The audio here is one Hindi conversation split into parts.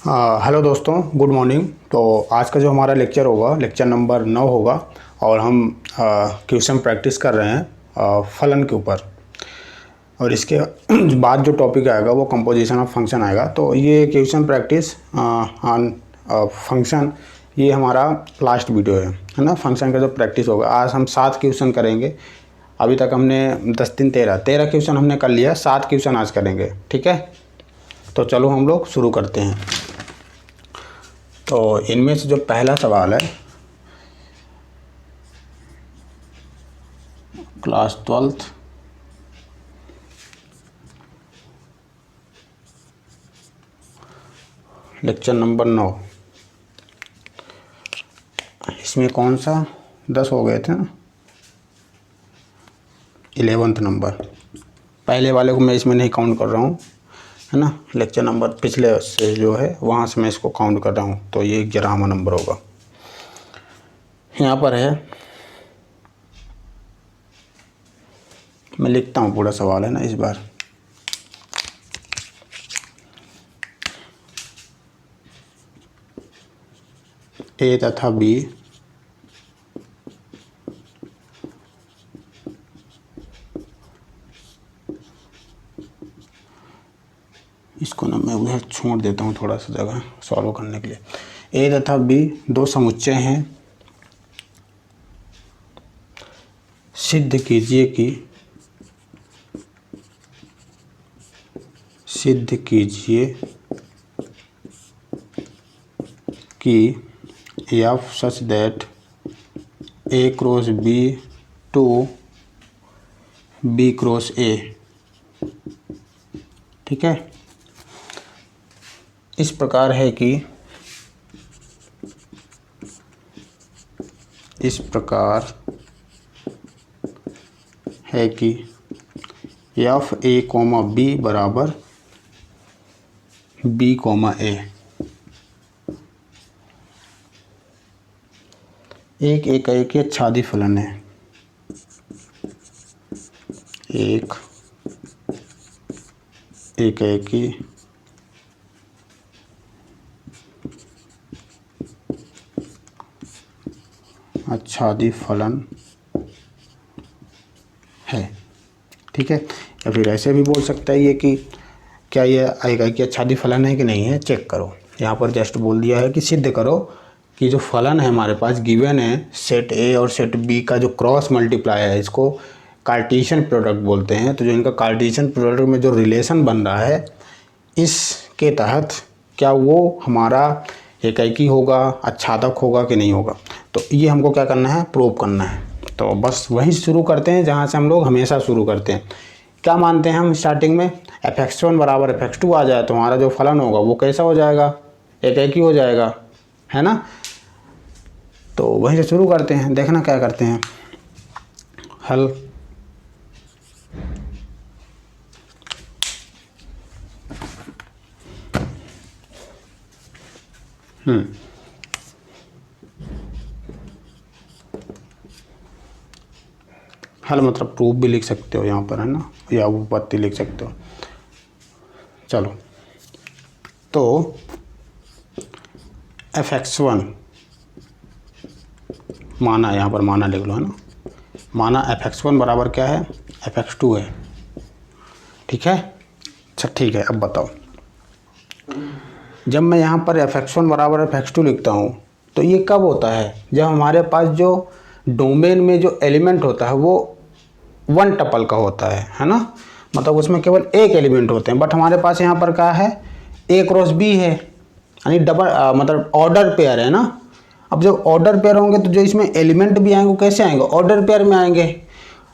हेलो दोस्तों, गुड मॉर्निंग। तो आज का जो हमारा लेक्चर होगा, लेक्चर नंबर 9 होगा और हम क्वेश्चन प्रैक्टिस कर रहे हैं फलन के ऊपर। और इसके बाद जो टॉपिक आएगा वो कंपोजिशन ऑफ फंक्शन आएगा। तो ये क्वेश्चन प्रैक्टिस ऑन फंक्शन, ये हमारा लास्ट वीडियो है ना। फंक्शन का जो प्रैक्टिस होगा, आज हम 7 क्वेश्चन करेंगे। अभी तक हमने 10 दिन 13 क्वेश्चन हमने कर लिया, 7 क्वेश्चन आज करेंगे, ठीक है। तो चलो हम लोग शुरू करते हैं। तो इनमें से जो पहला सवाल है, क्लास 12th लेक्चर नंबर 9, इसमें कौन सा 10 हो गए थे ना, 11th नंबर। पहले वाले को मैं इसमें नहीं काउंट कर रहा हूँ, है ना। लेक्चर नंबर पिछले से जो है वहाँ से मैं इसको काउंट कर रहा हूँ, तो ये 11वां नंबर होगा। यहाँ पर है, मैं लिखता हूँ पूरा सवाल, है ना इस बार। ए तथा बी इसको ना मैं उधर छोड़ देता हूँ थोड़ा सा जगह सॉल्व करने के लिए। ए तथा बी दो समुच्चय हैं। सिद्ध कीजिए कि F such that A cross B to B cross A, ठीक है। इस प्रकार है कि एफ ए कॉमा बी बराबर बी कॉमा ए। एक एकाएकी आच्छादी फलन है। एक एकाएकी आच्छादी फलन है, ठीक है। या फिर ऐसे भी बोल सकता है ये कि क्या ये एकाएकी आच्छादी फलन है कि नहीं है, चेक करो। यहाँ पर जस्ट बोल दिया है कि सिद्ध करो कि जो फलन है हमारे पास गिवन है, सेट ए और सेट बी का जो क्रॉस मल्टीप्लाई है, इसको कार्टेशियन प्रोडक्ट बोलते हैं। तो जो इनका कार्टेशियन प्रोडक्ट में जो रिलेशन बन रहा है, इसके तहत क्या वो हमारा एकाएकी होगा, आच्छादक होगा कि नहीं होगा। तो ये हमको क्या करना है, प्रूव करना है। तो बस वहीं शुरू करते हैं जहाँ से हम लोग हमेशा शुरू करते हैं। क्या मानते हैं हम स्टार्टिंग में, fx1 बराबर fx2 आ जाए तो हमारा जो फलन होगा वो कैसा हो जाएगा, एकाएकी हो जाएगा, है ना। तो वहीं से शुरू करते हैं, देखना क्या करते हैं। हल हल मतलब प्रूफ भी लिख सकते हो यहाँ पर, है ना, या उपपत्ति लिख सकते हो। चलो, तो fx1 माना, यहाँ पर माना लिख लो, है ना। माना fx1 बराबर क्या है, fx2 है, ठीक है। अच्छा ठीक है, अब बताओ, जब मैं यहाँ पर fx1 बराबर fx2 लिखता हूँ तो ये कब होता है, जब हमारे पास जो डोमेन में जो एलिमेंट होता है वो 1 टपल का होता है ना। मतलब उसमें केवल एक एलिमेंट होते हैं। बट हमारे पास यहाँ पर क्या है, ए क्रॉस बी है, यानी डबल मतलब ऑर्डर पेयर है ना। अब जब ऑर्डर पेयर होंगे तो जो इसमें एलिमेंट भी आएंगे वो कैसे आएंगे, ऑर्डर पेयर में आएंगे।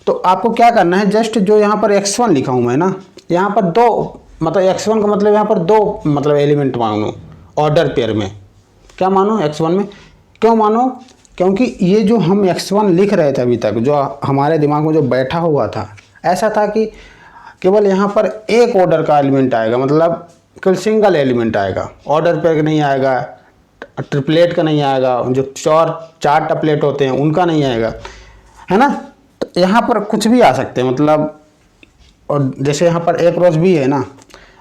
तो आपको क्या करना है, जस्ट जो यहाँ पर x1 लिखा हूँ मैं ना, यहाँ पर दो, मतलब x1 का मतलब यहाँ पर दो मतलब एलिमेंट मानो ऑर्डर पेयर में। क्या मानो, x1 में। क्यों मानो, क्योंकि ये जो हम x1 लिख रहे थे अभी तक, जो हमारे दिमाग में जो बैठा हुआ था, ऐसा था कि केवल यहाँ पर एक ऑर्डर का एलिमेंट आएगा, मतलब केवल सिंगल एलिमेंट आएगा, ऑर्डर पेयर का नहीं आएगा, ट्रिपलेट का नहीं आएगा, जो चार टपलेट होते हैं उनका नहीं आएगा, है ना। तो यहाँ पर कुछ भी आ सकते हैं, मतलब, और जैसे यहाँ पर ए क्रॉस बी है ना,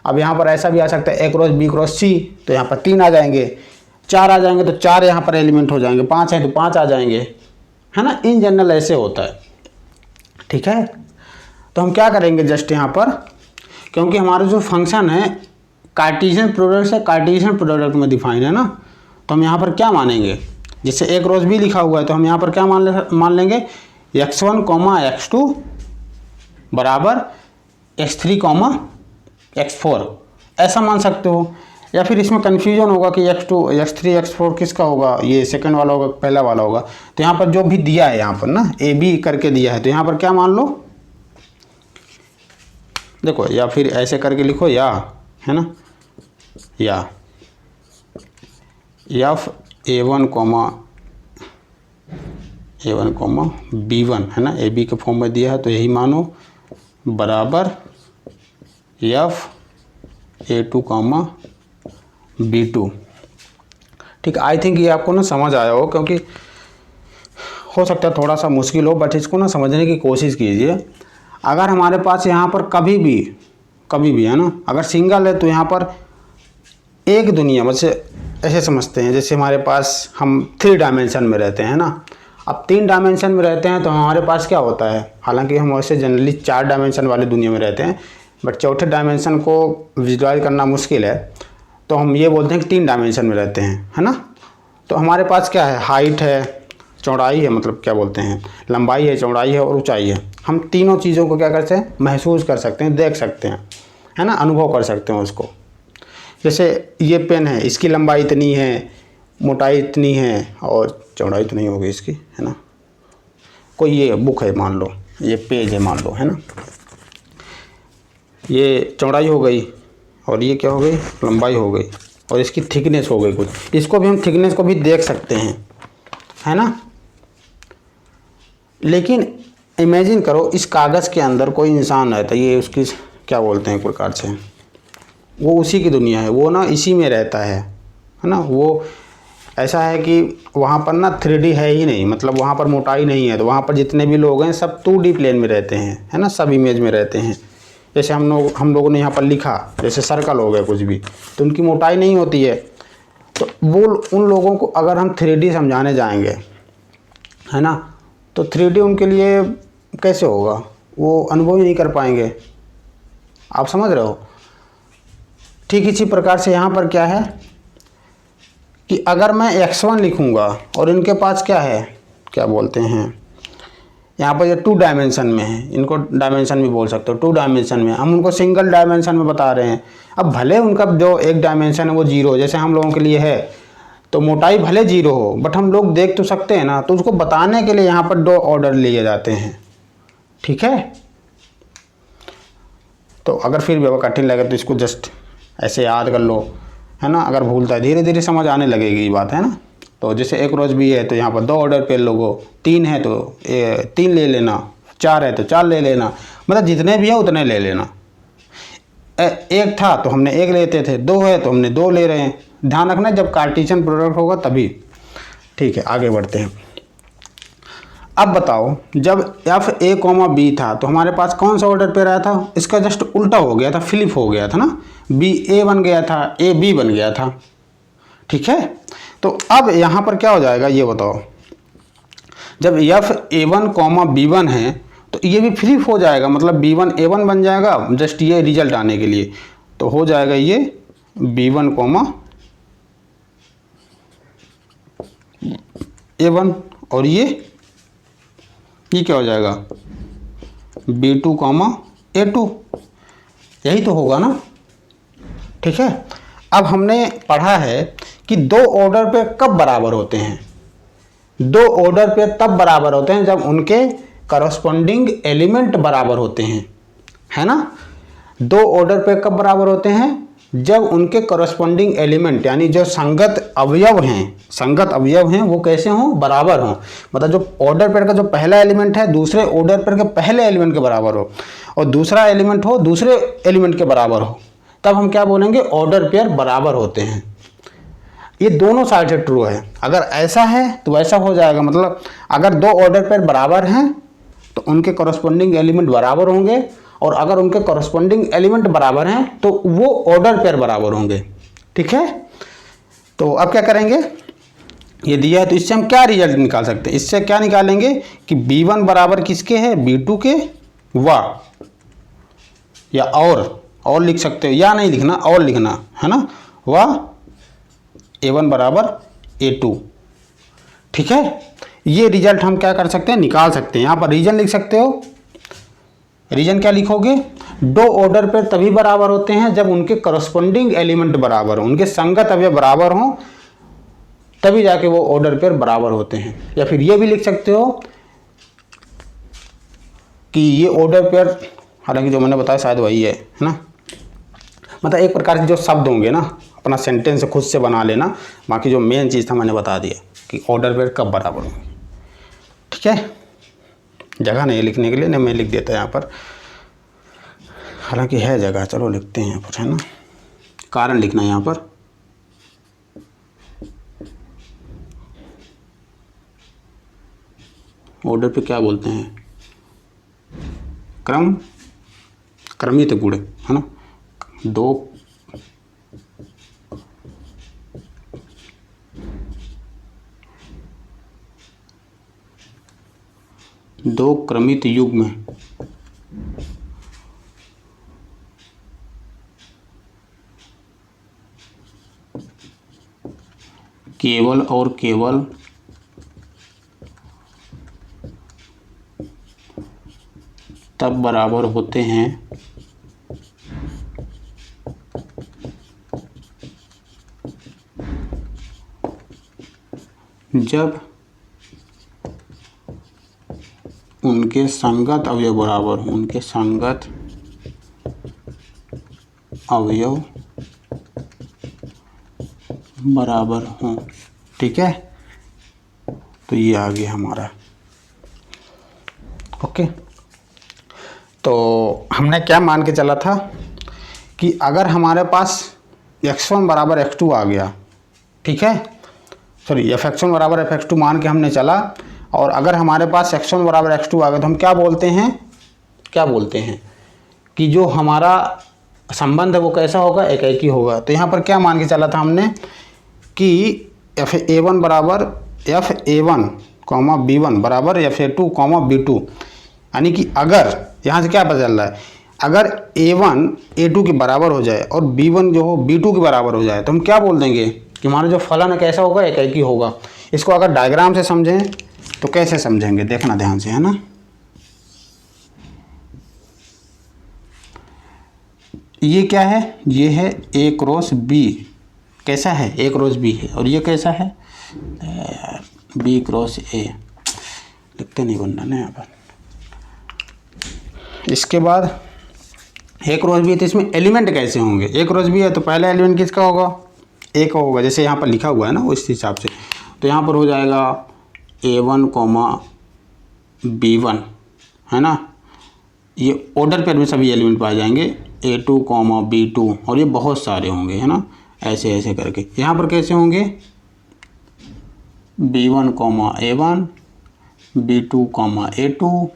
अब यहाँ पर ऐसा भी आ सकता है ए क्रॉस बी क्रॉस सी, तो यहाँ पर 3 आ जाएंगे, 4 आ जाएंगे तो 4 यहाँ पर एलिमेंट हो जाएंगे, 5 है तो 5 आ जाएंगे, है ना। इन जनरल ऐसे होता है, ठीक है। तो हम क्या करेंगे जस्ट यहाँ पर, क्योंकि हमारा जो फंक्शन है कार्टेशियन प्रोडक्ट से कार्टेशियन प्रोडक्ट में डिफाइन है ना, तो हम यहाँ पर क्या मानेंगे, जैसे ए क्रॉस बी लिखा हुआ है तो हम यहाँ पर क्या मान लेंगे, x1 x2 बराबर x3 x4, ऐसा मान सकते हो। या फिर इसमें कन्फ्यूजन होगा कि x2 x3 x4 किसका होगा, ये सेकंड वाला होगा पहला वाला होगा। तो यहाँ पर जो भी दिया है यहाँ पर ना ए बी करके दिया है, तो यहाँ पर क्या मान लो, देखो या फिर ऐसे करके लिखो या, है ना, या एफ A1 B1 है ना, ए बी के फॉर्म में दिया है तो यही मानो बराबर एफ A2 B2। ठीक, आई थिंक ये आपको ना समझ आया हो, क्योंकि हो सकता है थोड़ा सा मुश्किल हो, बट इसको ना समझने की कोशिश कीजिए। अगर हमारे पास यहाँ पर कभी भी है ना, अगर सिंगल है तो यहाँ पर एक दुनिया, वैसे ऐसे समझते हैं जैसे हमारे पास हम 3 डायमेंशन में रहते हैं ना। अब 3 डायमेंशन में रहते हैं तो हमारे पास क्या होता है, हालांकि हम वैसे जनरली 4 डायमेंशन वाले दुनिया में रहते हैं, बट चौथे डायमेंशन को विजुअलाइज करना मुश्किल है, तो हम ये बोलते हैं कि 3 डायमेंशन में रहते हैं, है ना। तो हमारे पास क्या है, हाइट है, चौड़ाई है, मतलब क्या बोलते हैं, लंबाई है, चौड़ाई है और ऊंचाई है। हम तीनों चीज़ों को क्या करते हैं, महसूस कर सकते हैं, देख सकते हैं, है ना, अनुभव कर सकते हैं उसको। जैसे ये पेन है, इसकी लंबाई इतनी है, मोटाई इतनी है और चौड़ाई इतनी होगी इसकी, है ना। कोई ये बुक है मान लो, ये पेज है मान लो, है ना, ये चौड़ाई हो गई और ये क्या हो गई, लंबाई हो गई, और इसकी थिकनेस हो गई कुछ। इसको भी हम थिकनेस को भी देख सकते हैं, है ना। लेकिन इमेजिन करो इस कागज़ के अंदर कोई इंसान रहता है, ये उसकी क्या बोलते हैं एक प्रकार से, वो उसी की दुनिया है, वो ना इसी में रहता है ना। वो ऐसा है कि वहाँ पर ना 3D है ही नहीं, मतलब वहाँ पर मोटाई नहीं है, तो वहाँ पर जितने भी लोग हैं सब 2D प्लेन में रहते हैं, है ना, सब इमेज में रहते हैं। जैसे हम लोगों ने यहाँ पर लिखा, जैसे सर्कल हो गया कुछ भी, तो उनकी मोटाई नहीं होती है। तो वो उन लोगों को अगर हम 3D समझाने जाएंगे, है ना, तो 3D उनके लिए कैसे होगा, वो अनुभव ही नहीं कर पाएंगे। आप समझ रहे हो। ठीक इसी प्रकार से यहाँ पर क्या है कि अगर मैं x1 लिखूँगा और इनके पास क्या है, क्या बोलते हैं, यहाँ पर ये 2 डायमेंशन में है, इनको डायमेंशन भी बोल सकते हो, 2 डायमेंशन में, हम उनको सिंगल डायमेंशन में बता रहे हैं। अब भले उनका जो एक डायमेंशन है वो 0, जैसे हम लोगों के लिए है, तो मोटाई भले 0 हो, बट हम लोग देख तो सकते हैं ना, तो उसको बताने के लिए यहाँ पर 2 ऑर्डर लिए जाते हैं, ठीक है। तो अगर फिर भी कठिन लगे तो इसको जस्ट ऐसे याद कर लो, है ना। अगर भूलता है धीरे धीरे समझ आने लगेगी ये बात, है ना। तो जैसे एक रोज भी है तो यहाँ पर 2 ऑर्डर पे लोगो, 3 है तो 3 ले लेना, 4 है तो 4 ले लेना, मतलब जितने भी है उतने ले लेना। 1 था तो हमने 1 लेते थे, 2 है तो हमने 2 ले रहे हैं। ध्यान रखना जब कार्टेशियन प्रोडक्ट होगा तभी। ठीक है, आगे बढ़ते हैं। अब बताओ जब FA, B था तो हमारे पास कौन सा ऑर्डर पे रहा था, इसका जस्ट उल्टा हो गया था, फ्लिप हो गया था ना, BA बन गया था, AB बन गया था, ठीक है। तो अब यहाँ पर क्या हो जाएगा ये बताओ, जब FA1, B1 है तो ये भी फ्लिप हो जाएगा, मतलब B1 A1 बन जाएगा, जस्ट ये रिजल्ट आने के लिए, तो हो जाएगा ये B1, A1 और ये क्या हो जाएगा B2, A2, यही तो होगा ना, ठीक है। अब हमने पढ़ा है कि 2 ऑर्डर पे कब बराबर होते हैं, 2 ऑर्डर पे तब बराबर होते हैं जब उनके करस्पॉन्डिंग एलिमेंट बराबर होते हैं, है ना। 2 ऑर्डर पे कब बराबर होते हैं, जब उनके करस्पॉन्डिंग एलिमेंट यानी जो संगत अवयव हैं वो कैसे हों, बराबर हों। मतलब जो ऑर्डर पेयर का जो पहला एलिमेंट है दूसरे ऑर्डर पेयर के पहले एलिमेंट के बराबर हो, और दूसरा एलिमेंट हो दूसरे एलिमेंट के बराबर हो, तब हम क्या बोलेंगे, ऑर्डर पेयर बराबर होते हैं। ये दोनों साइड से ट्रू है। अगर ऐसा है तो ऐसा हो जाएगा, मतलब अगर 2 ऑर्डर पेयर बराबर हैं तो उनके करस्पॉन्डिंग एलिमेंट बराबर होंगे, और अगर उनके कॉरस्पॉन्डिंग एलिमेंट बराबर हैं तो वो ऑर्डर पेयर बराबर होंगे। ठीक है, तो अब क्या करेंगे, ये दिया है तो इससे हम क्या रिजल्ट निकाल सकते हैं, इससे क्या निकालेंगे कि B1 बराबर किसके है, B2 के, व या और लिख सकते हो या नहीं लिखना, और लिखना है ना, व A1 बराबर A2। ठीक है, ये रिजल्ट हम क्या कर सकते हैं, निकाल सकते हैं। यहाँ पर रीजन लिख सकते हो, रीजन क्या लिखोगे, दो ऑर्डर पेयर तभी बराबर होते हैं जब उनके करस्पॉन्डिंग एलिमेंट बराबर हो, उनके संगत अवयव बराबर हों, तभी जाके वो ऑर्डर पेयर बराबर होते हैं। या फिर ये भी लिख सकते हो कि ये ऑर्डर पेयर, हालांकि जो मैंने बताया शायद वही है ना, मतलब एक प्रकार के जो शब्द होंगे ना, अपना सेंटेंस खुद से बना लेना, बाकी जो मेन चीज़ था मैंने बता दिया कि ऑर्डर पेयर कब बराबर होंगे। ठीक है, जगह नहीं है लिखने के लिए, नहीं मैं लिख देता यहाँ पर, हालांकि है जगह, चलो लिखते हैं यहाँ पर, है ना, कारण लिखना है यहाँ पर। ऑर्डर पे क्या बोलते हैं, क्रमित गुण, है ना, दो क्रमित युग्म केवल और केवल तब बराबर होते हैं जब उनके संगत अवयव बराबर हों, उनके संगत अवयव बराबर हों। ठीक है, तो ये आ गया हमारा। ओके, तो हमने क्या मान के चला था कि अगर हमारे पास x1 बराबर x2 आ गया, ठीक है, सॉरी fx1 बराबर fx2 मान के हमने चला, और अगर हमारे पास x1 बराबर x2 आ गया तो हम क्या बोलते हैं कि जो हमारा संबंध है वो कैसा होगा, एक ही होगा। तो यहाँ पर क्या मान के चला था हमने कि fa1 बराबर fa1 कॉमा b1 बराबर fa2 कॉमा b2, यानी कि अगर यहाँ से क्या पता चल रहा है, अगर a1 a2 के बराबर हो जाए और b1 जो हो b2 के बराबर हो जाए तो हम क्या बोल देंगे कि हमारा जो फलन है कैसा होगा, एक ही होगा। इसको अगर डायग्राम से समझें तो कैसे समझेंगे, देखना ध्यान से, है ना। ये क्या है, ये है a क्रॉस b, कैसा है, a क्रॉस b है, और ये कैसा है, b क्रॉस a, लिखते नहीं बनना ना यहाँ पर। इसके बाद a क्रॉस b है, तो इसमें एलिमेंट कैसे होंगे, a क्रॉस b है तो पहला एलिमेंट किसका होगा, a का होगा, जैसे यहाँ पर लिखा हुआ है ना उस हिसाब से। तो यहाँ पर हो जाएगा a1 कॉमा b1, है ना, ये ऑर्डर पेयर में सभी एलिमेंट पाए जाएंगे, a2 कॉमा b2, और ये बहुत सारे होंगे, है ना, ऐसे ऐसे करके। यहाँ पर कैसे होंगे, b1 comma a1, b2 comma a2,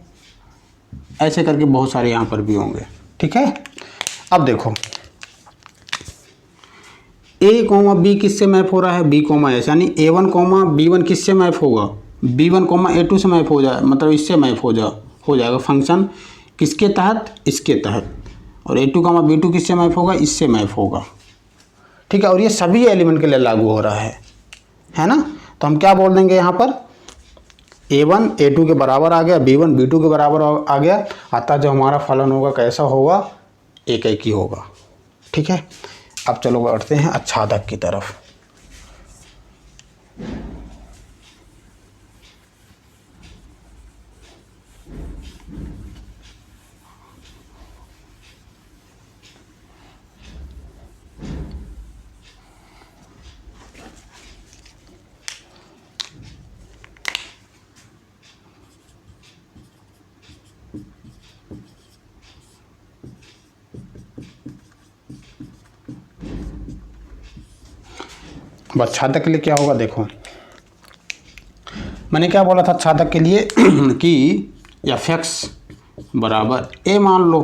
ऐसे करके बहुत सारे यहाँ पर भी होंगे। ठीक है, अब देखो a कॉमा b किससे मैप हो रहा है, b कॉमा s, यानी a1 कॉमा b1 किससे मैप होगा, b1 कॉमा a2 से मैप हो जाए, मतलब इससे मैप हो जाएगा फंक्शन किसके तहत, इसके तहत। और a2 कॉमा b2 किससे मैप होगा, इससे मैप होगा। ठीक है, और ये सभी एलिमेंट के लिए लागू हो रहा है ना। तो हम क्या बोल देंगे यहाँ पर, a1 a2 के बराबर आ गया, b1 b2 के बराबर आ गया, अतः जो हमारा फलन होगा कैसा होगा, एक ही होगा। ठीक है, अब चलो बढ़ते हैं अच्छादक की तरफ। बस छादक के लिए क्या होगा, देखो मैंने क्या बोला था छादक के लिए कि fx बराबर a मान लो,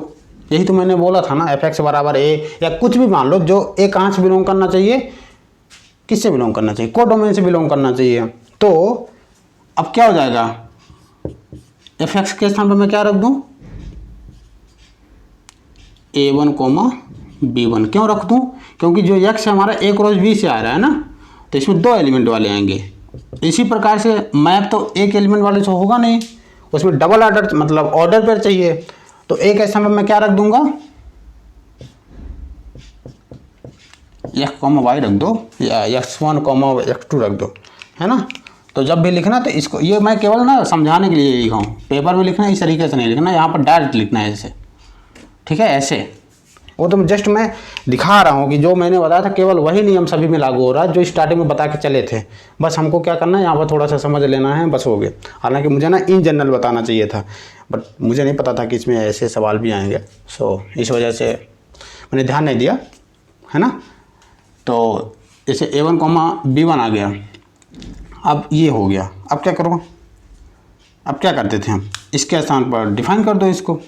यही तो मैंने बोला था ना, एफ एक्स बराबर ए, या कुछ भी मान लो जो ए कहाँ से बिलोंग करना चाहिए, किससे बिलोंग करना चाहिए, कोडोमेन से बिलोंग करना चाहिए। तो अब क्या हो जाएगा, एफ एक्स के स्थान पर मैं क्या रख दूं, A1 कोमा B1। क्यों रख दूं, क्योंकि जो एक्स है हमारा ए क्रॉस बी से आ रहा है ना, तो इसमें 2 एलिमेंट वाले आएंगे। इसी प्रकार से मैप तो एक एलिमेंट वाले से होगा नहीं, उसमें डबल ऑर्डर मतलब ऑर्डर पर चाहिए। तो एक के स्थान पर मैं क्या रख दूंगा, एक्स कॉमा वाई रख दो, या x1 कॉमा x2 रख दो, है ना। तो जब भी लिखना तो इसको, ये मैं केवल ना समझाने के लिए लिखा हूँ, पेपर में लिखना इस तरीके से नहीं लिखना, यहाँ पर डायरेक्ट लिखना है ऐसे, ठीक है ऐसे। वो तो जस्ट मैं दिखा रहा हूँ कि जो मैंने बताया था केवल वही नियम सभी में लागू हो रहा है जो स्टार्टिंग में बता के चले थे। बस हमको क्या करना है, यहाँ पर थोड़ा सा समझ लेना है, बस हो गया। हालांकि मुझे ना इन जनरल बताना चाहिए था, बट मुझे नहीं पता था कि इसमें ऐसे सवाल भी आएंगे, सो इस वजह से मैंने ध्यान नहीं दिया, है ना। तो जैसे A1 कॉमा B1 आ गया, अब ये हो गया। अब क्या करो, अब क्या करते थे हम, इसके स्थान पर डिफाइन कर दो इसको।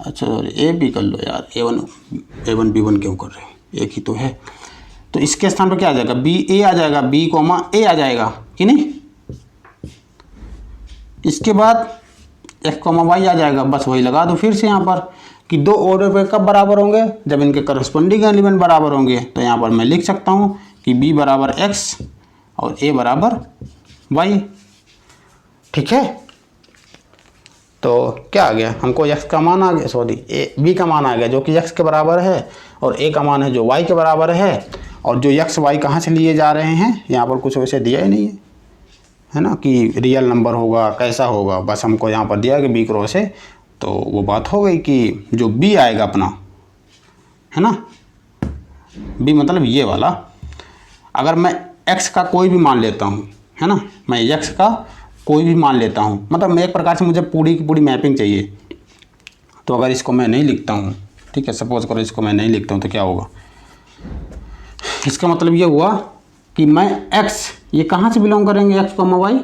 अच्छा ए भी कर लो यार, A1 B1 क्यों कर रहे हो, एक ही तो है। तो इसके स्थान पर क्या आ जाएगा, BA आ जाएगा, B कॉमा A आ जाएगा कि नहीं। इसके बाद X कॉमा Y आ जाएगा, बस वही लगा दो फिर से यहाँ पर कि 2 ऑर्डर पे कब बराबर होंगे, जब इनके करस्पॉन्डिंग एलिमेंट बराबर होंगे। तो यहाँ पर मैं लिख सकता हूँ कि B बराबर X और A बराबर Y, ठीक है। तो क्या आ गया, हमको x का मान आ गया, सॉरी B का मान आ गया जो कि x के बराबर है, और A का मान है जो y के बराबर है। और जो x y कहाँ से लिए जा रहे हैं, यहाँ पर कुछ वैसे दिया ही नहीं है ना कि रियल नंबर होगा कैसा होगा, बस हमको यहाँ पर दिया कि B क्रॉस है। तो वो बात हो गई कि जो B आएगा अपना, है ना, B मतलब ये वाला, अगर मैं x का कोई भी मान लेता हूँ, है ना, मैं x का कोई भी मान लेता हूँ, मतलब मैं एक प्रकार से मुझे पूरी की पूरी मैपिंग चाहिए। तो अगर इसको मैं नहीं लिखता हूँ, ठीक है, सपोज करो इसको मैं नहीं लिखता हूँ, तो क्या होगा, इसका मतलब ये हुआ कि मैं x, ये कहाँ से बिलोंग करेंगे, x कॉमा वाई,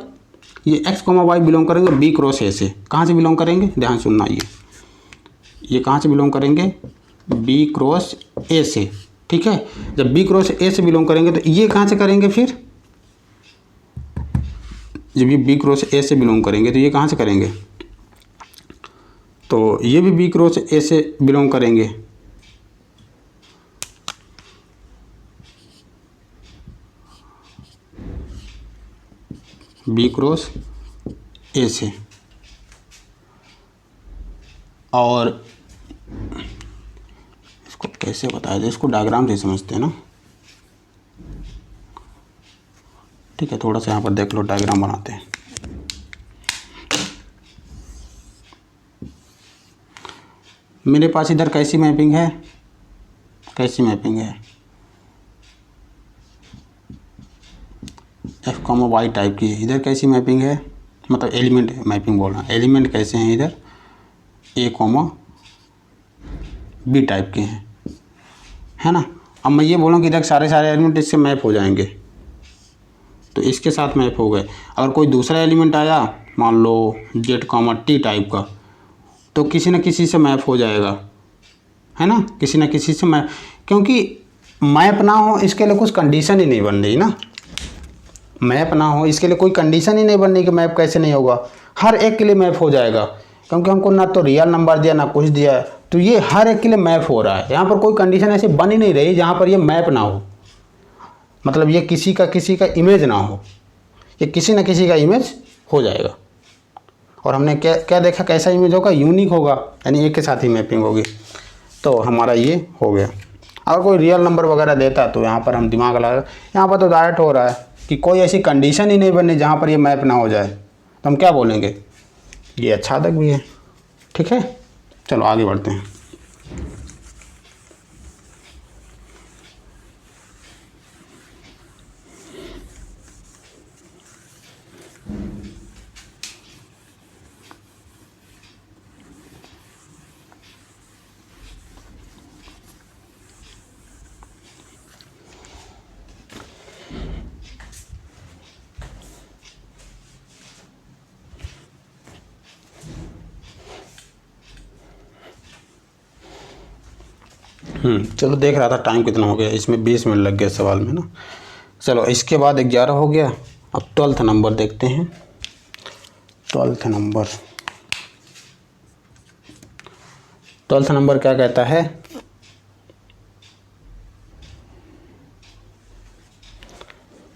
ये x कॉमा वाई बिलोंग करेंगे B क्रॉस A से। कहाँ से बिलोंग करेंगे, ध्यान सुनना, ये कहाँ से बिलोंग करेंगे, B क्रॉस A से, ठीक है। जब B क्रॉस A से बिलोंग करेंगे तो ये कहाँ से करेंगे फिर, जब ये B क्रॉस A से बिलोंग करेंगे तो ये कहाँ से करेंगे, तो ये भी B क्रॉस A से बिलोंग करेंगे। B क्रॉस A से, और इसको कैसे बताया जाए, इसको डायग्राम से समझते हैं ना, ठीक है। थोड़ा सा यहाँ पर देख लो, डायग्राम बनाते हैं। मेरे पास इधर कैसी मैपिंग है, कैसी मैपिंग है, F कॉमा वाई टाइप की है। इधर कैसी मैपिंग है, मतलब एलिमेंट मैपिंग बोल रहा हूँ, एलिमेंट कैसे हैं इधर, A कॉमा B टाइप के हैं, है ना। अब मैं ये बोलूँ कि इधर सारे एलिमेंट इससे मैप हो जाएंगे, तो इसके साथ मैप हो गए। अगर कोई दूसरा एलिमेंट आया, मान लो Z कॉमा T टाइप का, तो किसी न किसी से मैप हो जाएगा, है ना, किसी न किसी से मैप, क्योंकि मैप ना हो इसके लिए कुछ कंडीशन ही नहीं बन रही ना, मैप ना हो इसके लिए कोई कंडीशन ही नहीं बन रही कि मैप कैसे नहीं होगा, हर एक के लिए मैप हो जाएगा। क्योंकि हमको ना तो रियल नंबर दिया ना कुछ दिया, तो ये हर एक के लिए मैप हो रहा है। यहाँ पर कोई कंडीशन ऐसी बन ही नहीं रही जहाँ पर ये मैप ना हो, मतलब ये किसी का इमेज ना हो, ये किसी न किसी का इमेज हो जाएगा। और हमने क्या क्या देखा, कैसा इमेज होगा, यूनिक होगा, यानी एक के साथ ही मैपिंग होगी। तो हमारा ये हो गया। अगर कोई रियल नंबर वगैरह देता तो यहाँ पर हम दिमाग लगा, यहाँ पर तो डायरेक्ट हो रहा है कि कोई ऐसी कंडीशन ही नहीं बनी जहाँ पर ये मैप ना हो जाए, तो हम क्या बोलेंगे, ये अच्छा तक भी है, ठीक है। चलो आगे बढ़ते हैं। चलो देख रहा था टाइम कितना हो गया, इसमें 20 मिनट लग गया सवाल में ना। चलो इसके बाद 11 हो गया। अब 12th नंबर देखते हैं। 12th नंबर क्या कहता है,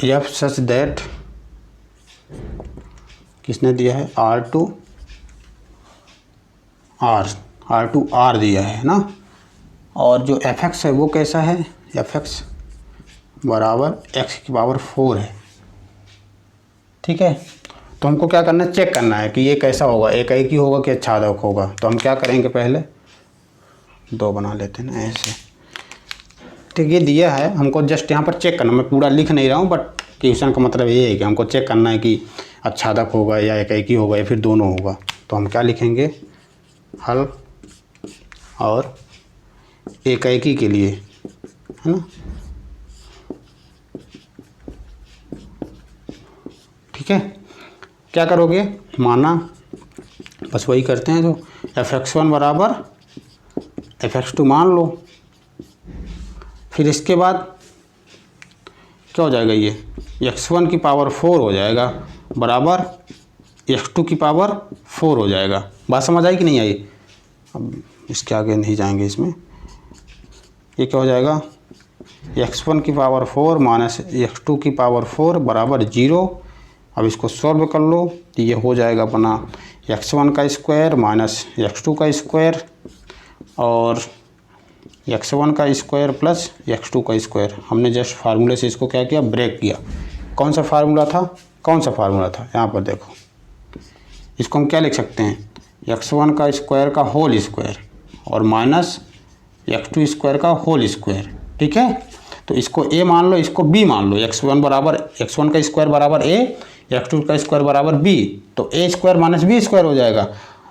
एफ सच दैट, किसने दिया है, आर टू आर दिया है ना। और जो एफ एक्स है वो कैसा है, एफ एक्स बराबर एक्स की पावर 4 है। ठीक है, तो हमको क्या करना है, चेक करना है कि ये कैसा होगा, एक ही होगा कि अच्छादक होगा। तो हम क्या करेंगे, पहले 2 बना लेते हैं ना ऐसे। ठीक, ये दिया है हमको, जस्ट यहाँ पर चेक करना, मैं पूरा लिख नहीं रहा हूँ, बट क्वेश्चन का मतलब ये है कि हमको चेक करना है कि अच्छादक होगा या एक ही होगा या फिर दोनों होगा। तो हम क्या लिखेंगे, हल और एक ही के लिए, है ना। ठीक है, क्या करोगे, माना बस वही करते हैं, तो fx1 बराबर fx2 मान लो। फिर इसके बाद क्या हो जाएगा, ये x1 की पावर 4 हो जाएगा बराबर x2 की पावर 4 हो जाएगा। बात समझ आई कि नहीं आई। अब इसके आगे नहीं जाएंगे इसमें। ये क्या हो जाएगा, x1 की पावर 4 माइनस x2 की पावर 4 बराबर 0। अब इसको सॉल्व कर लो तो ये हो जाएगा अपना x1 का स्क्वायर माइनस x2 का स्क्वायर और x1 का स्क्वायर प्लस x2 का स्क्वायर। हमने जस्ट फार्मूले से इसको क्या किया, ब्रेक किया। कौन सा फार्मूला था, यहाँ पर देखो, इसको हम क्या लिख सकते हैं, x1 का स्क्वायर का होल स्क्वायर और माइनस x2 स्क्वायर का होल स्क्वायर। ठीक है, तो इसको a मान लो, इसको b मान लो। x1 का स्क्वायर बराबर a, x2 का स्क्वायर बराबर b, तो a square minus b square हो जाएगा।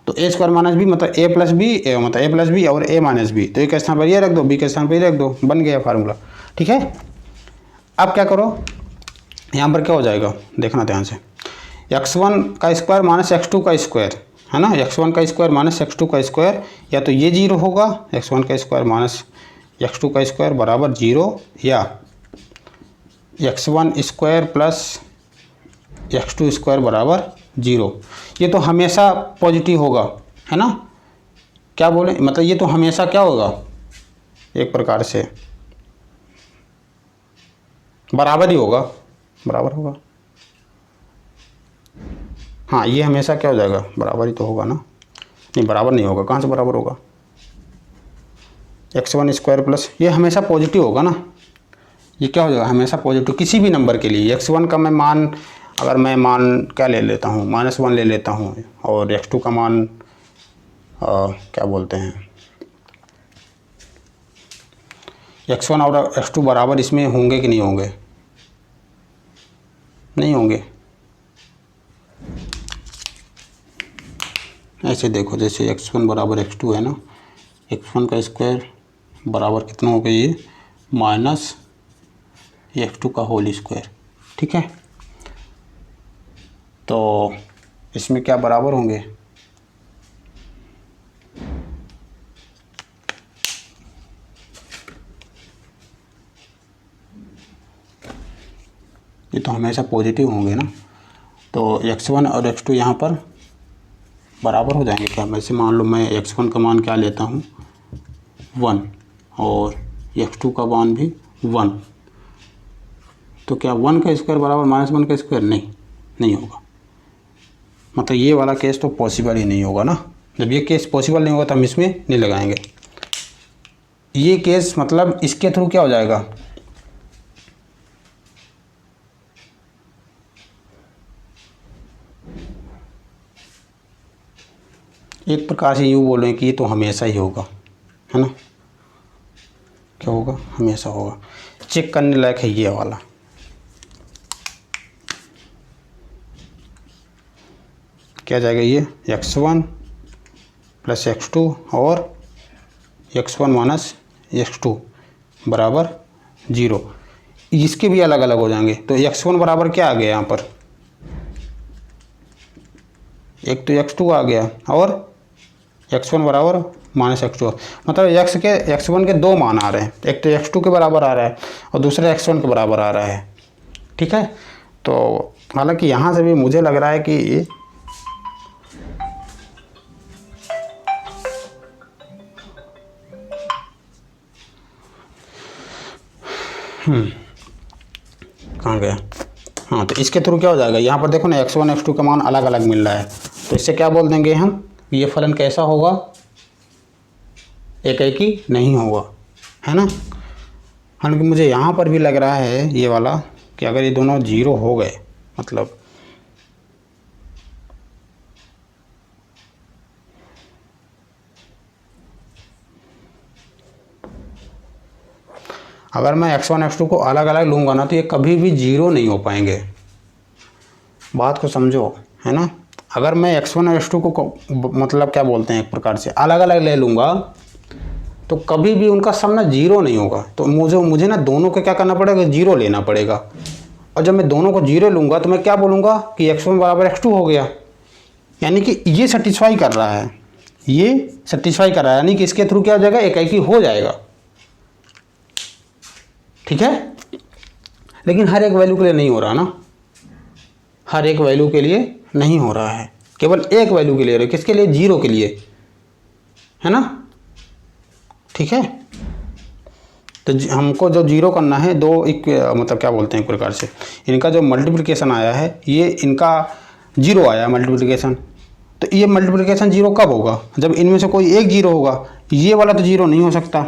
तो a स्क्वायर माइनस b मतलब a प्लस बी, मतलब a प्लस बी और a माइनस बी। तो a के स्थान पर ये रख दो, b के स्थान पर ये रख दो, बन गया फार्मूला। ठीक है, अब क्या करो, यहाँ पर क्या हो जाएगा, देखना ध्यान से, x1 का स्क्वायर माइनस x2 का स्क्वायर, है ना। x1 का स्क्वायर माइनस x2 का स्क्वायर, या तो ये 0 होगा, x1 का स्क्वायर माइनस x2 का स्क्वायर बराबर 0, या x1 square plus x2 square बराबर 0। ये तो हमेशा पॉजिटिव होगा, है ना। क्या बोले, मतलब ये तो हमेशा क्या होगा, एक प्रकार से बराबर ही होगा, बराबर होगा। हाँ, ये हमेशा क्या हो जाएगा, बराबर ही तो होगा ना। नहीं, बराबर नहीं होगा, कहाँ से बराबर होगा, x1 स्क्वायर प्लस, ये हमेशा पॉजिटिव होगा ना। ये क्या हो जाएगा, हमेशा पॉजिटिव किसी भी नंबर के लिए। x1 का मैं मान, अगर मैं मान क्या ले लेता हूँ, -1 ले लेता हूँ, और x2 का मान क्या बोलते हैं, x1 और x2 बराबर इसमें होंगे कि नहीं होंगे, नहीं होंगे। ऐसे देखो, जैसे x1 बराबर x2 है ना, x1 का स्क्वायर बराबर कितना हो गया, ये माइनस x2 का होल स्क्वायर। ठीक है, तो इसमें क्या बराबर होंगे, ये तो हमेशा पॉजिटिव होंगे ना। तो x1 और x2 यहाँ पर बराबर हो जाएंगे क्या। वैसे मान लो मैं x1 का मान क्या लेता हूँ, 1, और x2 का मान भी 1, तो क्या 1 का स्क्वायर बराबर -1 का स्क्वायर, नहीं होगा। मतलब ये वाला केस तो पॉसिबल ही नहीं होगा ना। जब ये केस पॉसिबल नहीं होगा तो हम इसमें नहीं लगाएंगे। ये केस मतलब इसके थ्रू क्या हो जाएगा, एक प्रकार से यूँ बोलें कि ये तो हमेशा ही होगा, है ना। क्या होगा, हमेशा होगा। चेक करने लायक है ये वाला। क्या जाएगा, ये x1 प्लस x2 और x1 माइनस x2 बराबर 0। इसके भी अलग अलग हो जाएंगे। तो x1 बराबर क्या आ गया यहाँ पर, एक तो x2 आ गया और x1 बराबर माइनस x2, मतलब x1 के दो मान आ रहे हैं, एक तो x2 के बराबर आ रहा है और दूसरा x1 के बराबर आ रहा है। ठीक है, तो हालांकि यहाँ से भी मुझे लग रहा है कि कहाँ गया, हाँ, तो इसके थ्रू क्या हो जाएगा, यहाँ पर देखो ना x1 x2 का मान अलग अलग मिल रहा है, तो इससे क्या बोल देंगे हम, ये फलन कैसा होगा, एक ही नहीं होगा, है ना। हालांकि मुझे यहाँ पर भी लग रहा है ये वाला कि अगर ये दोनों जीरो हो गए, मतलब अगर मैं x1 x2 को अलग अलग लूँगा ना तो ये कभी भी जीरो नहीं हो पाएंगे, बात को समझो, है ना। अगर मैं x1 और x2 को मतलब क्या बोलते हैं एक प्रकार से अलग अलग ले लूँगा तो कभी भी उनका सम ना जीरो नहीं होगा, तो मुझे ना दोनों को क्या करना पड़ेगा, जीरो लेना पड़ेगा। और जब मैं दोनों को जीरो लूँगा तो मैं क्या बोलूँगा कि x1 बराबर x2 हो गया, यानी कि ये सेटिस्फाई कर रहा है, ये सेटिस्फाई कर रहा है, यानी कि इसके थ्रू क्या हो जाएगा, एक ही हो जाएगा। ठीक है, लेकिन हर एक वैल्यू के लिए नहीं हो रहा ना, हर एक वैल्यू के लिए नहीं हो रहा है, केवल एक वैल्यू के लिए हो रहा है, किसके लिए, जीरो के लिए, है ना। ठीक है, तो हमको जो जीरो करना है, दो एक मतलब क्या बोलते हैं एक प्रकार से, इनका जो मल्टीप्लिकेशन आया है, ये इनका जीरो आया मल्टीप्लिकेशन, तो ये मल्टीप्लिकेशन जीरो कब होगा, जब इनमें से कोई एक जीरो होगा। ये वाला तो जीरो नहीं हो सकता,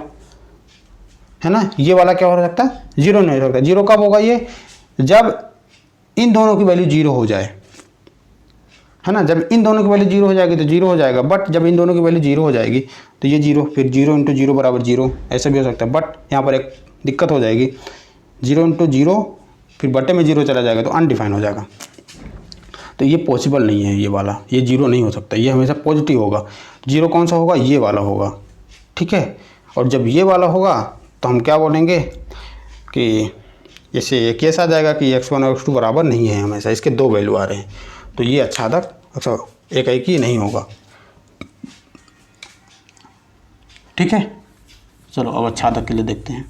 है ना, ये वाला क्या हो सकता है, जीरो नहीं हो सकता। जीरो कब होगा, ये जब इन दोनों की वैल्यू जीरो हो जाए, है ना, जब इन दोनों की वैल्यू जीरो हो जाएगी तो जीरो हो जाएगा, बट जब इन दोनों की वैल्यू जीरो हो जाएगी तो ये जीरो, फिर जीरो इंटू जीरो बराबर जीरो, ऐसा भी हो सकता है। बट यहाँ पर एक दिक्कत हो जाएगी, जीरो इंटू जीरो फिर बटे में जीरो चला जाएगा तो अनडिफाइन हो जाएगा, तो ये पॉसिबल नहीं है, ये वाला, ये जीरो नहीं हो सकता, ये हमेशा पॉजिटिव होगा। जीरो कौन सा होगा, ये वाला होगा। ठीक है, और जब ये वाला होगा तो हम क्या बोलेंगे कि जैसे ये केस आ जाएगा कि x1 और x2 बराबर नहीं है, हमेशा इसके दो वैल्यू आ रहे हैं, तो ये अच्छा एक ही नहीं होगा। ठीक है, चलो अब अच्छादक के लिए देखते हैं।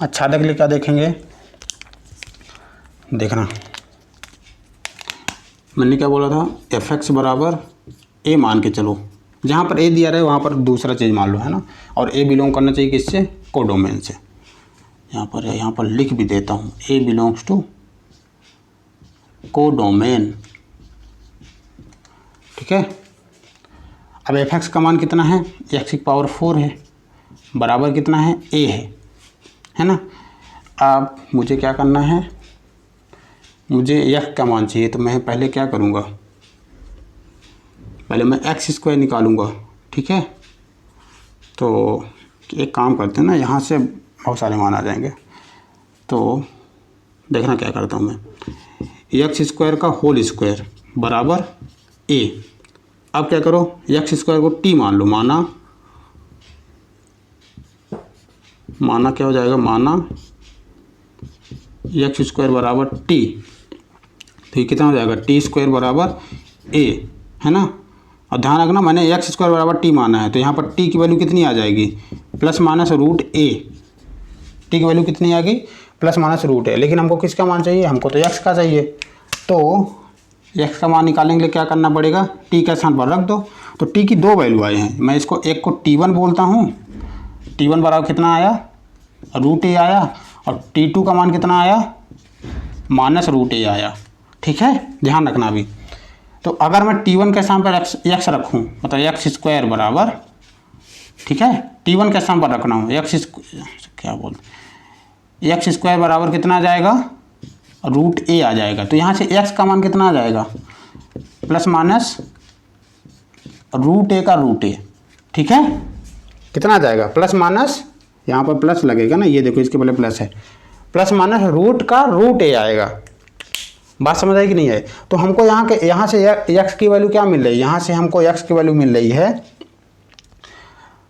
अच्छादक के लिए क्या देखेंगे, देखना मैंने क्या बोला था, fx बराबर a मान के चलो, जहाँ पर a दिया रहे वहाँ पर दूसरा चीज़ मान लो, है ना, और a बिलोंग करना चाहिए किससे, कोडोमेन से। यहाँ पर लिख भी देता हूँ, a बिलोंग्स टू कोडोमेन। ठीक है, अब fx का मान कितना है, x की पावर 4 है, बराबर कितना है, a है ना। अब मुझे क्या करना है, मुझे x का मान चाहिए, तो मैं पहले क्या करूँगा, पहले मैं x स्क्वायर निकालूँगा। ठीक है, तो एक काम करते हैं ना, यहाँ से बहुत सारे मान आ जाएंगे, तो देखना क्या करता हूँ मैं, x स्क्वायर का होल स्क्वायर बराबर a। अब क्या करो, x स्क्वायर को t मान लो, माना क्या हो जाएगा, माना x स्क्वायर बराबर t, तो ये कितना हो जाएगा, टी स्क्वायर बराबर a, है ना। और ध्यान रखना मैंने x स्क्वायर बराबर t माना है, तो यहाँ पर t की वैल्यू कितनी आ जाएगी, plus minus root a, t की वैल्यू कितनी आ गई, प्लस माइनस रूट a। लेकिन हमको किसका मान चाहिए, हमको तो x का चाहिए, तो x का मान निकालने के लिए क्या करना पड़ेगा, t का स्थान पर रख दो। तो t की दो वैल्यू आए हैं, मैं इसको एक को t1 बोलता हूँ, t1 बराबर कितना आया, रूट a आया, और t2 का मान कितना आया, माइनस रूट a आया। ठीक है, ध्यान रखना अभी। तो अगर मैं t1 के स्थान पर x रखूँ, मतलब x स्क्वायर बराबर, ठीक है, t1 के स्थान पर रखना हूँ, x स्क्वायर बराबर कितना आ जाएगा, रूट a आ जाएगा। तो यहाँ से x का मान कितना आ जाएगा, प्लस माइनस रूट a का रूट a। ठीक है, कितना आ जाएगा, प्लस माइनस, यहाँ पर प्लस लगेगा ना, ये देखो इसके पहले प्लस है, प्लस माइनस रूट का रूट a आएगा। बात समझ आई कि नहीं है? तो हमको यहाँ से x की वैल्यू क्या मिल रही है, यहाँ से हमको x की वैल्यू मिल रही है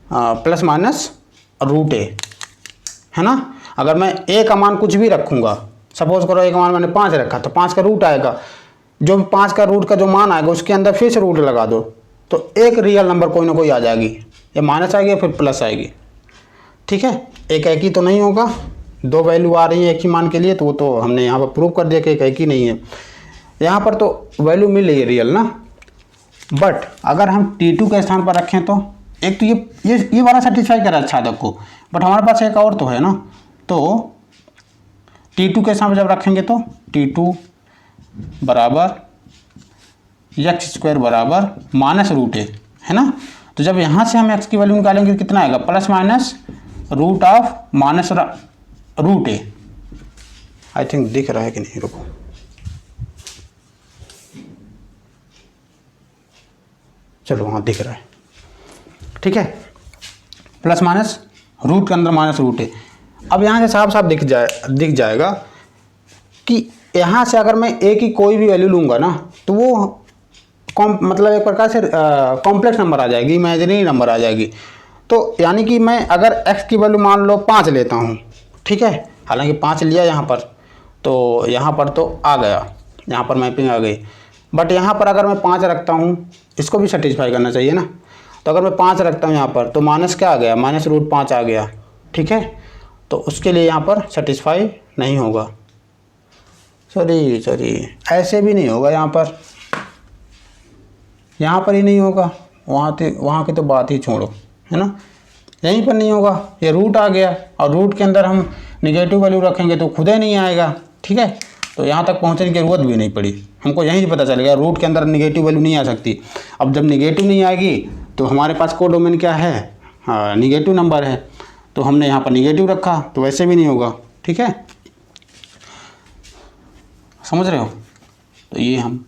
प्लस माइनस रूट ए, है ना। अगर मैं a का मान कुछ भी रखूँगा, सपोज करो a का मान मैंने 5 रखा, तो 5 का रूट आएगा, जो भी 5 का रूट का जो मान आएगा उसके अंदर फिर से रूट लगा दो, तो एक रियल नंबर कोई ना कोई आ जाएगी, या माइनस आएगी या फिर प्लस आएगी, ठीक है। एक ही तो नहीं होगा, 2 वैल्यू आ रही है एक ही मान के लिए, तो वो तो हमने यहाँ पर प्रूव कर दिया कि एक ही नहीं है। यहाँ पर तो वैल्यू मिल रही है रियल ना, बट अगर हम T2 के स्थान पर रखें तो एक तो ये वाला सेटिस्फाई करा छादक को, बट हमारे पास एक और तो है ना, तो T2 के स्थान पर जब रखेंगे तो T2 बराबर x² बराबर माइनस रूट ए, है ना। तो जब यहाँ से हम x की वैल्यू निकालेंगे कितना आएगा, plus minus root of minus root A. I think दिख रहा है कि नहीं, रुको, चलो वहाँ दिख रहा है, ठीक है। प्लस माइनस रूट के अंदर माइनस रूट ए। अब यहाँ से साफ साफ दिख जाएगा कि यहाँ से अगर मैं a की कोई भी वैल्यू लूँगा ना, तो वो मतलब एक प्रकार से कॉम्प्लेक्स नंबर आ जाएगी, इमेजिनरी नंबर आ जाएगी। तो यानी कि मैं अगर x की वैल्यू मान लो 5 लेता हूँ, ठीक है, हालांकि 5 लिया यहाँ पर, तो यहाँ पर तो आ गया, यहाँ पर मैपिंग आ गई, बट यहाँ पर अगर मैं 5 रखता हूँ, इसको भी सेटिस्फाई करना चाहिए ना। तो अगर मैं 5 रखता हूँ यहाँ पर, तो माइनस क्या आ गया, माइनस रूट 5 आ गया, ठीक है। तो उसके लिए यहाँ पर सेटिस्फाई नहीं होगा, सॉरी ऐसे भी नहीं होगा, यहाँ पर ही नहीं होगा, वहाँ की तो बात ही छोड़ो, है ना। यहीं पर नहीं होगा, ये रूट आ गया, और रूट के अंदर हम निगेटिव वैल्यू रखेंगे तो खुद ही नहीं आएगा, ठीक है। तो यहाँ तक पहुँचने की जरूरत भी नहीं पड़ी, हमको यहीं से पता चलेगा रूट के अंदर निगेटिव वैल्यू नहीं आ सकती। अब जब निगेटिव नहीं आएगी तो हमारे पास कोडोमेन क्या है, हाँ निगेटिव नंबर है, तो हमने यहाँ पर निगेटिव रखा, तो वैसे भी नहीं होगा, ठीक है, समझ रहे हो। तो ये हम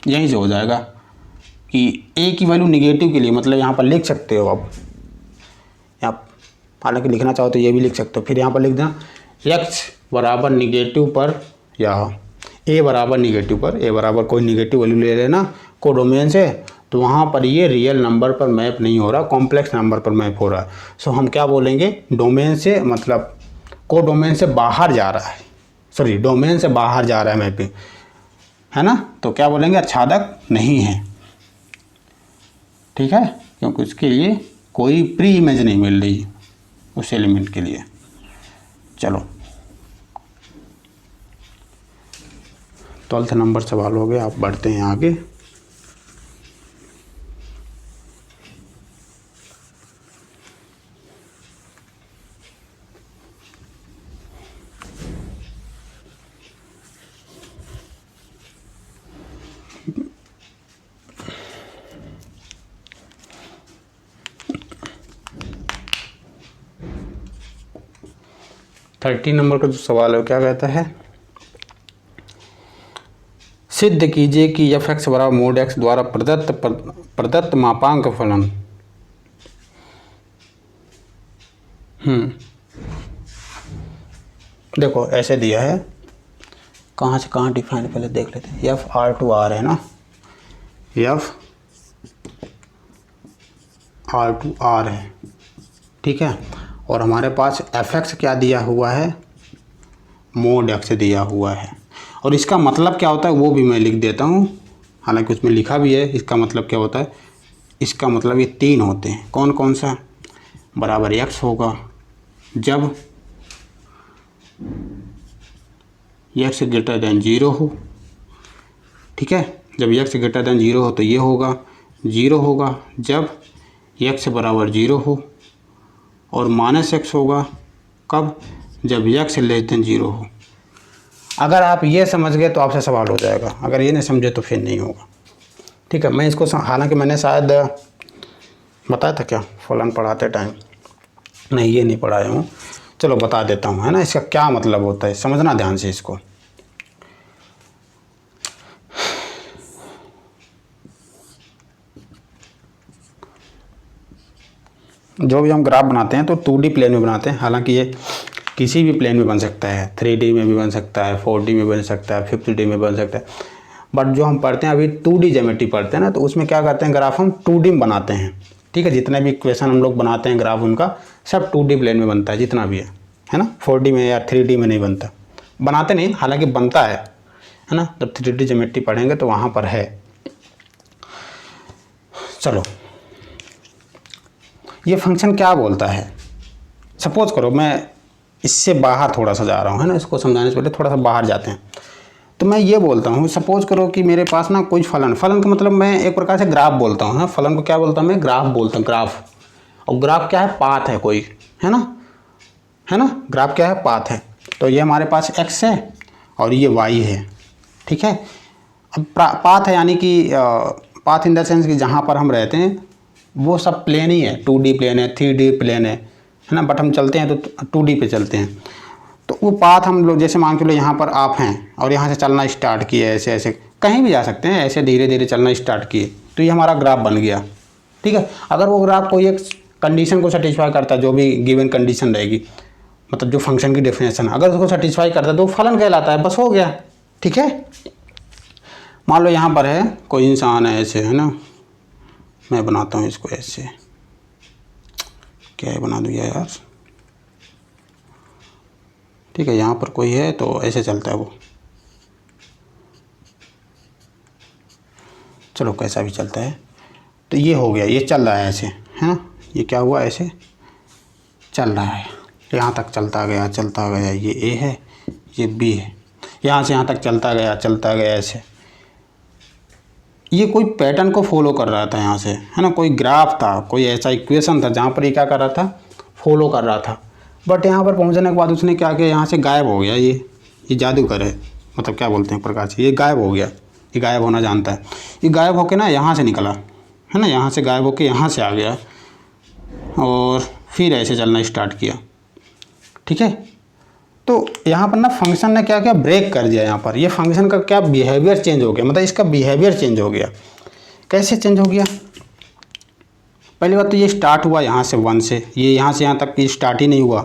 यहीं से हो जाएगा कि a की वैल्यू निगेटिव के लिए, मतलब यहाँ पर लिख सकते हो अब, यहाँ हालांकि लिखना चाहो तो ये भी लिख सकते हो, फिर यहाँ पर लिख देना x बराबर निगेटिव पर, या a बराबर निगेटिव पर, a बराबर कोई निगेटिव वैल्यू ले लेना कोडोमेन से, तो वहाँ पर ये रियल नंबर पर मैप नहीं हो रहा, कॉम्प्लेक्स नंबर पर मैप हो रहा है। सो हम क्या बोलेंगे, डोमेन से मतलब कोडोमेन से बाहर जा रहा है, सॉरी डोमेन से बाहर जा रहा है मैपिंग, है ना। तो क्या बोलेंगे, आच्छादक नहीं है, ठीक है, क्योंकि उसके लिए कोई प्री इमेज नहीं मिल रही उस एलिमेंट के लिए। चलो 12th नंबर सवाल हो गया, आप बढ़ते हैं आगे। थर्टी नंबर का जो सवाल है क्या कहता है, सिद्ध कीजिए कि f(x) बराबर मोड x द्वारा प्रदत्त मापांक फलन देखो ऐसे दिया है, कहाँ से कहाँ डिफाइन पहले देख लेते हैं, f(r2r) है ना, f(r2r) है, ठीक है। और हमारे पास f(x) क्या दिया हुआ है, मोड x दिया हुआ है। और इसका मतलब क्या होता है वो भी मैं लिख देता हूँ, हालांकि उसमें लिखा भी है इसका मतलब क्या होता है। इसका मतलब ये 3 होते हैं, कौन कौन सा, बराबर x होगा जब x ग्रेटर देन 0 हो, ठीक है, जब x ग्रेटर देन 0 हो तो ये होगा, 0 होगा जब x बराबर 0 हो, और -x होगा कब, जब x लेस देन 0 हो। अगर आप ये समझ गए तो आपसे सवाल हो जाएगा, अगर ये नहीं समझे तो फिर नहीं होगा, ठीक है। मैं इसको हालांकि मैंने शायद बताया था क्या फलन पढ़ाते टाइम, नहीं ये नहीं पढ़ाया हूँ, चलो बता देता हूँ, है ना। इसका क्या मतलब होता है समझना ध्यान से इसको। जो भी हम ग्राफ बनाते हैं तो 2D प्लेन में बनाते हैं, हालांकि ये किसी भी प्लेन में बन सकता है, 3D में भी बन सकता है, 4D में बन सकता है, 5D में बन सकता है। बट जो हम पढ़ते हैं अभी 2D ज्योमेट्री पढ़ते हैं ना, तो उसमें क्या करते हैं, ग्राफ हम 2D में बनाते हैं। ठीक है, जितने भी इक्वेशन हम लोग बनाते हैं ग्राफ उनका सब 2D प्लेन में बनता है, जितना भी है ना। 4D में या 3D में नहीं बनता, बनाते नहीं, हालांकि बनता है ना। जब 3D ज्योमेट्री पढ़ेंगे तो वहाँ पर है। चलो, ये फंक्शन क्या बोलता है। सपोज करो मैं इससे बाहर थोड़ा सा जा रहा हूँ, है ना, इसको समझाने से पहले थोड़ा सा बाहर जाते हैं। तो मैं ये बोलता हूँ, सपोज करो कि मेरे पास ना कोई फलन का मतलब मैं एक प्रकार से ग्राफ बोलता हूँ। फलन को क्या बोलता हूँ मैं, ग्राफ बोलता हूँ, ग्राफ। और ग्राफ क्या है, पाथ है कोई, है ना, ग्राफ क्या है, पाथ है। तो ये हमारे पास x है और ये y है। ठीक है, अब पाथ है यानी कि पाथ इन द सेंस कि जहाँ पर हम रहते हैं वो सब प्लेन ही है, 2D प्लेन है, 3D प्लेन है ना। बट हम चलते हैं तो 2D पे चलते हैं। तो वो पाथ हम लोग जैसे मान के लो यहाँ पर आप हैं और यहाँ से चलना स्टार्ट किए, ऐसे ऐसे कहीं भी जा सकते हैं, ऐसे धीरे धीरे चलना स्टार्ट किए, तो ये हमारा ग्राफ बन गया। ठीक है, अगर वो ग्राफ कोई एक कंडीशन को सेटिस्फाई करता है, जो भी गिवन कंडीशन रहेगी, मतलब जो फंक्शन की डेफिनेशन, अगर उसको सेटिस्फाई करता है तो फलन कहलाता है, बस हो गया। ठीक है, मान लो यहाँ पर है कोई इंसान है ऐसे, है ना, मैं बनाता हूँ इसको ऐसे, क्या है बना दिया यार। ठीक है, यहाँ पर कोई है तो ऐसे चलता है वो, चलो कैसा भी चलता है। तो ये हो गया, ये चल रहा है ऐसे, है ना, ये क्या हुआ, ऐसे चल रहा है, यहाँ तक चलता गया ये A है, ये B है, यहाँ से यहाँ तक चलता गया ऐसे। ये कोई पैटर्न को फॉलो कर रहा था यहाँ से, है ना, कोई ग्राफ था, कोई ऐसा इक्वेशन था जहाँ पर ये क्या कर रहा था, फॉलो कर रहा था। बट यहाँ पर पहुँचने के बाद उसने क्या किया, यहाँ से गायब हो गया। ये जादूगर है, मतलब क्या बोलते हैं प्रकार से, ये गायब हो गया, ये गायब होना जानता है। ये गायब होके ना यहाँ से निकला, है ना, यहाँ से गायब होके यहाँ से आ गया और फिर ऐसे चलना स्टार्ट किया। ठीक है, तो यहाँ पर ना फंक्शन ने क्या किया, ब्रेक कर दिया। यहाँ पर ये फंक्शन का क्या बिहेवियर चेंज हो गया, मतलब इसका बिहेवियर चेंज हो गया। कैसे चेंज हो गया, पहली बात तो ये स्टार्ट हुआ यहाँ से 1 से, ये यहाँ से यहाँ तक की स्टार्ट ही नहीं हुआ।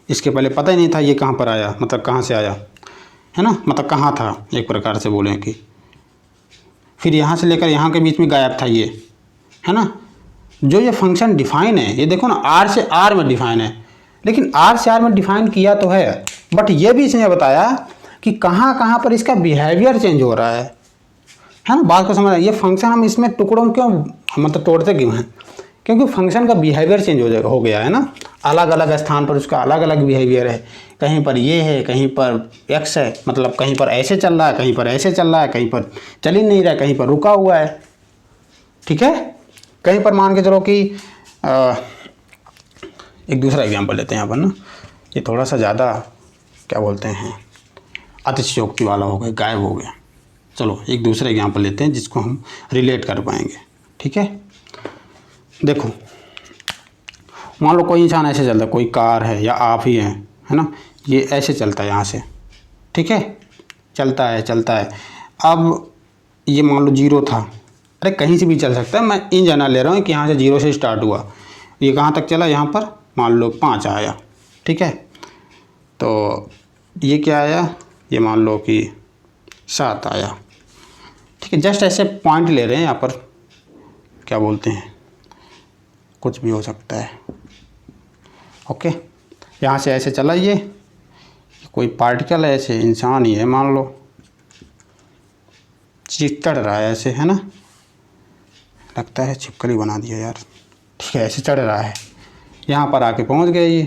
इसके पहले पता ही नहीं था ये कहाँ पर आया, मतलब कहाँ से आया, है ना, मतलब कहाँ था, एक प्रकार से बोलें कि। फिर यहाँ से लेकर यहाँ के बीच में गायब था ये, है ना। जो ये फंक्शन डिफाइन है, ये देखो ना, R से R में डिफाइन है, लेकिन R से R में डिफाइन किया तो है, बट ये भी इसने बताया कि कहाँ कहाँ पर इसका बिहेवियर चेंज हो रहा है ना। बात को समझ, ये फंक्शन हम इसमें टुकड़ों में क्यों मतलब तोड़ते क्यों हैं, क्योंकि फंक्शन का बिहेवियर चेंज हो गया है ना। अलग अलग स्थान पर उसका अलग अलग बिहेवियर है, कहीं पर ये है, कहीं पर x है, मतलब कहीं पर ऐसे चल रहा है, कहीं पर ऐसे चल रहा है, कहीं पर चल ही नहीं रहा है, कहीं पर रुका हुआ है। ठीक है, कहीं पर मान के चलो कि एक दूसरा एग्जांपल लेते हैं यहाँ पर ना, ये थोड़ा सा ज़्यादा क्या बोलते हैं अतिशयोक्ति वाला हो गया, गायब हो गया। चलो एक दूसरा एग्जांपल लेते हैं जिसको हम रिलेट कर पाएंगे। ठीक है, देखो मान लो कोई इंसान ऐसे चलता है, कोई कार है या आप ही है ना, ये ऐसे चलता है यहाँ से। ठीक है, चलता है। अब ये मान लो 0 था, अरे कहीं से भी चल सकता है, मैं इन जाना ले रहा हूँ कि यहाँ से 0 से स्टार्ट हुआ, ये कहाँ तक चला, यहाँ पर मान लो 5 आया। ठीक है, तो ये क्या आया, ये मान लो कि 7 आया। ठीक है, जस्ट ऐसे पॉइंट ले रहे हैं यहाँ पर, क्या बोलते हैं, कुछ भी हो सकता है। ओके, यहाँ से ऐसे चला, ये कोई पार्टिकल है, ऐसे इंसान ही है मान लो, चढ़ रहा है ऐसे, है ना, लगता है छिपकली बना दिया यार। ठीक है, ऐसे चढ़ रहा है, यहाँ पर आके पहुँच गया ये।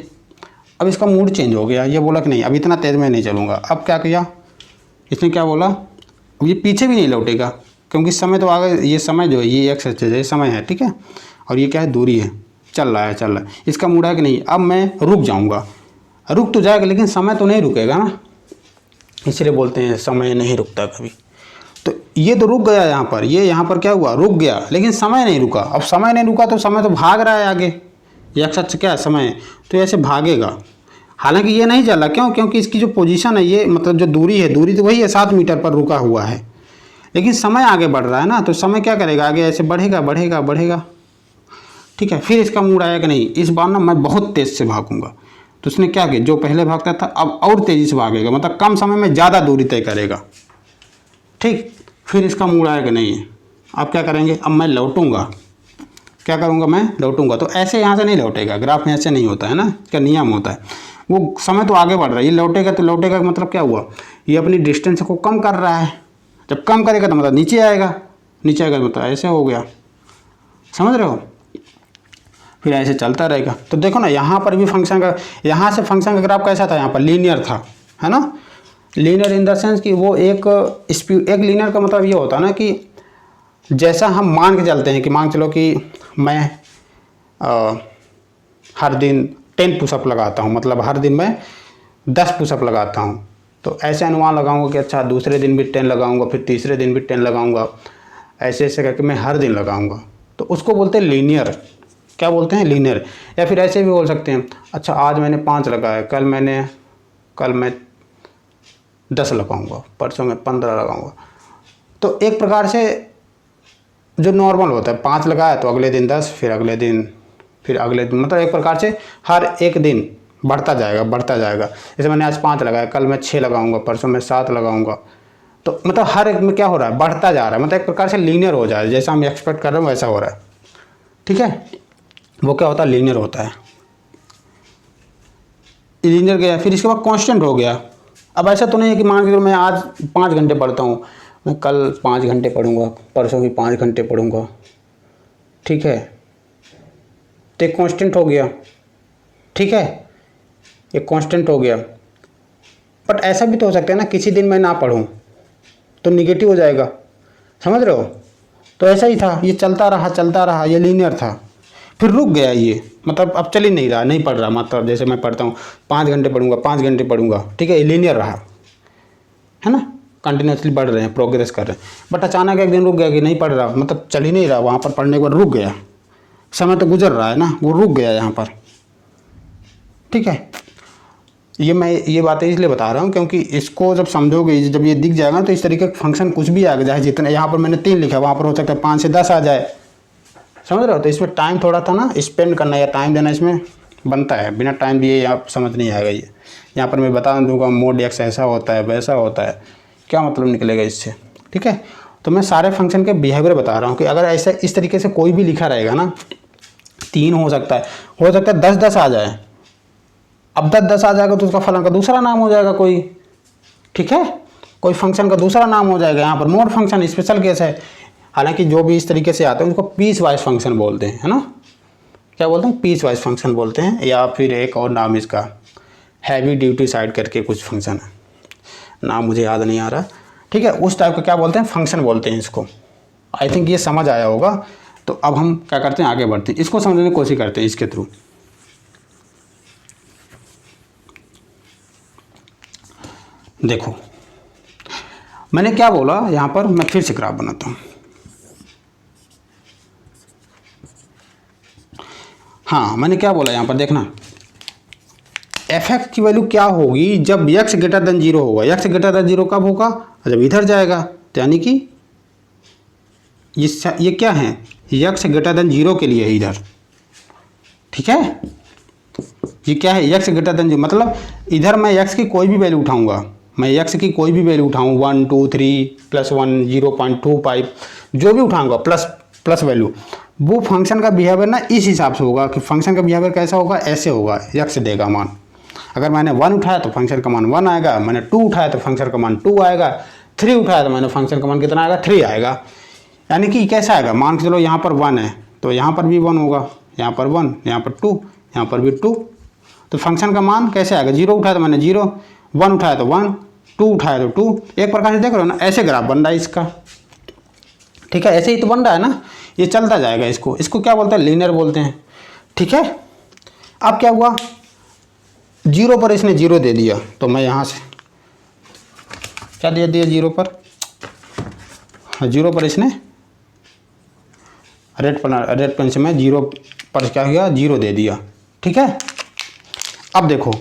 अब इसका मूड चेंज हो गया, ये बोला कि नहीं अब इतना तेज़ में नहीं चलूँगा। अब क्या किया इसने, क्या बोला, अब ये पीछे भी नहीं लौटेगा, क्योंकि समय तो आगे, ये समय जो है ये एक्स एक्सिस है, समय है। ठीक है, और ये क्या है, दूरी है, चल रहा है। इसका मूड है कि नहीं अब मैं रुक जाऊँगा, रुक तो जाएगा लेकिन समय तो नहीं रुकेगा ना, इसलिए बोलते हैं समय नहीं रुकता कभी। तो ये तो रुक गया यहाँ पर, ये यहाँ पर क्या हुआ, रुक गया, लेकिन समय नहीं रुका। अब समय नहीं रुका तो समय तो भाग रहा है आगे, ये एक्स क्या है, समय, तो ऐसे भागेगा। हालांकि ये नहीं चल रहा, क्यों, क्योंकि इसकी जो पोजीशन है, ये मतलब जो दूरी है, दूरी तो वही है 7 मीटर पर रुका हुआ है, लेकिन समय आगे बढ़ रहा है ना, तो समय क्या करेगा, आगे ऐसे बढ़ेगा। ठीक है, फिर इसका मूड आया कि नहीं इस बार ना मैं बहुत तेज़ से भागूंगा, तो उसने क्या किया, जो पहले भागता था अब और तेज़ी से भागेगा, मतलब कम समय में ज़्यादा दूरी तय करेगा। ठीक, फिर इसका मूड आएगा नहीं है, अब क्या करेंगे, अब मैं लौटूंगा, क्या करूंगा, मैं लौटूंगा। तो ऐसे यहाँ से नहीं लौटेगा, ग्राफ में ऐसे नहीं होता है ना, इसका नियम होता है। वो समय तो आगे बढ़ रहा है, ये लौटेगा, तो लौटेगा का मतलब क्या हुआ, ये अपनी डिस्टेंस को कम कर रहा है। जब कम करेगा तो मतलब नीचे आएगा, नीचे आएगा मतलब ऐसे हो गया, समझ रहे हो। फिर ऐसे चलता रहेगा। तो देखो ना यहाँ पर भी फंक्शन का, यहाँ से फंक्शन का ग्राफ कैसा था, यहाँ पर लीनियर था, है ना। लीनियर इन द सेंस कि वो एक स्पीड, एक लीनियर का मतलब ये होता है ना कि जैसा हम मान के चलते हैं कि मान चलो कि मैं हर दिन 10 पुशअप लगाता हूँ, मतलब हर दिन मैं 10 पुशअप लगाता हूँ, तो ऐसे अनुमान लगाऊंगा कि अच्छा दूसरे दिन भी 10 लगाऊंगा, फिर तीसरे दिन भी 10 लगाऊंगा, ऐसे ऐसे करके मैं हर दिन लगाऊंगा। तो उसको बोलते हैं लीनियर, क्या बोलते हैं, लीनियर। या फिर ऐसे भी बोल सकते हैं, अच्छा आज मैंने 5 लगाया, कल मैं 10 लगाऊंगा, परसों मैं 15 लगाऊंगा। तो एक प्रकार से जो नॉर्मल होता है, 5 लगाया तो अगले दिन 10, फिर अगले दिन, फिर अगले दिन, मतलब एक प्रकार से हर एक दिन बढ़ता जाएगा, बढ़ता जाएगा। जैसे मैंने आज 5 लगाया, कल मैं 6 लगाऊंगा, परसों मैं 7 लगाऊंगा। तो मतलब हर एक में क्या हो रहा है, बढ़ता जा रहा है, मतलब एक प्रकार से लीनियर हो जाए, जैसा हम एक्सपेक्ट कर रहे हैं वैसा हो रहा है। ठीक है, वो क्या होता है, लीनियर होता है। लीनियर गया, फिर इसके बाद कांस्टेंट हो गया। अब ऐसा तो नहीं है कि मान के चलो मैं आज 5 घंटे पढ़ता हूँ, मैं कल 5 घंटे पढ़ूंगा, परसों भी 5 घंटे पढ़ूंगा। ठीक है, तो एक कांस्टेंट हो गया। ठीक है, एक कांस्टेंट हो गया। बट ऐसा भी तो हो सकता है ना, किसी दिन मैं ना पढ़ूं तो निगेटिव हो जाएगा, समझ रहे हो। तो ऐसा ही था, ये चलता रहा, ये लीनियर था, फिर रुक गया ये, मतलब अब चल ही नहीं रहा, नहीं पढ़ रहा, मतलब जैसे मैं पढ़ता हूँ 5 घंटे पढ़ूंगा, 5 घंटे पढ़ूंगा, ठीक है, ये लीनियर रहा, है ना, कंटिन्यूसली बढ़ रहे हैं, प्रोग्रेस कर रहे हैं। बट अचानक एक दिन रुक गया कि नहीं पढ़ रहा, मतलब चल ही नहीं रहा, वहाँ पर पढ़ने के बाद रुक गया, समय तो गुजर रहा है ना, वो रुक गया यहाँ पर। ठीक है, मैं ये बातें इसलिए बता रहा हूँ क्योंकि इसको जब समझोगे, जब ये दिख जाएगा तो इस तरीके का फंक्शन कुछ भी आ जाए, जितना यहाँ पर मैंने 3 लिखा, वहाँ पर हो सकता है 5 से 10 आ जाए, समझ रहे हो। तो इसमें टाइम थोड़ा था ना, स्पेंड करना या टाइम देना इसमें बनता है, बिना टाइम दिए आप समझ नहीं आएगा ये। यहाँ पर मैं बता दूँगा मोड एक्स ऐसा होता है, वैसा होता है, क्या मतलब निकलेगा इससे। ठीक है, तो मैं सारे फंक्शन के बिहेवियर बता रहा हूँ कि अगर ऐसा इस तरीके से कोई भी लिखा रहेगा ना, 3 हो सकता है 10-10 आ जाए। अब 10-10 आ जाएगा तो उसका फलन का दूसरा नाम हो जाएगा कोई, ठीक है, कोई फंक्शन का दूसरा नाम हो जाएगा। यहाँ पर मोड फंक्शन स्पेशल केस है, हालांकि जो भी इस तरीके से आते हैं उसको पीस वाइज फंक्शन बोलते हैं, है ना, क्या बोलते हैं, पीस वाइज फंक्शन बोलते हैं, या फिर एक और नाम इसका हैवी ड्यूटी साइड करके कुछ फंक्शन है, नाम मुझे याद नहीं आ रहा। ठीक है, उस टाइप का क्या बोलते हैं, फंक्शन बोलते हैं इसको। आई थिंक ये समझ आया होगा। तो अब हम क्या करते हैं, आगे बढ़ते हैं, इसको समझने की कोशिश करते हैं इसके थ्रू। देखो मैंने क्या बोला यहाँ पर, मैं फिर से ग्राफ बनाता हूँ। हाँ, मैंने क्या बोला यहाँ पर, देखना एफ एक्स की वैल्यू क्या होगी जब एक्स ग्रेटर देन 0 होगा। एक्स ग्रेटर देन 0 कब होगा, जब इधर जाएगा, तो यानी कि ये क्या है, एक्स ग्रेटर देन 0 के लिए इधर, ठीक है, ये क्या है, एक्स ग्रेटर देन 0, मतलब इधर मैं एक्स की कोई भी वैल्यू उठाऊंगा, मैं एक्स की कोई भी वैल्यू उठाऊँ 1 2 3 +1 0.25 जो भी उठाऊंगा प्लस वैल्यू, वो फंक्शन का बिहेवियर ना इस हिसाब से होगा कि फंक्शन का बिहेवियर कैसा होगा, ऐसे होगा, एक्स देगा मान। अगर मैंने 1 उठाया तो फंक्शन का मान 1 आएगा, मैंने 2 उठाया तो फंक्शन का मान 2 आएगा, 3 उठाया तो मैंने फंक्शन का मान कितना आएगा, 3 आएगा। यानी कि कैसा आएगा, मान के चलो यहाँ पर 1 है तो यहाँ पर भी 1 होगा, यहाँ पर 1, यहाँ पर 2, यहाँ पर भी 2, तो फंक्शन का मान कैसे आएगा, 0 उठाया तो मैंने 0, 1 उठाया तो 1, 2 उठाया तो 2। एक प्रकार से देख रहे हो ना, ऐसे ग्राफ बन रहा है इसका, ठीक है, ऐसे ही तो बन रहा है ना, ये चलता जाएगा। इसको क्या बोलते हैं, लीनियर बोलते हैं, ठीक है। अब क्या हुआ, 0 पर इसने 0 दे दिया, तो मैं यहाँ से क्या दे दिया, 0 पर, हाँ 0 पर इसने रेड पेन से मैं 0 पर क्या किया, 0 दे दिया, ठीक है। अब देखो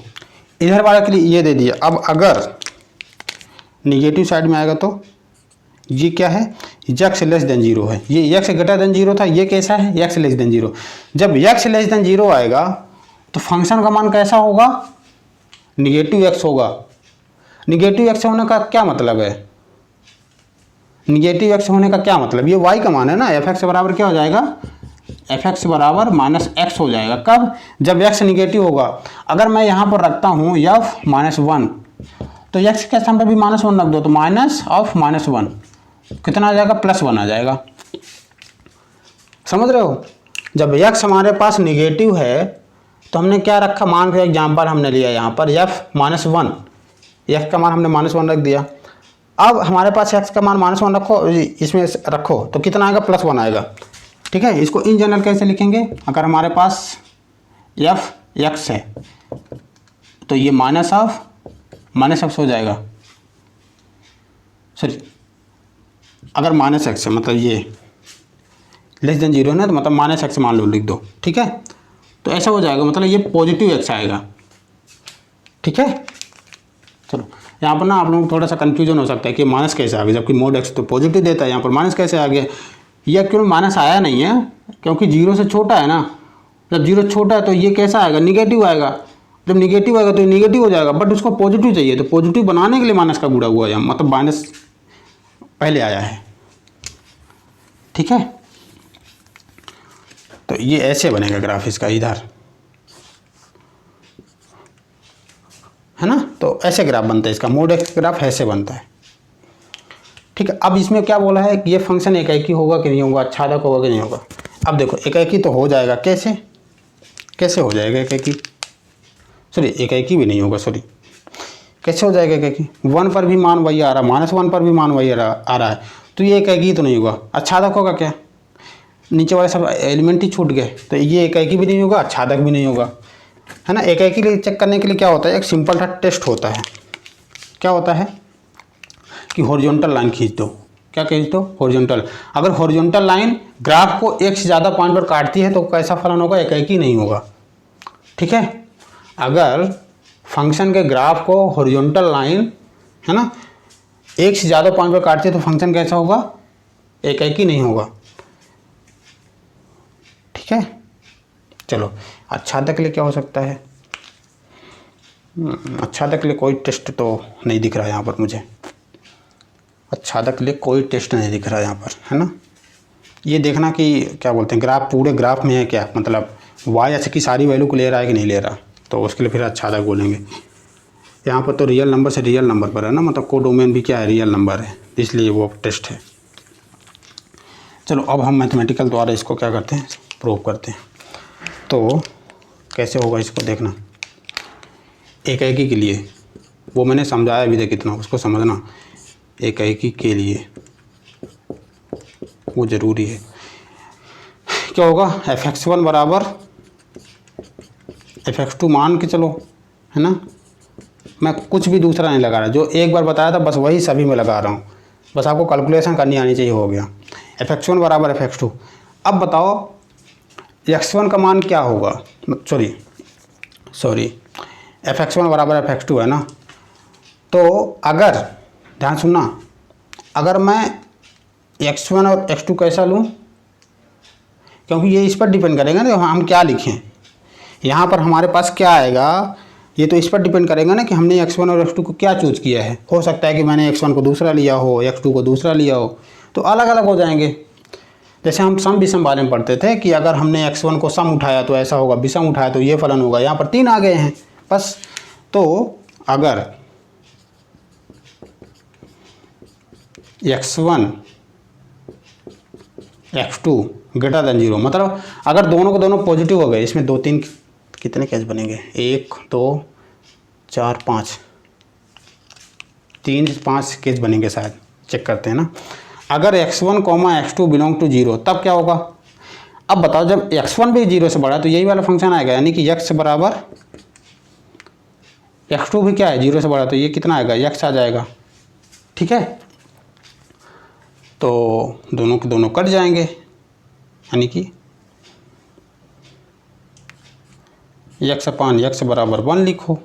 इधर वाले के लिए ये दे दिया। अब अगर निगेटिव साइड में आएगा तो ये क्या है, एक्स लेस देन 0 है, ये एक्स ग्रेटर देन 0 था, ये कैसा है, एक्स लेस देन 0। जब एक्स लेस देन 0 आएगा तो फंक्शन का मान कैसा होगा, निगेटिव एक्स होगा। निगेटिव एक्स होने का क्या मतलब है, निगेटिव एक्स होने का क्या मतलब, ये वाई का मान है ना, एफ एक्स बराबर क्या हो जाएगा, एफ एक्स बराबर माइनस एक्स हो जाएगा। कब, जब एक्स निगेटिव होगा। अगर मैं यहाँ पर रखता हूँ एफ माइनस वन, तो एक्स के स्थान पर भी माइनस वन रख दो, तो माइनस ऑफ माइनस वन कितना आ जाएगा, प्लस वन आ जाएगा। समझ रहे हो, जब एक्स हमारे पास निगेटिव है तो हमने क्या रखा, मान का एग्जाम्पल हमने लिया यहाँ पर एफ माइनस वन, एक्स का मान हमने माइनस वन रख दिया। अब हमारे पास एक्स का मान माइनस वन रखो, इसमें रखो तो कितना आएगा, प्लस वन आएगा। ठीक है, इसको इन जनरल कैसे लिखेंगे, अगर हमारे पास एफ एक्स है तो ये माइनस ऑफ माइनस एक्स हो जाएगा, सॉरी अगर माइनस एक्स है मतलब ये लेस देन जीरो है ना, तो मतलब माइनस एक्स मान लो, लिख दो। ठीक है, तो ऐसा हो जाएगा, मतलब ये पॉजिटिव एक्स आएगा। ठीक है, चलो यहाँ पर ना आप लोगों को थोड़ा सा कन्फ्यूजन हो सकता है कि माइनस कैसे आ गया, जबकि मोड एक्स तो पॉजिटिव देता है, यहाँ पर माइनस कैसे आ गया। यह क्यों माइनस आया नहीं है, क्योंकि जीरो से छोटा है ना, जब जीरो छोटा है तो ये कैसा आएगा, निगेटिव आएगा। जब निगेटिव आएगा तो ये निगेटिव हो जाएगा, बट उसको पॉजिटिव चाहिए, तो पॉजिटिव बनाने के लिए माइनस का गुणा हुआ है, मतलब माइनस पहले आया है। ठीक है, तो ये ऐसे बनेगा ग्राफ इसका, इधर है ना, तो ऐसे ग्राफ बनता है इसका, मोड एक्स ग्राफ ऐसे बनता है। ठीक है, अब इसमें क्या बोला है कि ये फंक्शन एकाएकी होगा कि नहीं होगा, आच्छादक होगा कि नहीं होगा। अब देखो एकाएकी तो हो जाएगा, कैसे कैसे हो जाएगा एकाएकी, सॉरी एकाएकी भी नहीं होगा, सॉरी कैसे हो जाएगा एकाएकी, वन पर भी मान वही आ रहा है, माइनस वन पर भी मान वही आ रहा है, तो ये एकाएकी तो नहीं होगा। आच्छादक होगा क्या, नीचे वाले सब एलिमेंट ही छूट गए, तो ये एकाएकी भी नहीं होगा, आच्छादक भी नहीं होगा, है ना। एकाएकी लिए चेक करने के लिए क्या होता है, एक सिंपल सा टेस्ट होता है। क्या होता है कि हॉरिजॉन्टल लाइन खींच दो, क्या खींच दो, हॉरिजॉन्टल। अगर हॉरिजॉन्टल लाइन ग्राफ को एक से ज़्यादा पॉइंट पर काटती है तो कैसा फलन होगा, एकाएकी नहीं होगा। ठीक है, अगर फंक्शन के ग्राफ को हॉरिजॉन्टल लाइन है ना एक से ज़्यादा पॉइंट पर काटती है तो फंक्शन कैसा होगा, एकाएकी नहीं होगा। ठीक है, चलो आच्छादक के लिए क्या हो सकता है, आच्छादक के लिए कोई टेस्ट तो नहीं दिख रहा है यहाँ पर मुझे, आच्छादक के लिए कोई टेस्ट नहीं दिख रहा है यहाँ पर, है ना। ये देखना कि क्या बोलते हैं, ग्राफ पूरे ग्राफ में है क्या, मतलब वाई एक्स की सारी वैल्यू को ले रहा है कि नहीं ले रहा, तो उसके लिए फिर आच्छादक बोलेंगे। यहाँ पर तो रियल नंबर से रियल नंबर पर है ना, मतलब कोडोमेन भी क्या है, रियल नंबर है, इसलिए वो टेस्ट है। चलो अब हम मैथमेटिकल द्वारा इसको क्या करते हैं, प्रूव करते हैं। तो कैसे होगा इसको देखना, एकाएकी के लिए वो मैंने समझाया भी था कितना, उसको समझना। एकाएकी के लिए वो ज़रूरी है। क्या होगा, एफ एक्स वन बराबर एफ एक्स टू मान के चलो, है ना। मैं कुछ भी दूसरा नहीं लगा रहा, जो एक बार बताया था बस वही सभी में लगा रहा हूँ, बस आपको कैलकुलेशन करनी आनी चाहिए, हो गया। एफ एक्स वन बराबर एफ एक्स टू। अब बताओ एक्स वन का मान क्या होगा, सॉरी एफ एक्स वन बराबर एफ एक्स टू है ना। तो अगर ध्यान सुनना, अगर मैं एक्स वन और एक्स टू कैसा लूँ, क्योंकि ये इस पर डिपेंड करेगा ना हम क्या लिखें, यहाँ पर हमारे पास क्या आएगा, ये तो इस पर डिपेंड करेगा ना कि हमने एक्स वन और एक्स टू को क्या चूज़ किया है। हो सकता है कि मैंने एक्स वन को दूसरा लिया हो, एक्स टू को दूसरा लिया हो, तो अलग अलग हो जाएंगे। जैसे हम सम विषम बारे में पढ़ते थे कि अगर हमने x1 को सम उठाया तो ऐसा होगा, विषम उठाया तो ये फलन होगा, यहाँ पर तीन आ गए हैं बस। तो अगर x1 x2 greater than zero, मतलब अगर दोनों को दोनों पॉजिटिव हो गए, इसमें दो तीन कितने केस बनेंगे, 1 2 4 5 3 5 केस बनेंगे शायद, चेक करते हैं ना। अगर x1, x2 belong to zero, तब क्या होगा। अब बताओ जब x1 भी जीरो से बड़ा है तो यही वाला फंक्शन आएगा, यानी कि x बराबर x2 भी क्या है, जीरो से बड़ा, तो ये कितना आएगा, x आ जाएगा। ठीक है, तो दोनों के दोनों कट जाएंगे, यानी कि x अपान x बराबर 1 लिखो,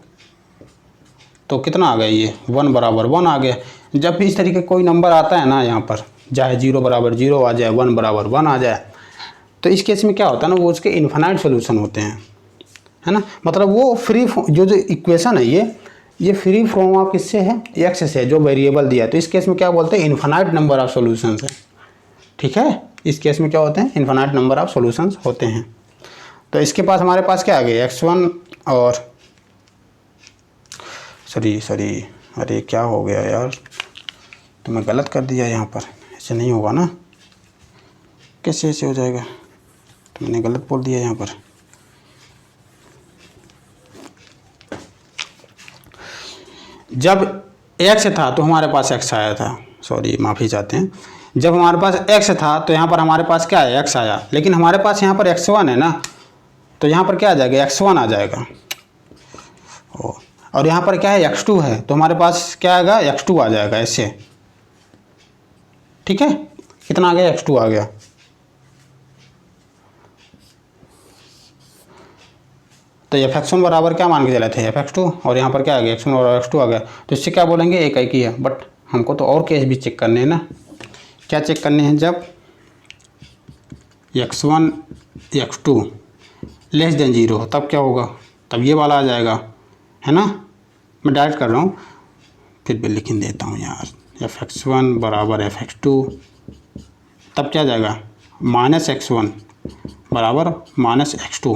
तो कितना आ गया, ये 1 बराबर 1 आ गया। जब भी इस तरीके कोई नंबर आता है ना, यहाँ पर चाहे 0 बराबर 0 आ जाए, 1 बराबर 1 आ जाए, तो इस केस में क्या होता है ना, वो उसके इन्फिनाइट सोल्यूशन होते हैं, है ना। मतलब वो फ्री जो इक्वेशन है ये फ्री फ्रॉम ऑफ किससे है, एक्स से है, जो वेरिएबल दिया है। तो इस केस में क्या बोलते हैं, इन्फिनाइट नंबर ऑफ सॉल्यूशंस है। ठीक है, इस केस में क्या होते हैं, इन्फिनाइट नंबर ऑफ सॉल्यूशंस होते हैं। तो इसके पास हमारे पास क्या आ गया, x1 और सॉरी अरे क्या हो गया यार, तो मैं गलत कर दिया यहाँ पर, ऐसे नहीं होगा ना, कैसे ऐसे हो जाएगा, तो मैंने गलत बोल दिया यहाँ पर। जब x था तो हमारे पास x आया था, सॉरी माफ़ी चाहते हैं, जब हमारे पास x था तो यहाँ पर हमारे पास क्या है, x आया, लेकिन हमारे पास यहाँ पर x1 है ना, तो यहाँ पर क्या आ जाएगा, x1 आ जाएगा। और यहाँ पर क्या है, x2 है, तो हमारे पास क्या आएगा, x2 आ जाएगा ऐसे। ठीक है, कितना आ गया, x2 आ गया। तो fx1 बराबर क्या मान के चले थे, fx2, और यहाँ पर क्या आ गया, x1 और x2 आ गया। तो इससे क्या बोलेंगे, एक ही है। बट हमको तो और केस भी चेक करने हैं ना, क्या चेक करने हैं, जब x1 x2 लेस देन 0 तब क्या होगा, तब ये वाला आ जाएगा, है ना। मैं डायरेक्ट कर रहा हूँ, फिर भी लिख देता हूँ यार, fx1 बराबर fx2, तब क्या आ जाएगा, माइनस x1 बराबर माइनस x2,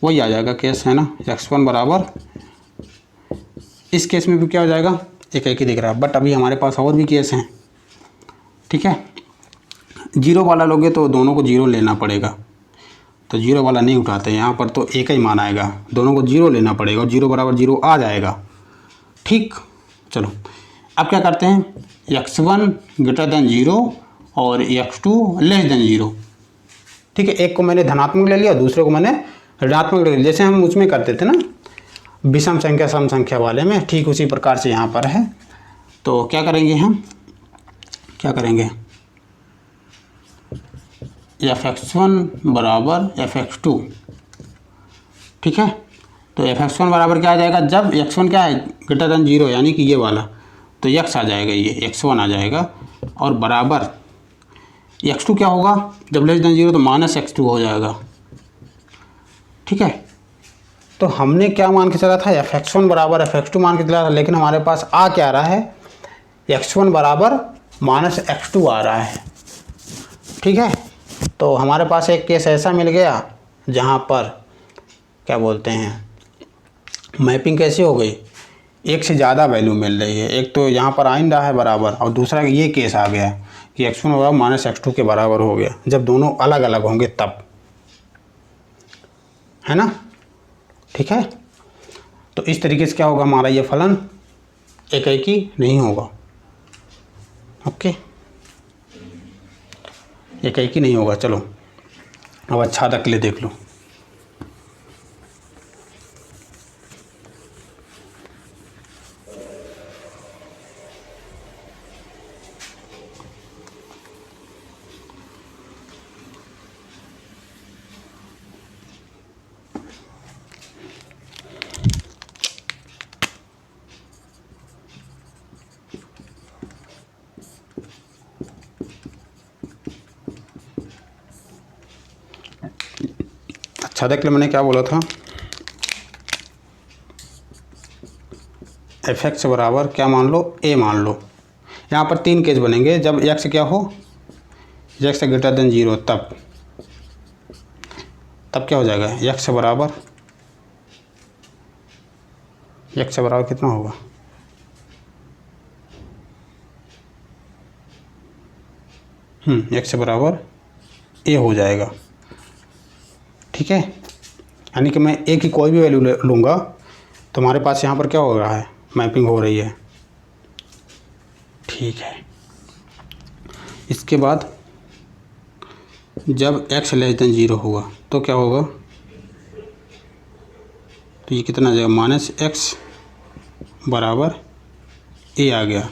वही आ जाएगा केस, है ना। x1 बराबर, इस केस में भी क्या हो जाएगा, एक ही दिख रहा है। बट अभी हमारे पास और भी केस हैं। ठीक है, जीरो वाला लोगे तो दोनों को जीरो लेना पड़ेगा, तो जीरो वाला नहीं उठाते यहाँ पर, तो एक ही मान आएगा, दोनों को जीरो लेना पड़ेगा और जीरो बराबर जीरो आ जाएगा। ठीक, चलो अब क्या करते हैं, x1 ग्रेटर देन 0 और x2 लेस देन 0। ठीक है, एक को मैंने धनात्मक ले लिया, दूसरे को मैंने ऋणात्मक ले लिया, जैसे हम उसमें करते थे ना विषम संख्या सम संख्या वाले में, ठीक उसी प्रकार से यहाँ पर है। तो क्या करेंगे हम, क्या करेंगे, fx1 बराबर fx2। ठीक है, तो fx1 बराबर क्या आ जाएगा, जब x1 क्या है, ग्रेटर देन 0, यानी कि ये वाला, तो x आ जाएगा, ये x1 आ जाएगा, और बराबर x2 क्या होगा, जब लेस देन 0 तो माइनस x2 हो जाएगा। ठीक है, तो हमने क्या मान के चला था, fx1 बराबर fx2 मान के चला था, लेकिन हमारे पास आ क्या रहा है, x1 बराबर माइनस x2 आ रहा है। ठीक है, तो हमारे पास एक केस ऐसा मिल गया जहाँ पर क्या बोलते हैं, मैपिंग कैसी हो गई, एक से ज़्यादा वैल्यू मिल रही है, एक तो यहाँ पर आइन रहा है बराबर, और दूसरा ये केस आ गया कि x1 बराबर माइनस x2 के बराबर हो गया, जब दोनों अलग अलग होंगे तब, है ना। ठीक है, तो इस तरीके से क्या होगा, हमारा ये फलन एक ही नहीं होगा। ओके, एक ही नहीं होगा। चलो अब अच्छा तक ले देख लो, अच्छा देख लो, मैंने क्या बोला था, fx बराबर क्या मान लो, a मान लो। यहाँ पर तीन केस बनेंगे, जब x क्या हो, x ग्रेटर देन 0, तब क्या हो जाएगा, x बराबर कितना होगा, x बराबर a हो जाएगा। ठीक है, यानी कि मैं a की कोई भी वैल्यू लूँगा तो हमारे पास यहाँ पर क्या हो रहा है, मैपिंग हो रही है। ठीक है, इसके बाद जब x लेस देन 0 होगा तो क्या होगा, तो ये कितना आ जाएगा, माइनस x बराबर a आ गया,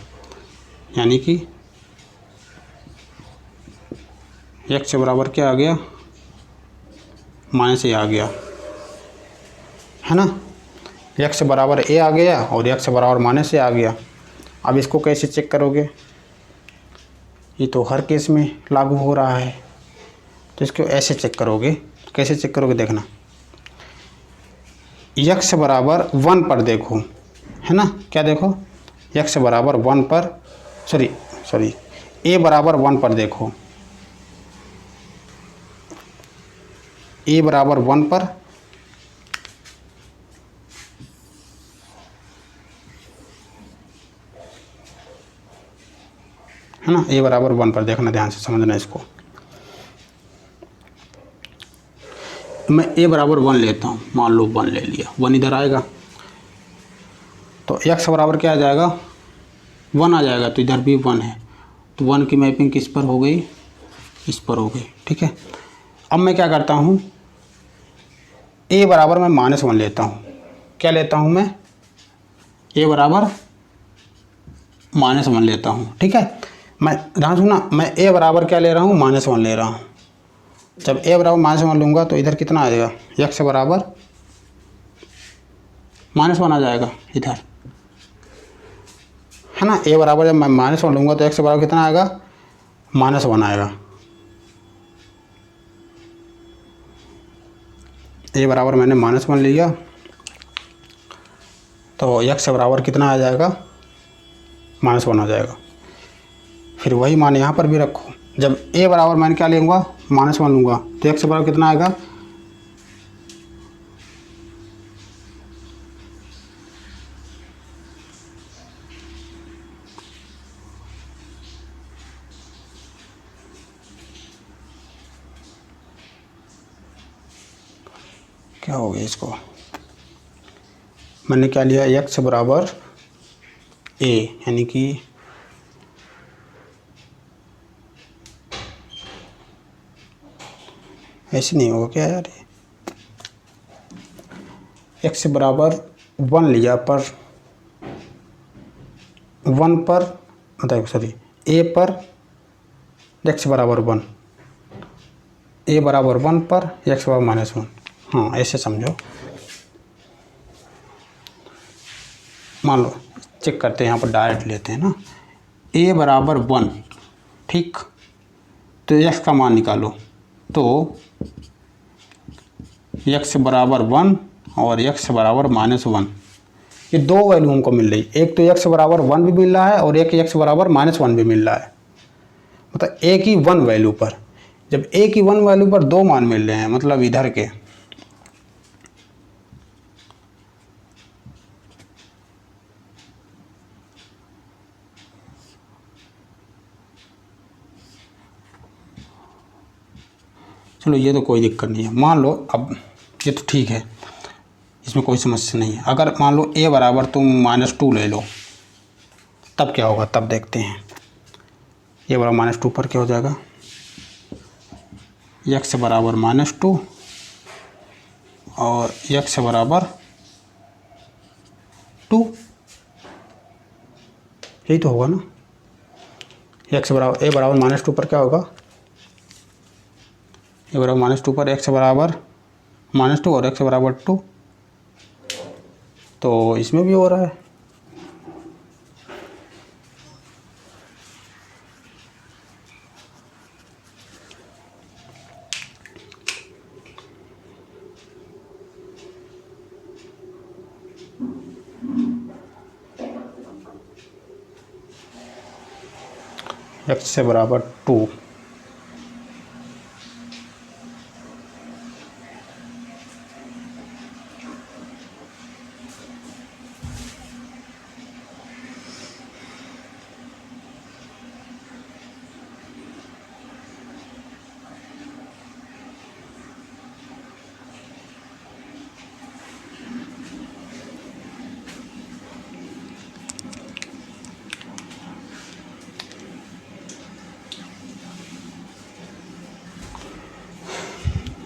यानी कि x बराबर क्या आ गया, माइनस a आ गया, है ना। x बराबर a आ गया और x बराबर माइनस a आ गया। अब इसको कैसे चेक करोगे, ये तो हर केस में लागू हो रहा है, तो इसको ऐसे चेक करोगे। कैसे चेक करोगे, देखना, x बराबर 1 पर देखो, है ना, क्या देखो, x बराबर 1 पर, सॉरी a बराबर 1 पर देखो, a बराबर 1 पर, है ना, a बराबर 1 पर देखना, ध्यान से समझना इसको। मैं a बराबर 1 लेता हूँ, मान लो 1 ले लिया, 1 इधर आएगा तो x बराबर क्या आ जाएगा, 1 आ जाएगा, तो इधर भी 1 है, तो 1 की मैपिंग किस पर हो गई, इस पर हो गई, ठीक है। अब मैं क्या करता हूँ, a बराबर मैं -1 लेता हूँ, क्या लेता हूँ मैं, a बराबर -1 लेता हूँ, ठीक है। मैं ध्यान सुनना, मैं a बराबर क्या ले रहा हूँ, -1 ले रहा हूँ। जब a बराबर -1 लूँगा तो इधर कितना आ जाएगा, x बराबर -1 आ जाएगा इधर, है ना। a बराबर जब मैं -1 लूँगा तो x बराबर कितना आएगा, -1 आएगा। a बराबर मैंने -1 लिया तो x बराबर कितना आ जाएगा, -1 आ जाएगा। फिर वही मान यहाँ पर भी रखो, जब a बराबर मैंने क्या लूँगा, -1 लूँगा तो x बराबर कितना आएगा, क्या हो गया इसको, मैंने क्या लिया, x बराबर a, यानी कि ऐसे नहीं होगा क्या यार, x बराबर 1 लिया पर 1 पर, मतलब सॉरी a पर x बराबर 1, a बराबर 1 पर x बराबर -1, हाँ ऐसे समझो। मान लो चेक करते हैं, यहाँ पर डायरेक्ट लेते हैं ना, a बराबर 1, ठीक, तो x का मान निकालो, तो x बराबर 1 और x बराबर -1, ये दो वैल्यू हमको मिल रही, एक तो x बराबर 1 भी मिल रहा है और एक x बराबर -1 भी मिल रहा है, मतलब एक ही 1 वैल्यू पर, जब एक ही 1 वैल्यू पर दो मान मिल रहे हैं, मतलब इधर के, चलो ये तो कोई दिक्कत नहीं है। मान लो अब ये तो ठीक है, इसमें कोई समस्या नहीं है। अगर मान लो a बराबर तुम -2 ले लो, तब क्या होगा, तब देखते हैं। a बराबर -2 पर क्या हो जाएगा, x बराबर -2 और x बराबर 2, यही तो होगा ना। x बराबर a बराबर -2 पर क्या होगा, a बराबर -2 पर x बराबर -2 और x बराबर 2, तो इसमें भी हो रहा है। x से बराबर 2,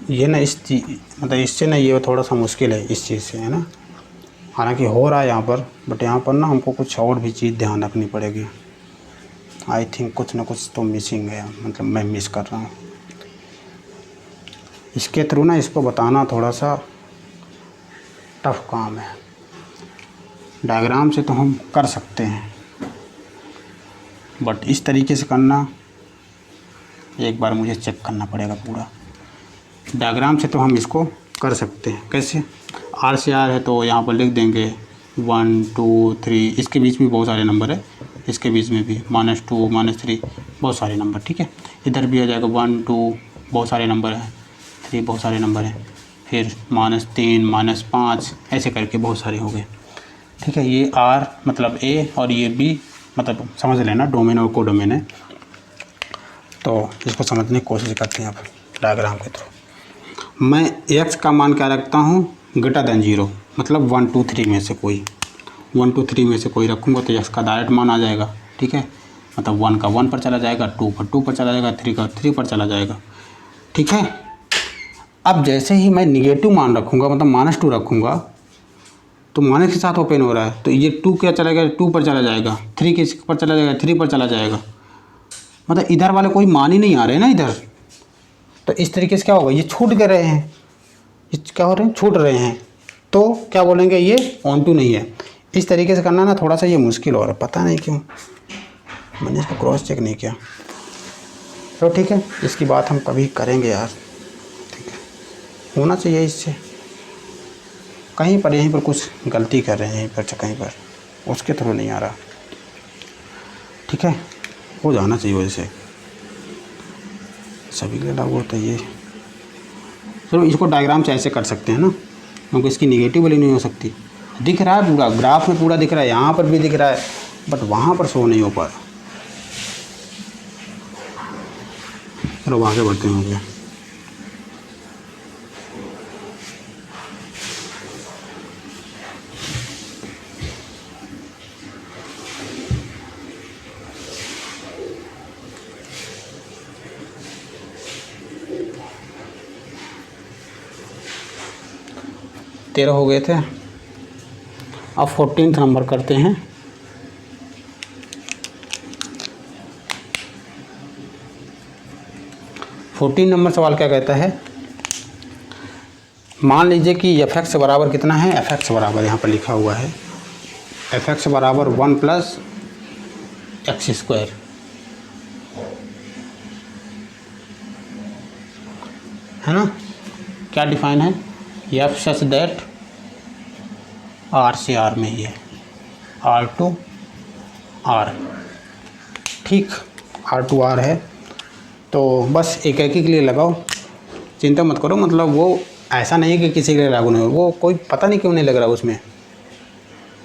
ये ना इस चीज़, मतलब इससे ना ये थोड़ा सा मुश्किल है इस चीज़ से, है ना। हालांकि हो रहा है यहाँ पर, बट यहाँ पर ना हमको कुछ और भी चीज़ ध्यान रखनी पड़ेगी। आई थिंक कुछ ना कुछ तो मिसिंग है, मतलब मैं मिस कर रहा हूँ। इसके थ्रू ना इसको बताना थोड़ा सा टफ काम है। डायग्राम से तो हम कर सकते हैं, बट इस तरीके से करना, एक बार मुझे चेक करना पड़ेगा पूरा। डायग्राम से तो हम इसको कर सकते हैं, कैसे, आर से आर है तो यहाँ पर लिख देंगे 1 2 3, इसके बीच में बहुत सारे नंबर है, इसके बीच में भी -2 -3 बहुत सारे नंबर, ठीक है। इधर भी आ जाएगा 1 2 बहुत सारे नंबर हैं, 3 बहुत सारे नंबर हैं, फिर -3 -5 ऐसे करके बहुत सारे हो गए, ठीक है। ये आर मतलब ए और ये बी मतलब समझ लेना डोमेन और कोडोमेन है। तो इसको समझने की कोशिश करते हैं अब डायग्राम के थ्रू। मैं एक्स का मान क्या रखता हूँ, ग्रेटर देन 0, मतलब 1 2 3 में से कोई 1 2 3 में से कोई रखूँगा तो एक्स का डायरेक्ट मान आ जाएगा, ठीक है। मतलब 1 का 1 पर चला जाएगा, 2 का 2 पर चला जाएगा, 3 का 3 पर चला जाएगा, ठीक है। अब जैसे ही मैं निगेटिव मान रखूँगा मतलब -2 रखूँगा तो माइनस के साथ ओपन हो रहा है तो ये 2 क्या चला गया, 2 पर चला जाएगा, 3 के पर चला जाएगा, 3 पर चला जाएगा, मतलब इधर वाले कोई मान ही नहीं आ रहे हैं ना इधर। तो इस तरीके से क्या होगा, ये छूट गए रहे हैं, ये क्या हो रहे हैं, छूट रहे हैं, तो क्या बोलेंगे, ये ऑन टू नहीं है। इस तरीके से करना ना थोड़ा सा ये मुश्किल हो रहा है, पता नहीं क्यों, मैंने इसको क्रॉस चेक नहीं किया। तो ठीक है, इसकी बात हम कभी करेंगे यार, ठीक है। होना चाहिए इससे, कहीं पर यहीं पर कुछ गलती कर रहे हैं, यहीं पर कहीं पर उसके थ्रू नहीं आ रहा, ठीक है। हो जाना चाहिए वैसे, सभी के लिए लागू होता है ये। चलो इसको डायग्राम से ऐसे कर सकते हैं ना, क्योंकि इसकी निगेटिव वैल्यू नहीं हो सकती। दिख रहा है पूरा, ग्राफ में पूरा दिख रहा है, यहाँ पर भी दिख रहा है, बट वहाँ पर शो नहीं हो पा रहा। चलो आगे बढ़ते हैं, हो गया। तेरह हो गए थे, अब 14 नंबर करते हैं। फोर्टीन नंबर सवाल क्या कहता है, मान लीजिए कि एफ एक्स बराबर कितना है, एफ एक्स बराबर यहाँ पर लिखा हुआ है, एफ एक्स बराबर 1 + x², है ना। क्या डिफाइन है, एफ सच दैट आर से आर में ही है, R to R, ठीक, R to R है। तो बस एक एक के लिए लगाओ, चिंता मत करो, मतलब वो ऐसा नहीं है कि किसी के लिए लागू नहीं हो, वो कोई पता नहीं क्यों नहीं लग रहा, उसमें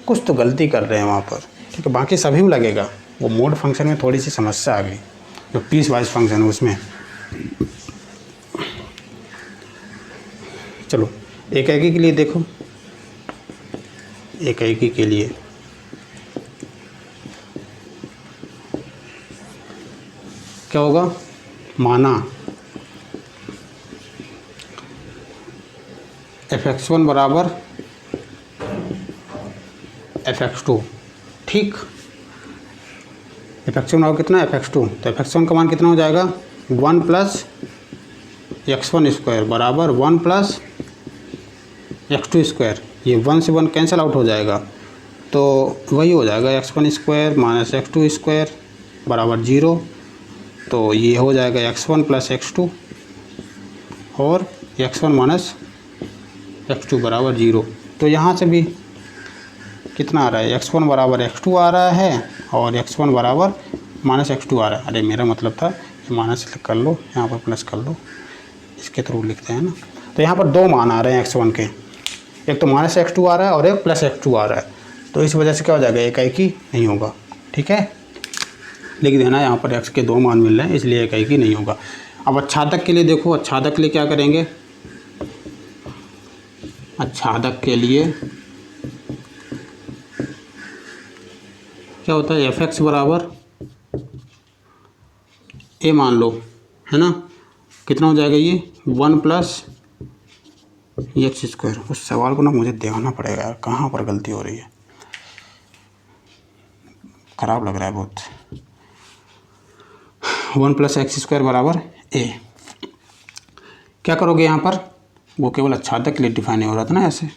कुछ तो गलती कर रहे हैं वहाँ पर, ठीक है। बाकी सभी में लगेगा, वो मोड फंक्शन में थोड़ी सी समस्या आ गई, जो पीस वाइज फंक्शन है उसमें। चलो एक एक के लिए देखो, एक एक के लिए क्या होगा, माना fx1 बराबर fx2, ठीक। fx1 बराबर कितना, fx2, तो fx1 का मान कितना हो जाएगा, 1 + x1² बराबर 1 + x2²। ये 1 से 1 कैंसिल आउट हो जाएगा, तो वही हो जाएगा x1² - x2² बराबर 0। तो ये हो जाएगा x1 + x2 और x1 - x2 बराबर 0। तो यहाँ से भी कितना आ रहा है, x1 बराबर x2 आ रहा है और x1 बराबर -x2 आ रहा है। अरे मेरा मतलब था कि माइनस कर लो, यहाँ पर प्लस कर लो, इसके थ्रू लिखते हैं ना। तो यहाँ पर दो मान आ रहे हैं x1 के, एक तो -x2 आ रहा है और एक +x2 आ रहा है, तो इस वजह से क्या हो जाएगा, एक ही नहीं होगा, ठीक है। लिख देना यहाँ पर x के दो मान मिल रहे हैं, इसलिए एक ही नहीं होगा। अब अच्छादक के लिए देखो, अच्छादक के लिए क्या करेंगे, अच्छादक के लिए क्या होता है, fx बराबर a मान लो, है ना। कितना हो जाएगा ये, 1 + x²। उस सवाल को ना मुझे देखना पड़ेगा यार, कहाँ पर गलती हो रही है, ख़राब लग रहा है बहुत। 1 + x² बराबर a। क्या करोगे यहाँ पर, वो केवल अच्छादक के लिए डिफाइन नहीं हो रहा था ना ऐसे।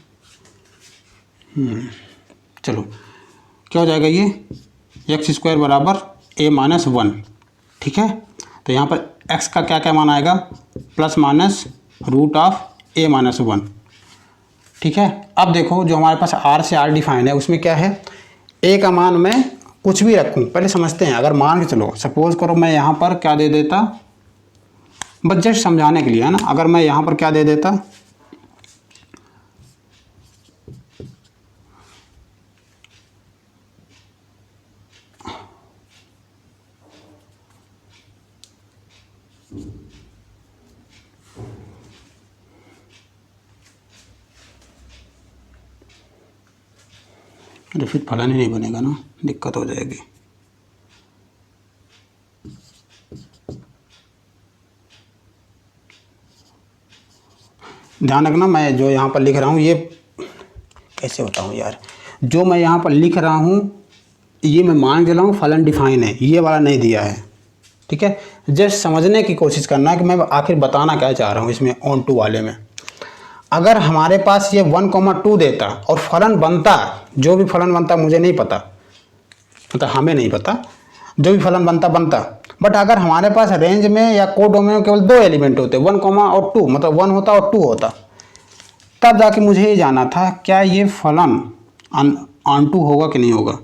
चलो क्या हो जाएगा ये, x² बराबर a - 1, ठीक है। तो यहाँ पर x का क्या क्या मान आएगा, ±√a - 1, ठीक है। अब देखो जो हमारे पास R से R डिफाइन है उसमें क्या है, ए का मान मैं कुछ भी रखूँ, पहले समझते हैं। अगर मान के चलो सपोज करो मैं यहाँ पर क्या दे देता, बस जस्ट समझाने के लिए है ना, अगर मैं यहाँ पर क्या दे देता, अरे फिर फलन ही नहीं बनेगा ना, दिक्कत हो जाएगी। ध्यान रखना मैं जो यहाँ पर लिख रहा हूँ ये कैसे बताऊँ यार, जो मैं यहाँ पर लिख रहा हूँ ये मैं मान के रहा हूँ फलन डिफाइन है, ये वाला नहीं दिया है। ठीक है, जस्ट समझने की कोशिश करना है कि मैं आखिर बताना क्या चाह रहा हूँ इसमें ऑन टू वाले में। अगर हमारे पास ये 1,2 देता और फलन बनता, जो भी फलन बनता मुझे नहीं पता, मतलब हमें नहीं पता, जो भी फलन बनता, बट अगर हमारे पास रेंज में या कोडोमेन में केवल 2 एलिमेंट होते, 1, और 2, मतलब 1 होता और 2 होता, तब जाके मुझे ये जाना था क्या ये फलन ऑन टू होगा कि नहीं होगा,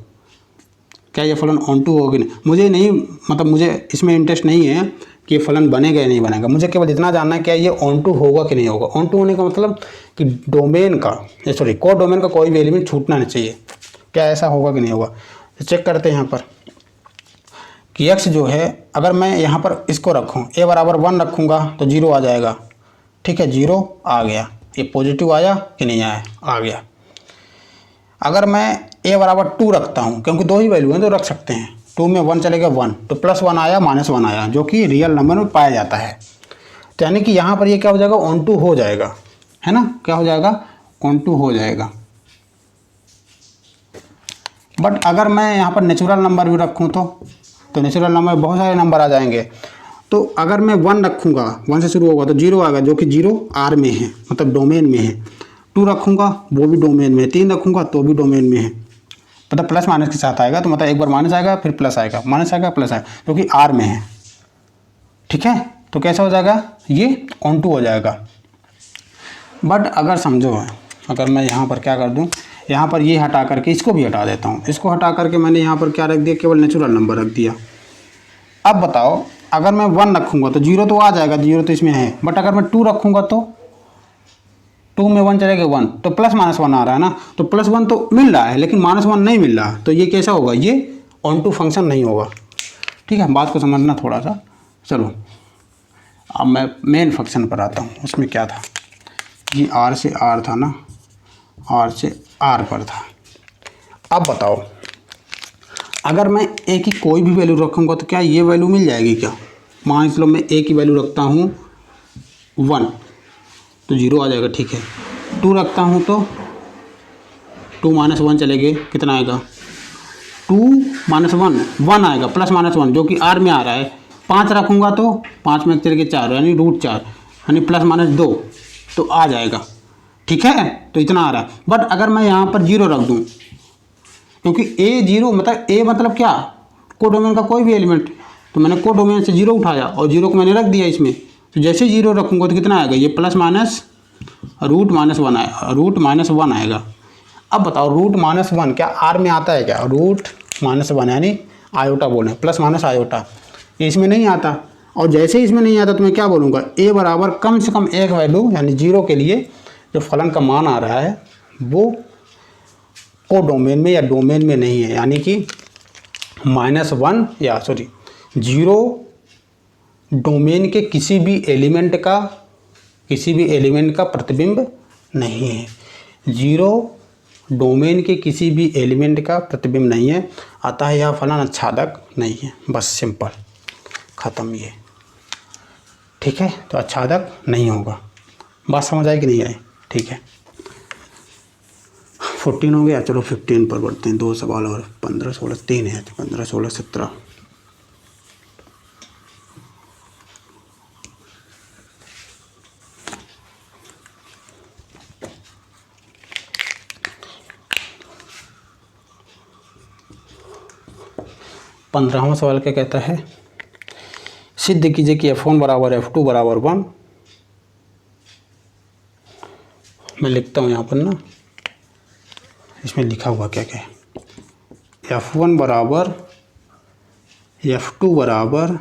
क्या ये फलन ऑन टू होगा कि नहीं। मुझे नहीं, मतलब मुझे इसमें इंटरेस्ट नहीं है कि फलन बनेगा या नहीं बनेगा, मुझे केवल इतना जानना है क्या ये ऑन टू होगा कि नहीं होगा। ऑन टू होने का मतलब कि डोमेन का, सॉरी कोडोमेन का कोई भी एलिमेंट छूटना नहीं चाहिए, क्या ऐसा होगा कि नहीं होगा। तो चेक करते हैं यहाँ पर कि x जो है, अगर मैं यहाँ पर इसको रखूँ a बराबर 1 रखूँगा तो 0 आ जाएगा। ठीक है, 0 आ गया, ये पॉजिटिव आया कि नहीं आया, आ गया। अगर मैं a बराबर 2 रखता हूँ, क्योंकि 2 ही वैल्यू हैं तो रख सकते हैं, 2 में 1 चलेगा 1, तो +1 आया, -1 आया, जो कि रियल नंबर में पाया जाता है। तो यानी कि यहाँ पर ये क्या हो जाएगा, ऑन टू हो जाएगा, है ना, क्या हो जाएगा, ऑन टू हो जाएगा। बट अगर मैं यहाँ पर नेचुरल नंबर भी रखूँ तो नेचुरल नंबर बहुत सारे नंबर आ जाएंगे। तो अगर मैं 1 रखूँगा, 1 से शुरू होगा तो 0 आएगा, जो कि 0 R में है, मतलब डोमेन में है। 2 रखूँगा वो भी डोमेन में है, 3 रखूँगा तो भी डोमेन में है, मतलब प्लस माइनस के साथ आएगा, तो मतलब एक बार माइनस आएगा फिर प्लस आएगा, माइनस आएगा प्लस आएगा, जो कि R में है। ठीक है, तो कैसा हो जाएगा, ये ऑन टू हो जाएगा। बट अगर समझो, अगर मैं यहाँ पर क्या कर दूँ, यहाँ पर ये हटा करके इसको भी हटा देता हूँ, इसको हटा करके मैंने यहाँ पर क्या रख दिया, केवल नेचुरल नंबर रख दिया। अब बताओ अगर मैं 1 रखूँगा तो 0 तो आ जाएगा, 0 तो इसमें है, बट अगर मैं 2 रखूँगा तो 2 में 1 चलेगा 1, तो +-1 आ रहा है ना, तो +1 तो मिल रहा है लेकिन -1 नहीं मिल रहा, तो ये कैसा होगा, ये ऑन टू फंक्शन नहीं होगा। ठीक है, बात को समझना थोड़ा सा। चलो अब मैं मेन फंक्शन पर आता हूँ, उसमें क्या था, ये R से R था ना, R से R पर था। अब बताओ अगर मैं a की कोई भी वैल्यू रखूँगा तो क्या ये वैल्यू मिल जाएगी क्या। मान लो मैं a की वैल्यू रखता हूँ 1 तो 0 आ जाएगा। ठीक है, 2 रखता हूँ तो 2 - 1 चलेंगे, कितना आएगा, 2 - 1 आएगा, +-1 जो कि R में आ रहा है। 5 रखूँगा तो 5 में चलेंगे 4, यानी √4, यानी +-2 तो आ जाएगा। ठीक है, तो इतना आ रहा है। बट अगर मैं यहाँ पर 0 रख दूँ, क्योंकि a0 मतलब a मतलब क्या, कोडोमेन का कोई भी एलिमेंट, तो मैंने कोडोमेन से 0 उठाया और 0 को मैंने रख दिया इसमें, तो जैसे 0 रखूँगा तो कितना आएगा, ये ±1 आएगा। अब बताओ √-1 क्या R में आता है क्या, √-1 यानी आयोटा बोले, + आयोटा, इसमें नहीं आता। और जैसे ही इसमें नहीं आता तो मैं क्या बोलूँगा, a बराबर कम से कम एक वैल्यू, यानी 0 के लिए जो फलन का मान आ रहा है वो कोडोमेन में या डोमेन में नहीं है, यानी कि -1 या 0 डोमेन के किसी भी एलिमेंट का प्रतिबिंब नहीं है। 0 डोमेन के किसी भी एलिमेंट का प्रतिबिंब नहीं है, अतः यह फलन आच्छादक नहीं है। बस सिंपल, ख़त्म ये। ठीक है, तो आच्छादक नहीं होगा। बात समझ आई कि नहीं आई। ठीक है, 14 हो गया, चलो 15 पर बढ़ते हैं। 2 सवाल और, 15, 16, 3 है, 15, 16, 17। पंद्रहवां सवाल क्या कहता है, सिद्ध कीजिए कि f1 = f2 = 1 मैं लिखता हूँ यहाँ पर ना, इसमें लिखा हुआ क्या क्या है। F1 बराबर F2 बराबर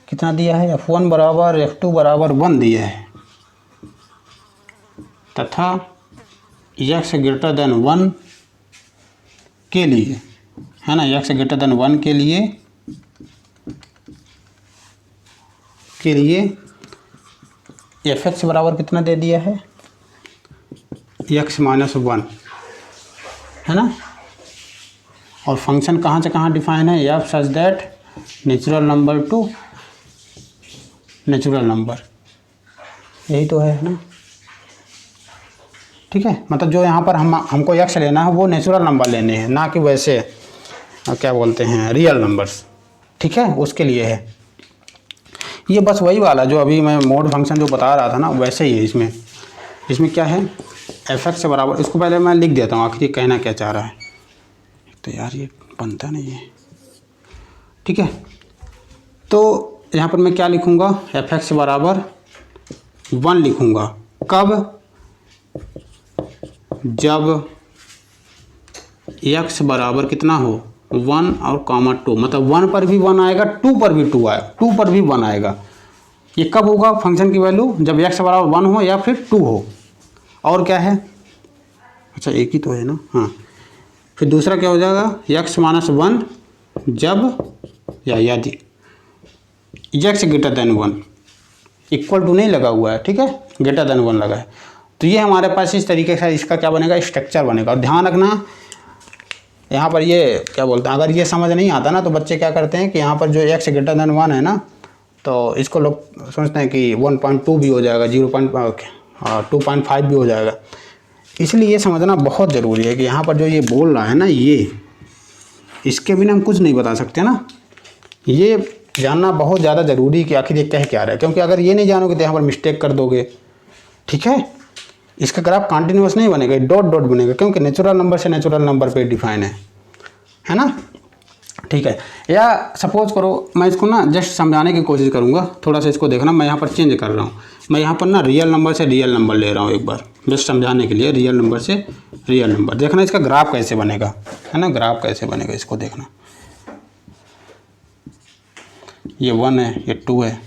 कितना दिया है, F1 बराबर F2 बराबर 1 दिया है, तथा x ग्रेटर देन 1 के लिए, है ना, x ग्रेटर देन 1 के लिए fx बराबर कितना दे दिया है, x माइनस 1, है ना। और फंक्शन कहाँ से कहाँ डिफाइन है, f such that natural number two natural number, यही तो है ना। ठीक है, मतलब जो यहाँ पर हमको x लेना है वो नेचुरल नंबर लेने हैं, ना कि वैसे क्या बोलते हैं रियल नंबर्स। ठीक है, उसके लिए है ये, बस वही वाला जो अभी मैं मोड फंक्शन जो बता रहा था ना, वैसे ही है। इसमें क्या है, fx से बराबर, इसको पहले मैं लिख देता हूँ आखिर कहना क्या चाह रहा है, तो यार ये बनता नहीं है। ठीक है, तो यहाँ पर मैं क्या लिखूँगा, fx बराबर 1 लिखूँगा, कब, जब x बराबर कितना हो 1 और कामा 2, मतलब 1 पर भी 1 आएगा, 2 पर भी 2 पर भी 1 आएगा। ये कब होगा फंक्शन की वैल्यू, जब x बराबर 1 हो या फिर 2 हो। और क्या है, अच्छा एक ही तो है ना, हाँ। फिर दूसरा क्या हो जाएगा, x माइनस 1 जब या यदि x greater than 1, equal to नहीं लगा हुआ है, ठीक है, ग्रेटर देन 1 लगा है। तो ये हमारे पास इस तरीके से इसका क्या बनेगा, स्ट्रक्चर बनेगा। और ध्यान रखना यहाँ पर ये क्या बोलते हैं, अगर ये समझ नहीं आता ना तो बच्चे क्या करते हैं कि यहाँ पर जो x ग्रेटर देन 1 है ना, तो इसको लोग सोचते हैं कि 1.2 भी हो जाएगा, 2.5 भी हो जाएगा। इसलिए ये समझना बहुत ज़रूरी है कि यहाँ पर जो ये बोल रहा है ना, ये इसके बिना हम कुछ नहीं बता सकते ना। ये जानना बहुत ज़्यादा ज़रूरी है कि आखिर ये कह क्या रहा है, क्योंकि अगर ये नहीं जानोगे तो यहाँ पर मिस्टेक कर दोगे। ठीक है, इसका ग्राफ कंटिन्यूस नहीं बनेगा, डॉट डॉट बनेगा, क्योंकि नेचुरल नंबर से नेचुरल नंबर पे डिफाइन है ना। ठीक है, या सपोज करो मैं इसको ना जस्ट समझाने की कोशिश करूँगा, थोड़ा सा इसको देखना, मैं यहाँ पर चेंज कर रहा हूँ। मैं यहाँ पर ना रियल नंबर से रियल नंबर ले रहा हूँ एक बार, जस्ट समझाने के लिए, रियल नंबर से रियल नंबर। देखना इसका ग्राफ कैसे बनेगा, है ना, ग्राफ कैसे बनेगा इसको देखना। ये 1 है, ये 2 है,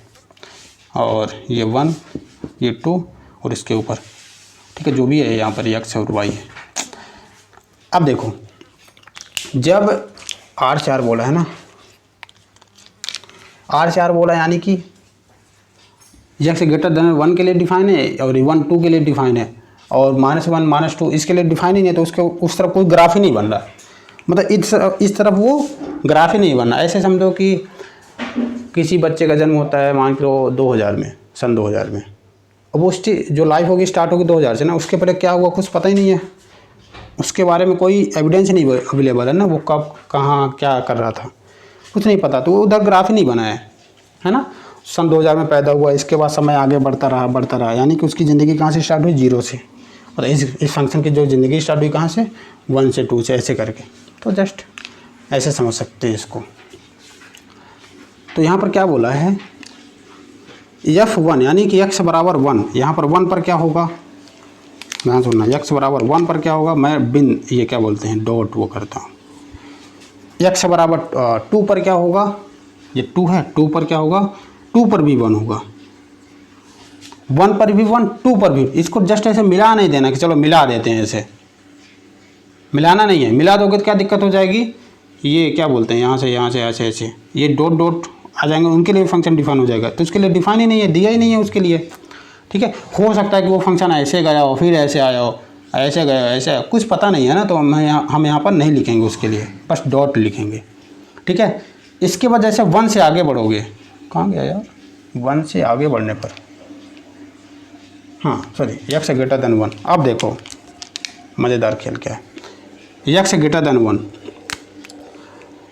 और ये 1, ये 2 और इसके ऊपर, ठीक है, जो भी है यहाँ पर x और y है। अब देखो, जब R4 बोला है ना, R4 बोला यानी कि x ग्रेटर देन 1 के लिए डिफाइन है, और 1 2 के लिए डिफाइन है, और -1 -2 इसके लिए डिफाइन ही नहीं है, तो उसके उस तरफ कोई ग्राफ ही नहीं बन रहा, मतलब इस तरफ वो ग्राफ ही नहीं बन रहा। ऐसे समझो कि किसी बच्चे का जन्म होता है मान लो 2000 में, सन 2000 में, अब वो जो लाइफ होगी स्टार्ट होगी 2000 से ना, उसके पहले क्या हुआ कुछ पता ही नहीं है, उसके बारे में कोई एविडेंस नहीं अवेलेबल है ना, वो कब कहाँ क्या कर रहा था कुछ नहीं पता, तो वो उधर ग्राफ ही नहीं बना है ना। सन 2000 में पैदा हुआ, इसके बाद समय आगे बढ़ता रहा, यानी कि उसकी ज़िंदगी कहाँ से स्टार्ट हुई, 0 से, और इस फंक्शन की जो ज़िंदगी स्टार्ट हुई कहाँ से, 1 से 2 से, ऐसे करके। तो जस्ट ऐसे समझ सकते हैं इसको। तो यहाँ पर क्या बोला है, F1 यानी कि x बराबर 1, यहाँ पर 1 पर क्या होगा, ध्यान सुनना, x बराबर 1 पर क्या होगा, मैं बिन ये क्या बोलते हैं डॉट वो करता हूँ। x बराबर 2 पर क्या होगा, ये 2 है, 2 पर क्या होगा, 2 पर भी 1 होगा, 1 पर भी 1, 2 पर भी। इसको जस्ट ऐसे मिला नहीं देना कि चलो मिला देते हैं, ऐसे मिलाना नहीं है, मिला दोगे तो क्या दिक्कत हो जाएगी, ये क्या बोलते हैं यहाँ से ऐसे ये डॉट डॉट आ जाएंगे, उनके लिए फंक्शन डिफाइन हो जाएगा। तो उसके लिए डिफाइन ही नहीं है, दिया ही नहीं है उसके लिए। ठीक है, हो सकता है कि वो फंक्शन ऐसे गया हो, फिर ऐसे आया हो, ऐसे गया, ऐसे कुछ पता नहीं है ना, तो हम यहाँ पर नहीं लिखेंगे उसके लिए, बस डॉट लिखेंगे। ठीक है, इसके बाद जैसे 1 से आगे बढ़ोगे, कहाँ गया यार, 1 से आगे बढ़ने पर, हाँ सॉरी, x ग्रेटर देन 1। अब देखो मज़ेदार खेल क्या है, x ग्रेटर देन 1,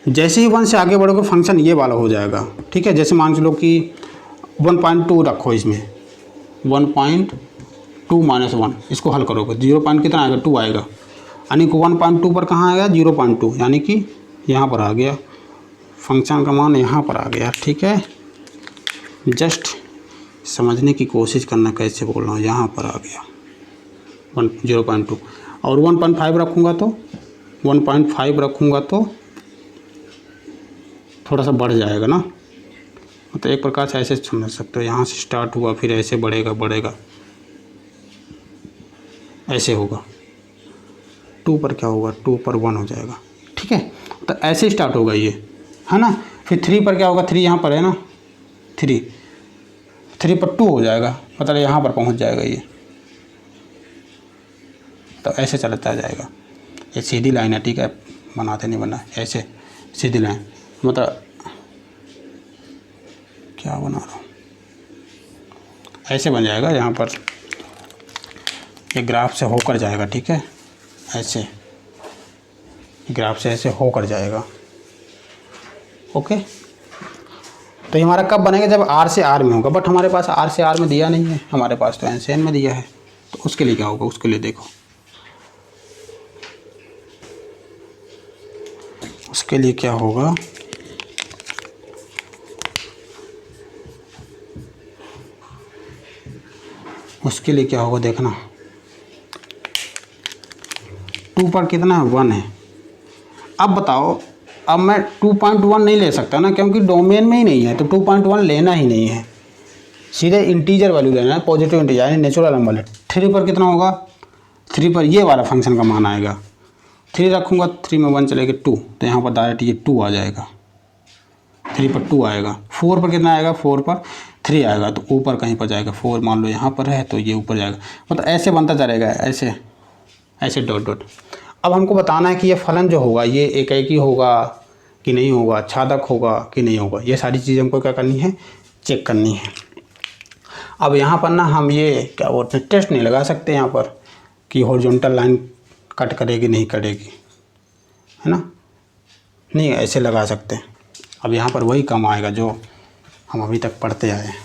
जैसे ही 1 से आगे बढ़ोगे फंक्शन ये वाला हो जाएगा। ठीक है, जैसे मान लो कि 1.2 रखो, इसमें 1.2 - 1, इसको हल करोगे 0 पॉइंट कितना आएगा, 2 आएगा, यानी कि 1.2 पर कहाँ आएगा, 0.2, यानी कि यहाँ पर आ गया, फंक्शन का मान यहाँ पर आ गया। ठीक है, जस्ट समझने की कोशिश करना कैसे बोल रहा हूँ। यहाँ पर आ गया 0.2 और 1.5 रखूँगा तो 1.5 रखूँगा तो थोड़ा सा बढ़ जाएगा ना, तो एक प्रकार से ऐसे समझ सकते हो। यहाँ से स्टार्ट हुआ फिर ऐसे बढ़ेगा ऐसे होगा। 2 पर क्या होगा, 2 पर 1 हो जाएगा। ठीक है, तो ऐसे स्टार्ट होगा ये, है ना। फिर 3 पर क्या होगा, 3 यहाँ पर है ना, 3 पर 2 हो जाएगा, मतलब यहाँ पर पहुँच जाएगा ये। तो ऐसे चलता जाएगा। ये सीधी लाइन है, ठीक है, बनाते नहीं बना, ऐसे सीधी लाइन, मतलब क्या बना रहा हूँ, ऐसे बन जाएगा। यहाँ पर ये ग्राफ से होकर जाएगा, ठीक है, ऐसे ग्राफ से ऐसे होकर जाएगा। ओके, तो ये हमारा कब बनेगा, जब R से R में होगा। बट हमारे पास R से R में दिया नहीं है, हमारे पास तो NCN में दिया है। तो उसके लिए क्या होगा, उसके लिए देखो, उसके लिए क्या होगा, उसके लिए क्या होगा देखना। 2 पर कितना है, 1 है। अब बताओ, अब मैं 2.1 नहीं ले सकता ना, क्योंकि डोमेन में ही नहीं है, तो 2.1 लेना ही नहीं है, सीधे इंटीजर वैल्यू लेना है, पॉजिटिव इंटीजर यानी नेचुरल नंबर है। 3 पर कितना होगा, 3 पर ये वाला फंक्शन का मान आएगा। 3 रखूँगा, 3 में 1 चलेगा 2, तो यहाँ पर डायरेक्ट ये 2 आ जाएगा, 3 पर 2 आएगा। 4 पर कितना आएगा, 4 पर 3 आएगा, तो ऊपर कहीं पर जाएगा। 4 मान लो यहाँ पर है तो ये ऊपर जाएगा, मतलब ऐसे बनता चलेगा, ऐसे ऐसे डॉट डॉट। अब हमको बताना है कि ये फलन जो होगा ये एकाएकी होगा कि नहीं होगा, छादक होगा कि नहीं होगा, ये सारी चीज़ें हमको क्या करनी है, चेक करनी है। अब यहाँ पर ना हम ये क्या बोलते हैं, टेस्ट नहीं लगा सकते यहाँ पर कि हॉरिजॉन्टल लाइन कट करेगी नहीं करेगी, है ना, नहीं ऐसे लगा सकते। अब यहाँ पर वही कम आएगा जो हम अभी तक पढ़ते आए हैं,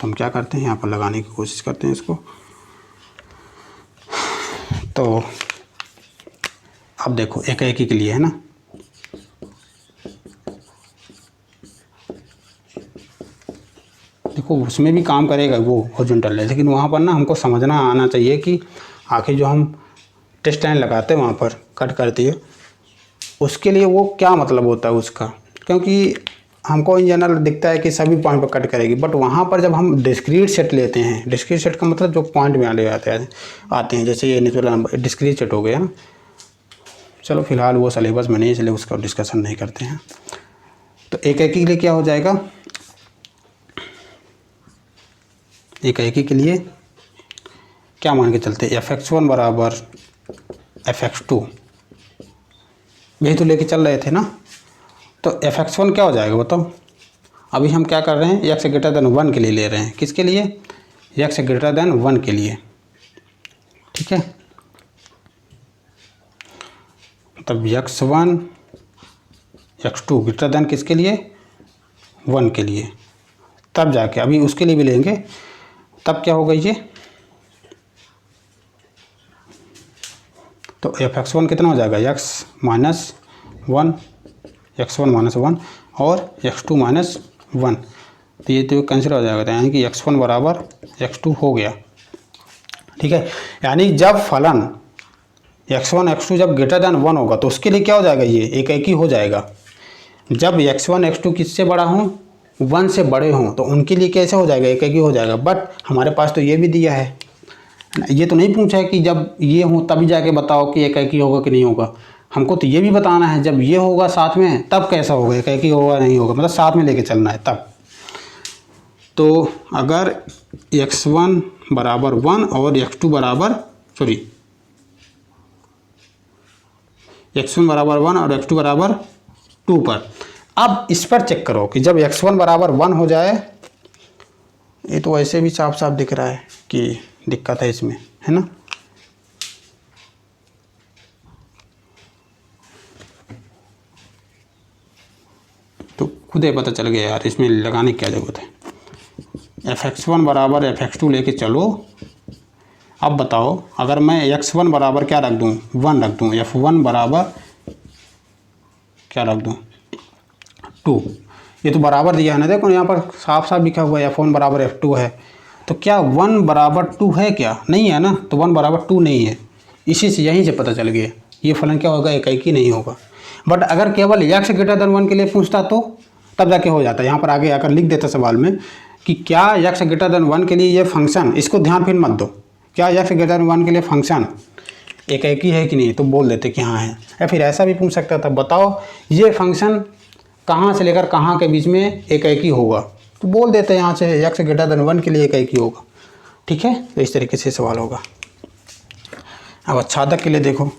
तो हम क्या करते हैं, यहाँ पर लगाने की कोशिश करते हैं इसको। तो अब देखो एकाएकी के लिए है ना, देखो उसमें भी काम करेगा वो हॉरिजॉन्टल है, लेकिन वहाँ पर ना हमको समझना आना चाहिए कि आखिर जो हम टेस्ट लाइन लगाते हैं वहाँ पर कट करती है, उसके लिए वो क्या मतलब होता है उसका। क्योंकि हमको इन जनरल दिखता है कि सभी पॉइंट पर कट करेगी, बट वहाँ पर जब हम डिस्क्रीट सेट लेते हैं, डिस्क्रीट सेट का मतलब जो पॉइंट में आते हैं, जैसे ये नेचुरल नंबर डिस्क्रीट सेट हो गया ना। चलो फिलहाल वो सिलेबस में नहीं, इसलिए उसका डिस्कशन नहीं करते हैं। तो एकाएकी के लिए क्या हो जाएगा, एकाएकी के लिए क्या मान के चलते हैं, fx1 बराबर fx2, यही तो लेके चल रहे थे ना। तो fx1 क्या हो जाएगा बताओ, अभी हम क्या कर रहे हैं, x ग्रेटर देन 1 के लिए ले रहे हैं, किसके लिए, x ग्रेटर देन 1 के लिए, ठीक है। तब x1 x2 ग्रेटर देन किसके लिए, 1 के लिए, तब जाके अभी उसके लिए भी लेंगे, तब क्या होगा ये, तो fx1 कितना हो जाएगा, x माइनस 1, x1 माइनस 1 और x2 माइनस 1, तो ये तो कैंसिल हो जाएगा, यानी कि x1 बराबर x2 हो गया, ठीक है। यानी जब फलन x1 x2 जब ग्रेटर देन 1 होगा तो उसके लिए क्या हो जाएगा, ये एकाएकी हो जाएगा। जब x1 x2 किससे बड़ा हो, 1 से बड़े हों, तो उनके लिए कैसे हो जाएगा, एकाएकी हो जाएगा। बट हमारे पास तो ये भी दिया है, ये तो नहीं पूछा है कि जब ये हो तभी जाके बताओ कि एकाएकी होगा कि नहीं होगा, हमको तो ये भी बताना है जब ये होगा साथ में तब कैसा होगा, एकाएकी होगा नहीं होगा, मतलब साथ में लेके चलना है तब। तो अगर x1 बराबर 1 और x2 बराबर x1 बराबर 1 और x2 बराबर 2 पर, अब इस पर चेक करो कि जब x1 बराबर 1 हो जाए, ये तो ऐसे भी साफ साफ दिख रहा है कि दिक्कत है इसमें, है ना। तो खुद ही पता चल गया यार, इसमें लगाने की क्या ज़रूरत है। fx1 बराबर fx2 लेके चलो। अब बताओ अगर मैं x1 बराबर क्या रख दूँ, 1 रख दूँ, f1 बराबर क्या रख दूँ, 2, ये तो बराबर दिया है ना, देखो यहाँ पर साफ साफ लिखा हुआ है F1 बराबर F2 है। तो क्या 1 बराबर 2 है क्या? नहीं है ना, तो 1 बराबर 2 नहीं है। इसी से यहीं से पता चल गया ये फलन क्या होगा, एकाकी नहीं होगा। बट अगर केवल x ग्रेटर देन 1 के लिए पूछता तो तब जाके हो जाता। यहाँ पर आगे आकर लिख देता सवाल में कि क्या x ग्रेटर देन 1 के लिए ये फंक्शन, इसको ध्यान फिर मत दो, क्या x ग्रेटर देन 1 के लिए फंक्शन एकाकी है कि नहीं, तो बोल देते कि हाँ है। या फिर ऐसा भी पूछ सकता था, बताओ ये फंक्शन कहाँ से लेकर कहाँ के बीच में एकाकी होगा, तो बोल देते हैं यहाँ से x ग्रेटर देन 1 के लिए एकाकी होगा। ठीक है, तो इस तरीके से सवाल होगा। अब छादक के लिए देखो,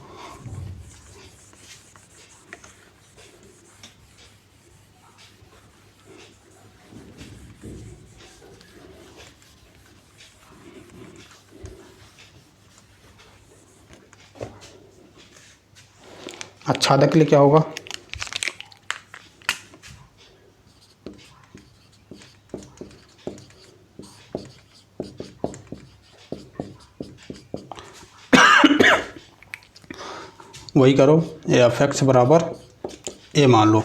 छादक के लिए क्या होगा, वही करो, एफ एक्स बराबर ए मान लो।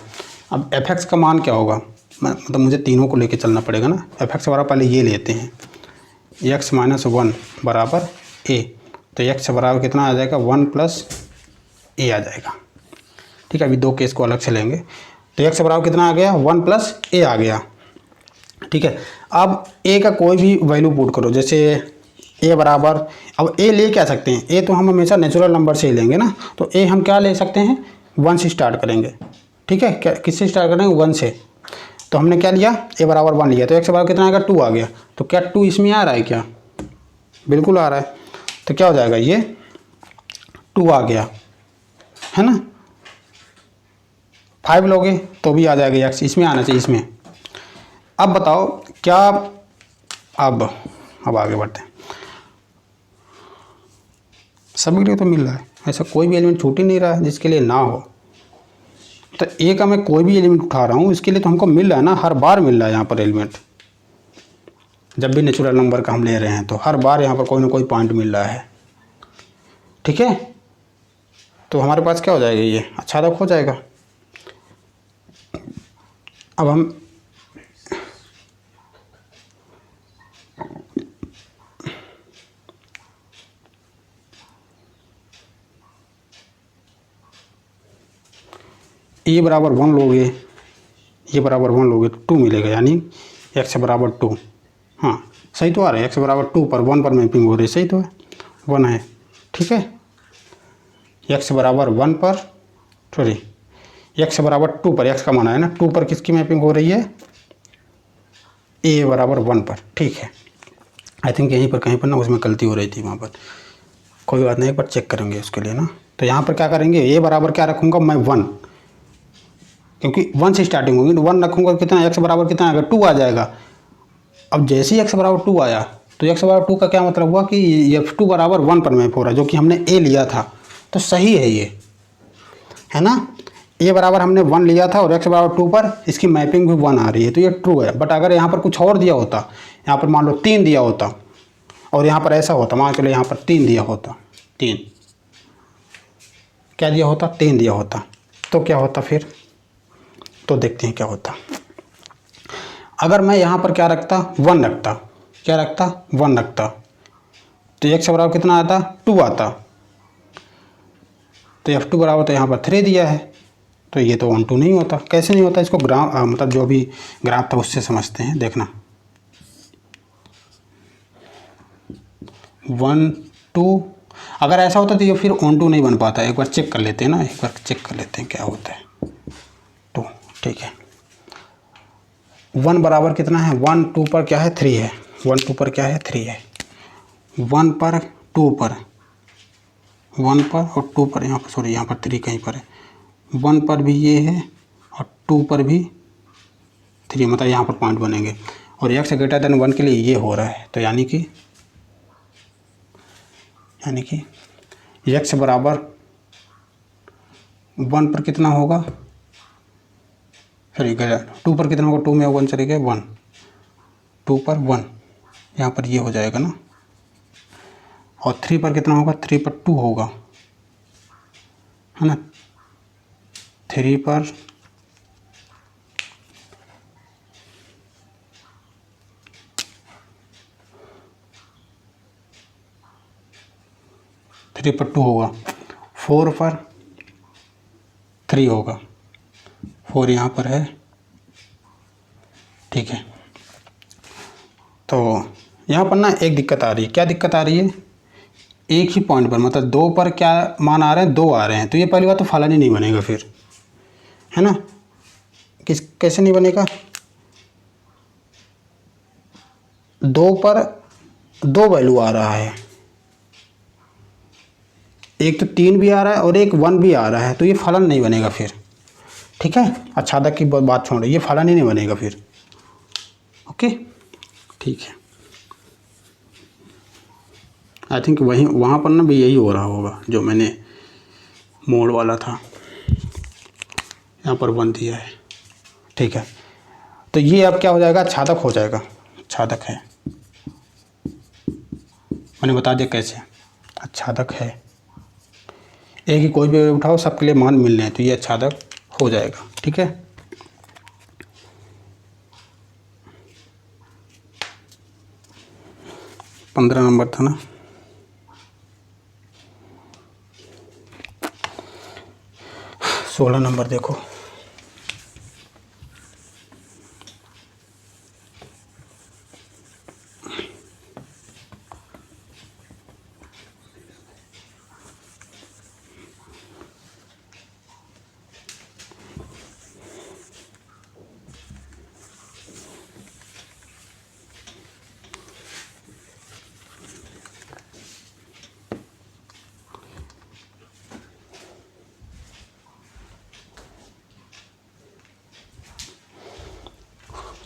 अब एफ एक्स का मान क्या होगा, मतलब मुझे तीनों को लेके चलना पड़ेगा ना। एफ एक्स बराबर पहले ये लेते हैं, एक्स माइनस 1 बराबर ए, तो एक्स बराबर कितना आ जाएगा, 1 प्लस ए आ जाएगा। ठीक है, अभी दो केस को अलग से लेंगे। तो एक्स बराबर कितना आ गया, 1 प्लस ए आ गया। ठीक है, अब ए का कोई भी वैल्यू पुट करो, जैसे ए बराबर, अब ए ले क्या सकते हैं, ए तो हम हमेशा नेचुरल नंबर से ही लेंगे ना, तो ए हम क्या ले सकते हैं, 1 से स्टार्ट करेंगे। ठीक है, क्या किससे स्टार्ट करेंगे, 1 से। तो हमने क्या लिया, ए बराबर 1 लिया, तो एक्स बराबर कितना आएगा, 2 आ गया। तो क्या 2 इसमें आ रहा है क्या, बिल्कुल आ रहा है। तो क्या हो जाएगा, ये 2 आ गया है ना। 5 लोगे तो भी आ जाएगा एक्स, इसमें आना चाहिए इसमें। अब बताओ क्या, अब आगे बढ़ते हैं। सभी के लिए तो मिल रहा है, ऐसा कोई भी एलिमेंट छूट ही नहीं रहा है जिसके लिए ना हो। तो ए का मैं कोई भी एलिमेंट उठा रहा हूँ, इसके लिए तो हमको मिल रहा है ना, हर बार मिल रहा है यहाँ पर एलिमेंट। जब भी नेचुरल नंबर का हम ले रहे हैं तो हर बार यहाँ पर कोई ना कोई पॉइंट मिल रहा है। ठीक है, तो हमारे पास क्या हो जाएगा, ये अच्छा तक हो जाएगा। अब हम ए बराबर 1 लोगे, ये बराबर 1 लोगे तो 2 मिलेगा, यानी एक्स बराबर 2। हाँ सही तो आ रहा है, एक्स बराबर 2 पर 1 पर मैपिंग हो रही है, सही तो है, 1 है। ठीक है, एक्स बराबर 1 पर, सॉरी एक्स बराबर 2 पर, एक्स का मान है ना, 2 पर किसकी मैपिंग हो रही है, ए बराबर 1 पर। ठीक है, आई थिंक यहीं पर कहीं पर ना उसमें गलती हो रही थी वहाँ पर, कोई बात नहीं, एक बार चेक करेंगे उसके लिए ना। तो यहाँ पर क्या करेंगे, ए बराबर क्या रखूँगा मैं, 1, क्योंकि 1 से स्टार्टिंग होगी, तो 1 रखूँगा, कितना एक्स बराबर कितना आएगा, 2 आ जाएगा। अब जैसे ही एक्स बराबर 2 आया, तो एक्स बराबर 2 का क्या मतलब हुआ कि F2 बराबर 1 पर मैप हो रहा है, जो कि हमने ए लिया था, तो सही है ये, है ना। ए बराबर हमने 1 लिया था और एक्स बराबर 2 पर इसकी मैपिंग भी 1 आ रही है, तो ये ट्रू है। बट अगर यहाँ पर कुछ और दिया होता, यहाँ पर मान लो 3 दिया होता, और यहाँ पर ऐसा होता, मान चलो यहाँ पर 3 दिया होता, 3 क्या दिया होता, 3 दिया होता, तो क्या होता फिर, तो देखते हैं क्या होता। अगर मैं यहाँ पर क्या रखता, 1 रखता, क्या रखता, 1 रखता, तो एक्स बराबर कितना आता, 2 आता। तो F2 बराबर तो यहाँ पर 3 दिया है, तो ये तो 1 2 नहीं होता। कैसे नहीं होता, इसको ग्राफ मतलब जो भी ग्राफ था उससे समझते हैं, देखना 1 2, अगर ऐसा होता तो ये फिर 1 2 नहीं बन पाता। एक बार चेक कर लेते हैं ना, एक बार चेक कर लेते हैं क्या होता है। 2, ठीक है, 1 बराबर कितना है, 1 2 पर क्या है, 3 है, 1 2 पर क्या है, 3 है, 1 पर 2 पर, 1 पर और 2 पर, यहाँ पर सॉरी यहाँ पर 3 कहीं पर है, 1 पर भी ये है और 2 पर भी 3, मतलब यहाँ पर पॉइंट बनेंगे। और एक्स ग्रेटर देन 1 के लिए ये हो रहा है, तो यानी कि एक्स बराबर 1 पर कितना होगा, सॉरी 2 पर कितना होगा, 2 में 1 चले गए 1, 2 पर 1, यहाँ पर ये हो जाएगा ना। और 3 पर कितना होगा, 3 पर 2 होगा, है ना, 3 पर 3 पर 2 होगा, 4 पर 3 होगा, 4 यहाँ पर है, ठीक है। तो यहाँ पर ना एक दिक्कत आ रही है, क्या दिक्कत आ रही है, एक ही पॉइंट पर मतलब 2 पर क्या मान आ रहे हैं, 2 आ रहे हैं, तो ये पहली बात तो फलन ही नहीं बनेगा फिर, है ना। कैसे नहीं बनेगा, 2 पर 2 वैल्यू आ रहा है, एक तो 3 भी आ रहा है और एक 1 भी आ रहा है, तो ये फलन नहीं बनेगा फिर, ठीक है। आच्छादक की बात छोड़, ये फलन ही नहीं बनेगा फिर, ओके, ठीक है। आई थिंक वहीं वहाँ पर ना भी यही हो रहा होगा जो मैंने मोड वाला था, यहाँ पर 1 दिया है, ठीक है। तो ये अब क्या हो जाएगा, आच्छादक हो जाएगा, आच्छादक है, मैंने बता दिया कैसे, आच्छादक है। एक ही कोई भी उठाओ, सबके लिए मान मिल रहे हैं, तो ये आच्छादक हो जाएगा, ठीक है। पंद्रह नंबर था ना, 16 नंबर देखो,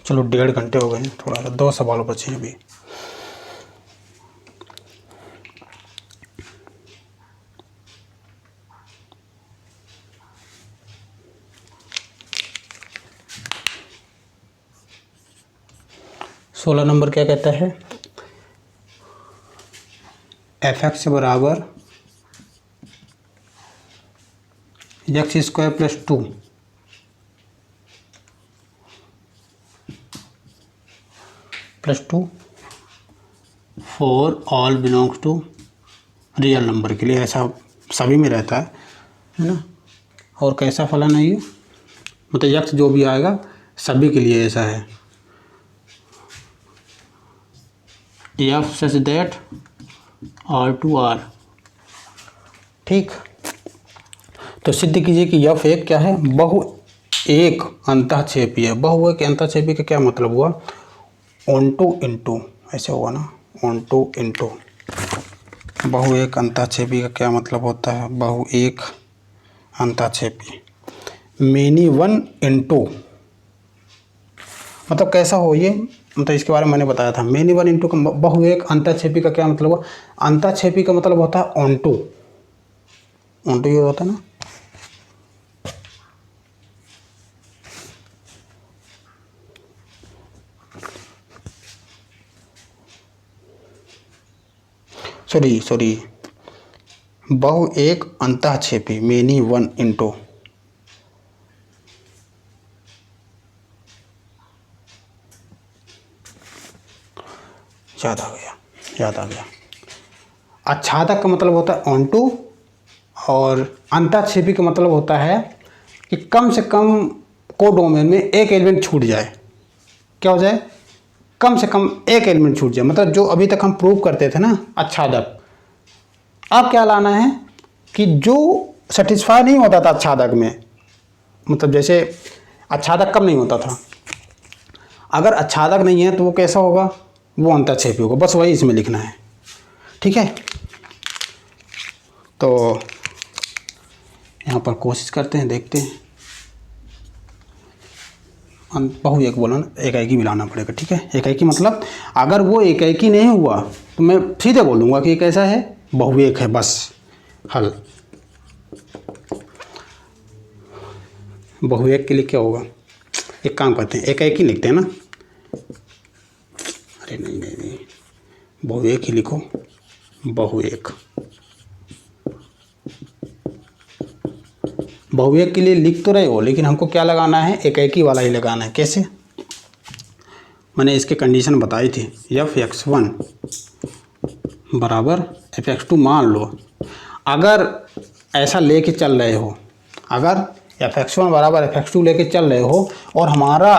चलो 1.5 घंटे हो गए हैं, थोड़ा सा 2 सवाल बचे हैं अभी। सोलह नंबर क्या कहता है, f(x) बराबर x² + 2 + 2 for all belongs to real number के लिए, ऐसा सभी में रहता है ना। और कैसा फलन है ये, मतलब x जो भी आएगा सभी के लिए ऐसा है, f सच दैट R2R, ठीक। तो सिद्ध कीजिए कि f एक क्या है, बहु एक अंतःक्षेपी है। बहु एक अंतःक्षेपी का क्या मतलब हुआ, ऑनटू इंटू, ऐसे होगा ना, ऑनटू इंटू। बहु एक अंतःक्षेपी का क्या मतलब होता है, बहु एक अंतःक्षेपी, मेनी वन इंटू, मतलब कैसा हो ये, मतलब इसके बारे में मैंने बताया था। मेनी वन इंटू का बहु एक अंतःक्षेपी का क्या मतलब हुआ, अंतःक्षेपी का मतलब होता है ऑनटू, ऑनटू ये होता है ना, सॉरी बहु एक अंतःक्षेपी, मेनी वन इंटू, याद आ गया। आच्छादक का मतलब होता है ऑनटू, और अंतःक्षेपी का मतलब होता है कि कम से कम कोडोमेन में एक एलिमेंट छूट जाए। क्या हो जाए, कम से कम एक एलिमेंट छूट जाए, मतलब जो अभी तक हम प्रूव करते थे ना आच्छादक, अब क्या लाना है कि जो सेटिस्फाई नहीं होता था आच्छादक में, मतलब जैसे आच्छादक कब नहीं होता था, अगर आच्छादक नहीं है तो वो कैसा होगा, वो अंतःक्षेपी होगा, बस वही इसमें लिखना है, ठीक है। तो यहाँ पर कोशिश करते हैं, देखते हैं, बहु एक बोला ना, एकाएकी मिलाना पड़ेगा, ठीक है। एकाएकी मतलब अगर वो एकाएकी नहीं हुआ तो मैं सीधे बोलूँगा कि कैसा है, बहु एक है, बस हल। बहु एक के लिए क्या होगा, एक काम करते हैं, एकाएकी लिखते हैं ना, अरे नहीं, बहु एक ही लिखो, बहु एक। बहु एक के लिए लिख तो रहे हो, लेकिन हमको क्या लगाना है, एकाएकी वाला ही लगाना है। कैसे, मैंने इसके कंडीशन बताई थी, f(x1) बराबर f(x2) मान लो। अगर ऐसा लेके चल रहे हो, अगर fx1 बराबर fx2 लेके चल रहे हो और हमारा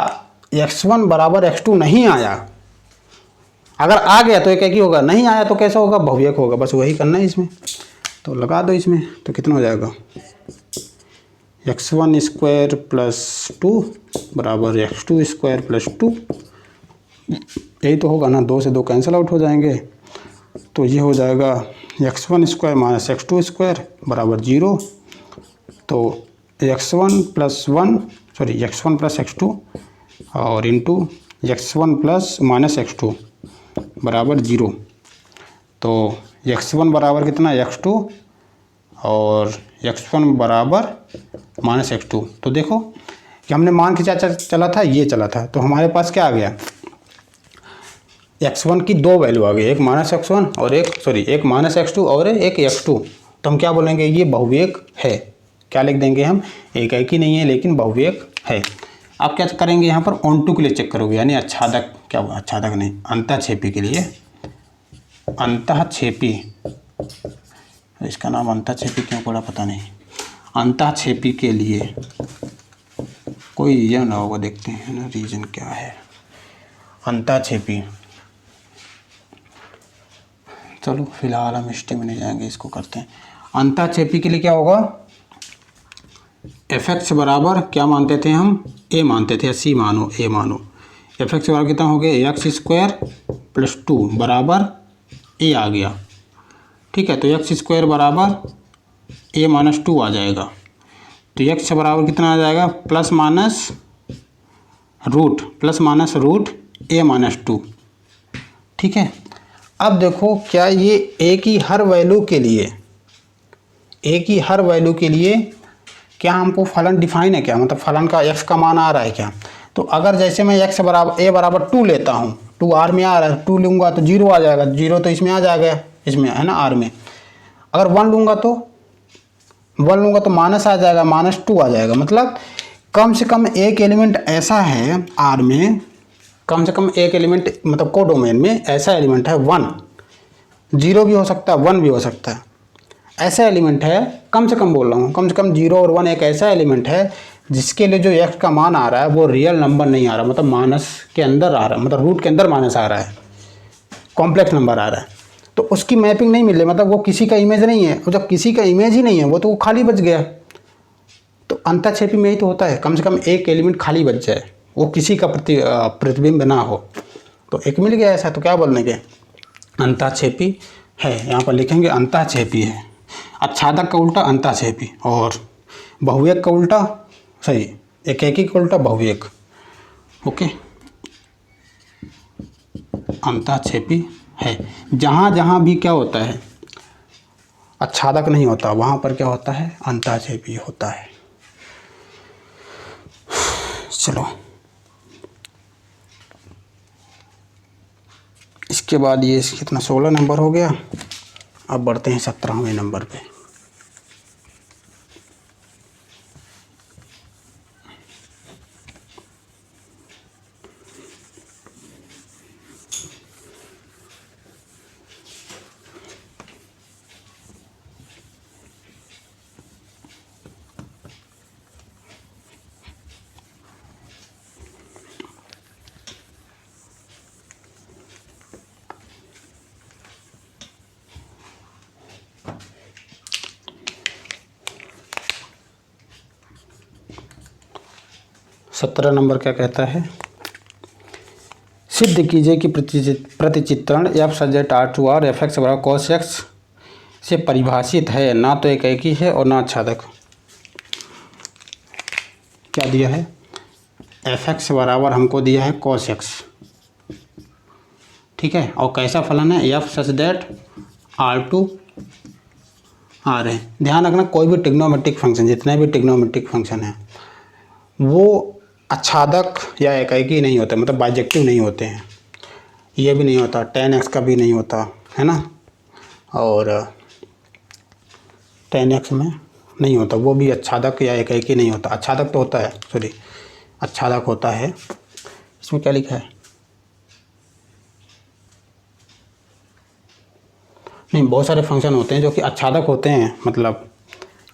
x1 बराबर x2 नहीं आया, अगर आ गया तो एक ही होगा, नहीं आया तो कैसा होगा, बहुविक होगा। बस वही करना है इसमें, तो लगा दो इसमें, तो कितना हो जाएगा x1 स्क्वायर प्लस 2 बराबर x2 स्क्वायर प्लस 2, यही तो होगा ना, 2 से 2 कैंसिल आउट हो जाएंगे, तो ये हो जाएगा x1 square minus x2 square बराबर 0। तो x1 plus 1 sorry x1 plus x2 और into x1 plus minus x2 बराबर 0। तो x1 बराबर कितना, x2 और x1 बराबर माइनस x2। तो देखो कि हमने मान खींचा चला था, ये चला था, तो हमारे पास क्या आ गया, x1 की 2 वैल्यू आ गई, एक माइनस x1 और एक माइनस x2 और एक x2। तो हम क्या बोलेंगे, ये बहुविक है। क्या लिख देंगे हम, एक ही नहीं है लेकिन बहुविक है। आप क्या करेंगे यहाँ पर ऑन टू के लिए चेक करोगे, यानी आच्छादक, क्या आच्छादक नहीं, अंतःक्षेपी के लिए, अंतःक्षेपी, इसका नाम अंतःक्षेपी क्यों पड़ा पता नहीं, अंतःक्षेपी के लिए कोई रीजन ना होगा, देखते हैं ना रीजन क्या है। अंतःक्षेपी, चलो फिलहाल हम हिस्ट्री में नहीं जाएंगे, इसको करते हैं। अंतःक्षेपी के लिए क्या होगा, fx बराबर क्या मानते थे हम, a मानते थे, c मानो, a मानो, fx बराबर कितना हो गया, x स्क्वायर प्लस 2 बराबर a आ गया, ठीक है। तो x स्क्वायर बराबर a माइनस 2 आ जाएगा, तो x बराबर कितना आ जाएगा, plus minus root a minus 2, ठीक है। अब देखो क्या ये a की हर वैल्यू के लिए क्या हमको फलन डिफाइन है क्या, मतलब फलन का x का मान आ रहा है क्या। तो अगर जैसे मैं x बराबर a बराबर 2 लेता हूँ, 2 r में आ रहा है, 2 लूँगा तो 0 आ जाएगा, 0 तो इसमें आ जाएगा, इसमें है ना r में। अगर 1 लूँगा तो माइनस आ जाएगा, माइनस 2 आ जाएगा। मतलब कम से कम एक एलिमेंट ऐसा है r में, कम से कम एक एलिमेंट मतलब कोडोमेन में ऐसा एलिमेंट है 1, 0 भी हो सकता है 1 भी हो सकता है, ऐसा एलिमेंट है, कम से कम बोल रहा हूँ, कम से कम 0 और 1 एक ऐसा एलिमेंट है जिसके लिए जो x का मान आ रहा है वो रियल नंबर नहीं आ रहा, मतलब माइनस के अंदर आ रहा है, मतलब रूट के अंदर माइनस आ रहा है, कॉम्प्लेक्स नंबर आ रहा है। तो उसकी मैपिंग नहीं मिल रही, मतलब वो किसी का इमेज नहीं है, और जब किसी का इमेज ही नहीं है वो तो वो खाली बच गया। तो अंतःक्षेपी में यही तो होता है, कम से कम एक एलिमेंट खाली बच जाए, वो किसी का प्रतिबिंब ना हो। तो एक मिल गया ऐसा, तो क्या बोलने के, अंतःक्षेपी है। यहाँ पर लिखेंगे अंतःक्षेपी है। आच्छादक का उल्टा अंतःक्षेपी, और बहुविक का उल्टा, सही, एकेकी का उल्टा बहुविक। ओके, अंतःक्षेपी है। जहाँ जहाँ भी क्या होता है, आच्छादक नहीं होता, वहाँ पर क्या होता है, अंतःक्षेपी होता है। चलो इसके बाद ये कितना 16 नंबर हो गया। अब बढ़ते हैं 17वें नंबर पे। सत्रह नंबर क्या कहता है, सिद्ध कीजिए कि प्रतिचित्रण F subject R to R F X बराबर कॉस एक्स से परिभाषित है, ना तो एकेकी है और ना आच्छादक। क्या दिया है, एफ एक्स बराबर हमको दिया है कॉस एक्स, ठीक है, और कैसा फलन है, F such that R to R है। ध्यान रखना कोई भी ट्रिग्नोमेट्रिक फंक्शन, जितने भी ट्रिग्नोमेट्रिक फंक्शन हैं वो आच्छादक या एकेकी नहीं होते, मतलब बाइजेक्टिव नहीं होते हैं। ये भी नहीं होता, tan x का भी नहीं होता है ना, और tan x में नहीं होता, वो भी आच्छादक या एकेकी नहीं होता। आच्छादक तो होता है, सॉरी आच्छादक होता है। इसमें क्या लिखा है, नहीं, बहुत सारे फंक्शन होते हैं जो कि आच्छादक होते हैं, मतलब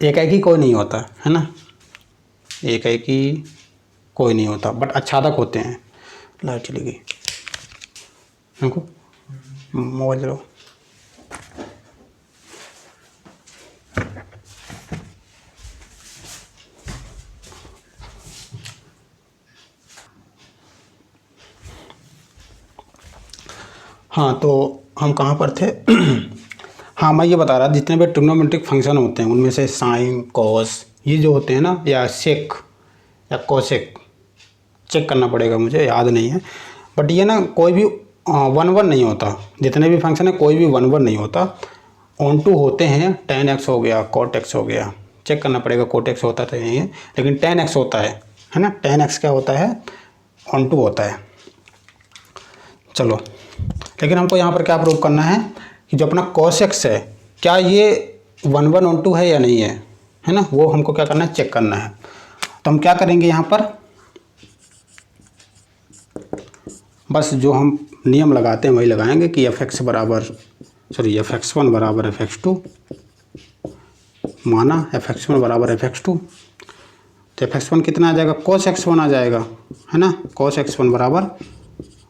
एक ही कोई नहीं होता है ना, एक ही कोई नहीं होता, बट आच्छादक होते हैं। लाइट चली गई, हमको मोबाइल चलो। हाँ, तो हम कहाँ पर थे? हाँ, मैं ये बता रहा, जितने भी ट्रिग्नोमेट्रिक फंक्शन होते हैं उनमें से साइन, कॉस, ये जो होते हैं ना, या सेक या कोसेक, चेक करना पड़ेगा, मुझे याद नहीं है, बट ये ना कोई भी 1 1 नहीं होता। जितने भी फंक्शन है कोई भी 1 1 नहीं होता, ऑन टू होते हैं। tan x हो गया, cot x हो गया, चेक करना पड़ेगा cot x होता तो नहीं है, लेकिन tan x होता है ना। tan x क्या होता है? ऑन टू होता है। चलो, लेकिन हमको यहाँ पर क्या प्रूव करना है कि जो अपना cos x है, क्या ये 1 1 ऑन टू है या नहीं है ना, वो हमको क्या करना है, चेक करना है। तो हम क्या करेंगे यहाँ पर, बस जो हम नियम लगाते हैं वही लगाएंगे कि fx1 बराबर fx2 माना, fx1 बराबर fx2, तो fx1 कितना आ जाएगा, cos x1 आ जाएगा, है ना। cos x1 बराबर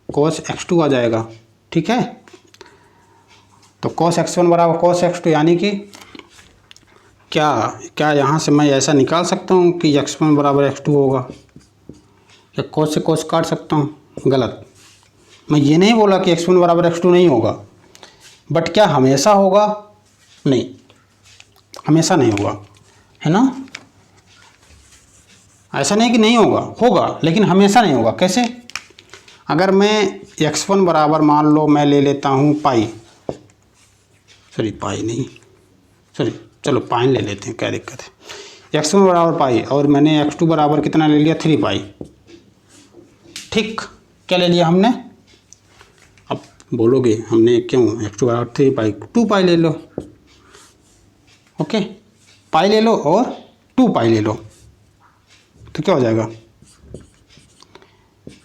cos x2 आ जाएगा, ठीक है। तो cos x1 बराबर cos x2, यानी कि क्या यहाँ से मैं ऐसा निकाल सकता हूँ कि x1 बराबर x2 होगा, या cos से cos काट सकता हूँ? गलत। मैं ये नहीं बोला कि x1 बराबर x2 नहीं होगा, बट क्या हमेशा होगा? नहीं, हमेशा नहीं होगा, है ना। ऐसा नहीं कि नहीं होगा, होगा, लेकिन हमेशा नहीं होगा। कैसे? अगर मैं x1 बराबर, मान लो मैं ले लेता हूँ पाई, चलो पाई ले लेते हैं, क्या दिक्कत है। x1 बराबर पाई और मैंने x2 बराबर कितना ले लिया, 3 पाई। ठीक, क्या ले लिया हमने? अब बोलोगे हमने क्यों, x2 बराबर 3 पाई, 2 पाई ले लो, ओके, पाई ले लो और 2 पाई ले लो, तो क्या हो जाएगा,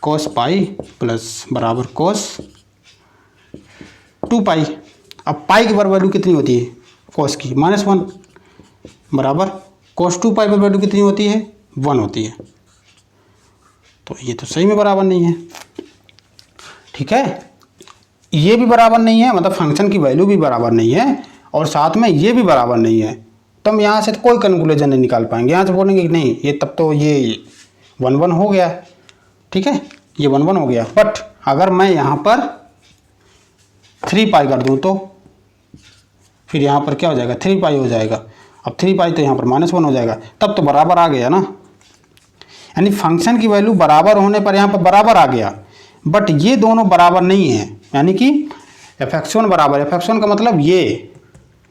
cos पाई प्लस बराबर cos 2 पाई। अब पाई की बार वैल्यू कितनी होती है, cos की -1, बराबर cos 2 पाई पर वैल्यू कितनी होती है, 1 होती है। तो ये तो सही में बराबर नहीं है, ठीक है। ये भी बराबर नहीं है, मतलब फंक्शन की वैल्यू भी बराबर नहीं है, और साथ में ये भी बराबर नहीं है। तो हम यहाँ से तो कोई कंक्लूजन नहीं निकाल पाएंगे। यहाँ से बोलेंगे कि नहीं, ये तब तो ये 1 1 हो गया, ठीक है, ये 1 1 हो गया। बट अगर मैं यहाँ पर 3 पाई कर दूँ तो फिर यहाँ पर क्या हो जाएगा, 3 पाई हो जाएगा। अब 3 पाई तो यहाँ पर -1 हो जाएगा, तब तो बराबर आ गया ना। यानी फंक्शन की वैल्यू बराबर होने पर यहाँ पर बराबर आ गया, बट ये दोनों बराबर नहीं है। यानी कि fx1 बराबर, fx1 का मतलब ये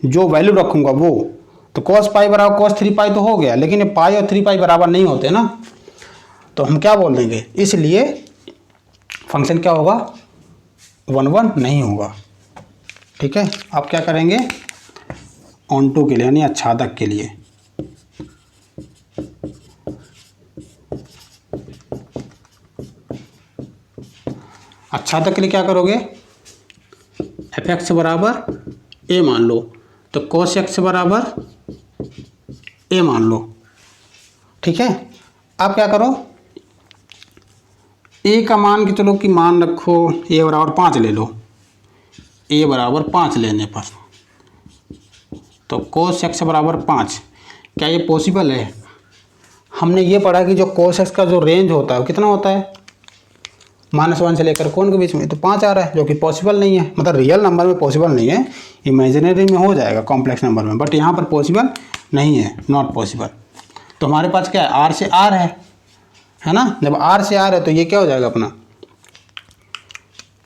जो वैल्यू रखूँगा वो, तो cos पाई बराबर cos 3 पाई तो हो गया, लेकिन ये पाई और 3 पाई बराबर नहीं होते ना, तो हम क्या बोल देंगे, इसलिए फंक्शन क्या होगा, 1 1 नहीं होगा, ठीक है। आप क्या करेंगे, ऑन टू के लिए यानी आच्छादक के लिए, आच्छादक के लिए क्या करोगे, fx बराबर a मान लो, तो cos x बराबर a मान लो, ठीक है। अब क्या करो, a का मान के चलो कि मान रखो a बराबर 5 ले लो, a बराबर 5 लेने पर तो cos x बराबर 5, क्या ये पॉसिबल है? हमने ये पढ़ा कि जो cos x का जो रेंज होता है वो कितना होता है, -1 से लेकर कौन के बीच में, तो 5 आ रहा है, जो कि पॉसिबल नहीं है। मतलब रियल नंबर में पॉसिबल नहीं है, इमेजिनरी में हो जाएगा कॉम्प्लेक्स नंबर में, बट यहाँ पर पॉसिबल नहीं है, नॉट पॉसिबल। तो हमारे पास क्या है, r से r है ना। जब r से r है तो ये क्या हो जाएगा अपना,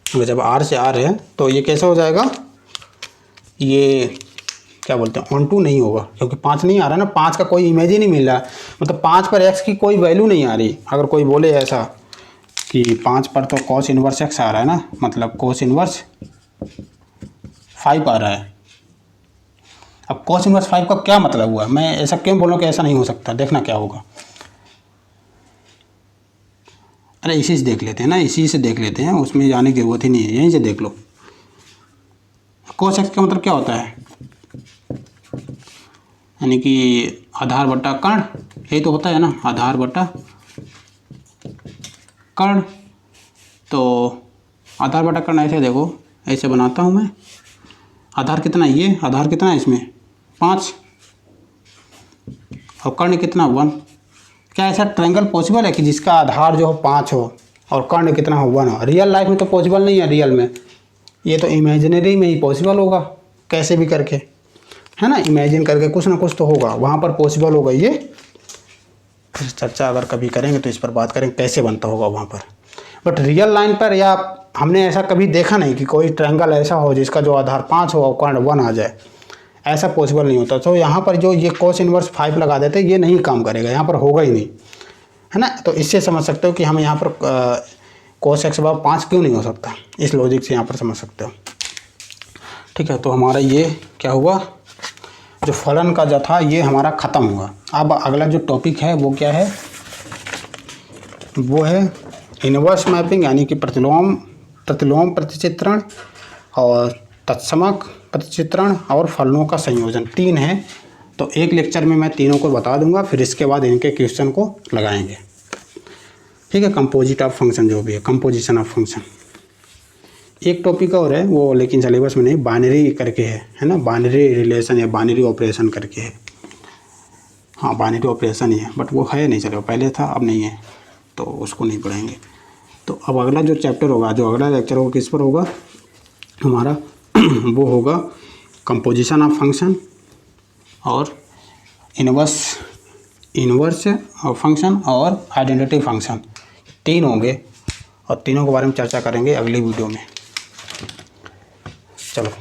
जब r से r है तो ये कैसा हो जाएगा, ये क्या बोलते हैं, ऑन टू नहीं होगा, क्योंकि 5 नहीं आ रहा ना, 5 का कोई इमेज ही नहीं मिल रहा, मतलब 5 पर x की कोई वैल्यू नहीं आ रही। अगर कोई बोले ऐसा कि 5 पर तो cos इनवर्स x आ रहा है ना, मतलब cos इनवर्स 5 आ रहा है। अब cos इनवर्स 5 का क्या मतलब हुआ, मैं ऐसा क्यों बोलूँ कि ऐसा नहीं हो सकता, देखना क्या होगा। अरे इसी से देख लेते हैं ना, इसी से देख लेते हैं, उसमें जाने की जरूरत ही नहीं है, यहीं से देख लो। cos x का मतलब क्या होता है, यानी कि आधार बटा कर्ण, यही तो होता है ना, आधार बटा कर्ण। तो आधार बटा कर्ण ऐसे देखो, ऐसे बनाता हूँ मैं। आधार कितना है, ये आधार कितना है इसमें 5 और कर्ण कितना 1। क्या ऐसा ट्रायंगल पॉसिबल है कि जिसका आधार जो हो 5 हो और कर्ण कितना हो 1 हो? रियल लाइफ में तो पॉसिबल नहीं है, रियल में ये तो इमेजिनरी में ही पॉसिबल होगा, कैसे भी करके, है ना, इमेजिन करके कुछ ना कुछ तो होगा, वहाँ पर पॉसिबल होगा ये। फिर चर्चा अगर कभी करेंगे तो इस पर बात करेंगे कैसे बनता होगा वहाँ पर। बट रियल लाइन पर या हमने ऐसा कभी देखा नहीं कि कोई ट्रायंगल ऐसा हो जिसका जो आधार 5 हो और कर्ण 1 आ जाए, ऐसा पॉसिबल नहीं होता। तो यहाँ पर जो ये cos इनवर्स 5 लगा देते ये नहीं काम करेगा, यहाँ पर होगा ही नहीं, है ना। तो इससे समझ सकते हो कि हम यहाँ पर cos x बराबर 5 क्यों नहीं हो सकता, इस लॉजिक से यहाँ पर समझ सकते हो। ठीक है, तो हमारा ये क्या हुआ, जो फलन का जो था ये हमारा ख़त्म हुआ। अब अगला जो टॉपिक है वो क्या है, वो है इनवर्स मैपिंग, यानी कि प्रतिलोम प्रतिचित्रण और तत्समक प्रतिचित्रण और फलनों का संयोजन। 3 है, तो एक लेक्चर में मैं तीनों को बता दूंगा, फिर इसके बाद इनके क्वेश्चन को लगाएंगे। ठीक है, कंपोजिट ऑफ फंक्शन जो भी है, कंपोजिशन ऑफ फंक्शन। एक टॉपिक और है वो, लेकिन सिलेबस में नहीं, बाइनरी करके है ना, बाइनरी रिलेशन या बाइनरी ऑपरेशन करके है। हाँ, बाइनरी ऑपरेशन ही है, बट वो है नहीं, चलो पहले था अब नहीं है, तो उसको नहीं पढ़ेंगे। तो अब अगला जो चैप्टर होगा, जो अगला लेक्चर होगा किस पर होगा हमारा वो होगा कंपोजिशन ऑफ फंक्शन और इनवर्स फंक्शन और आइडेंटिटी फंक्शन। 3 होंगे और तीनों के बारे में चर्चा करेंगे अगली वीडियो में। चलो।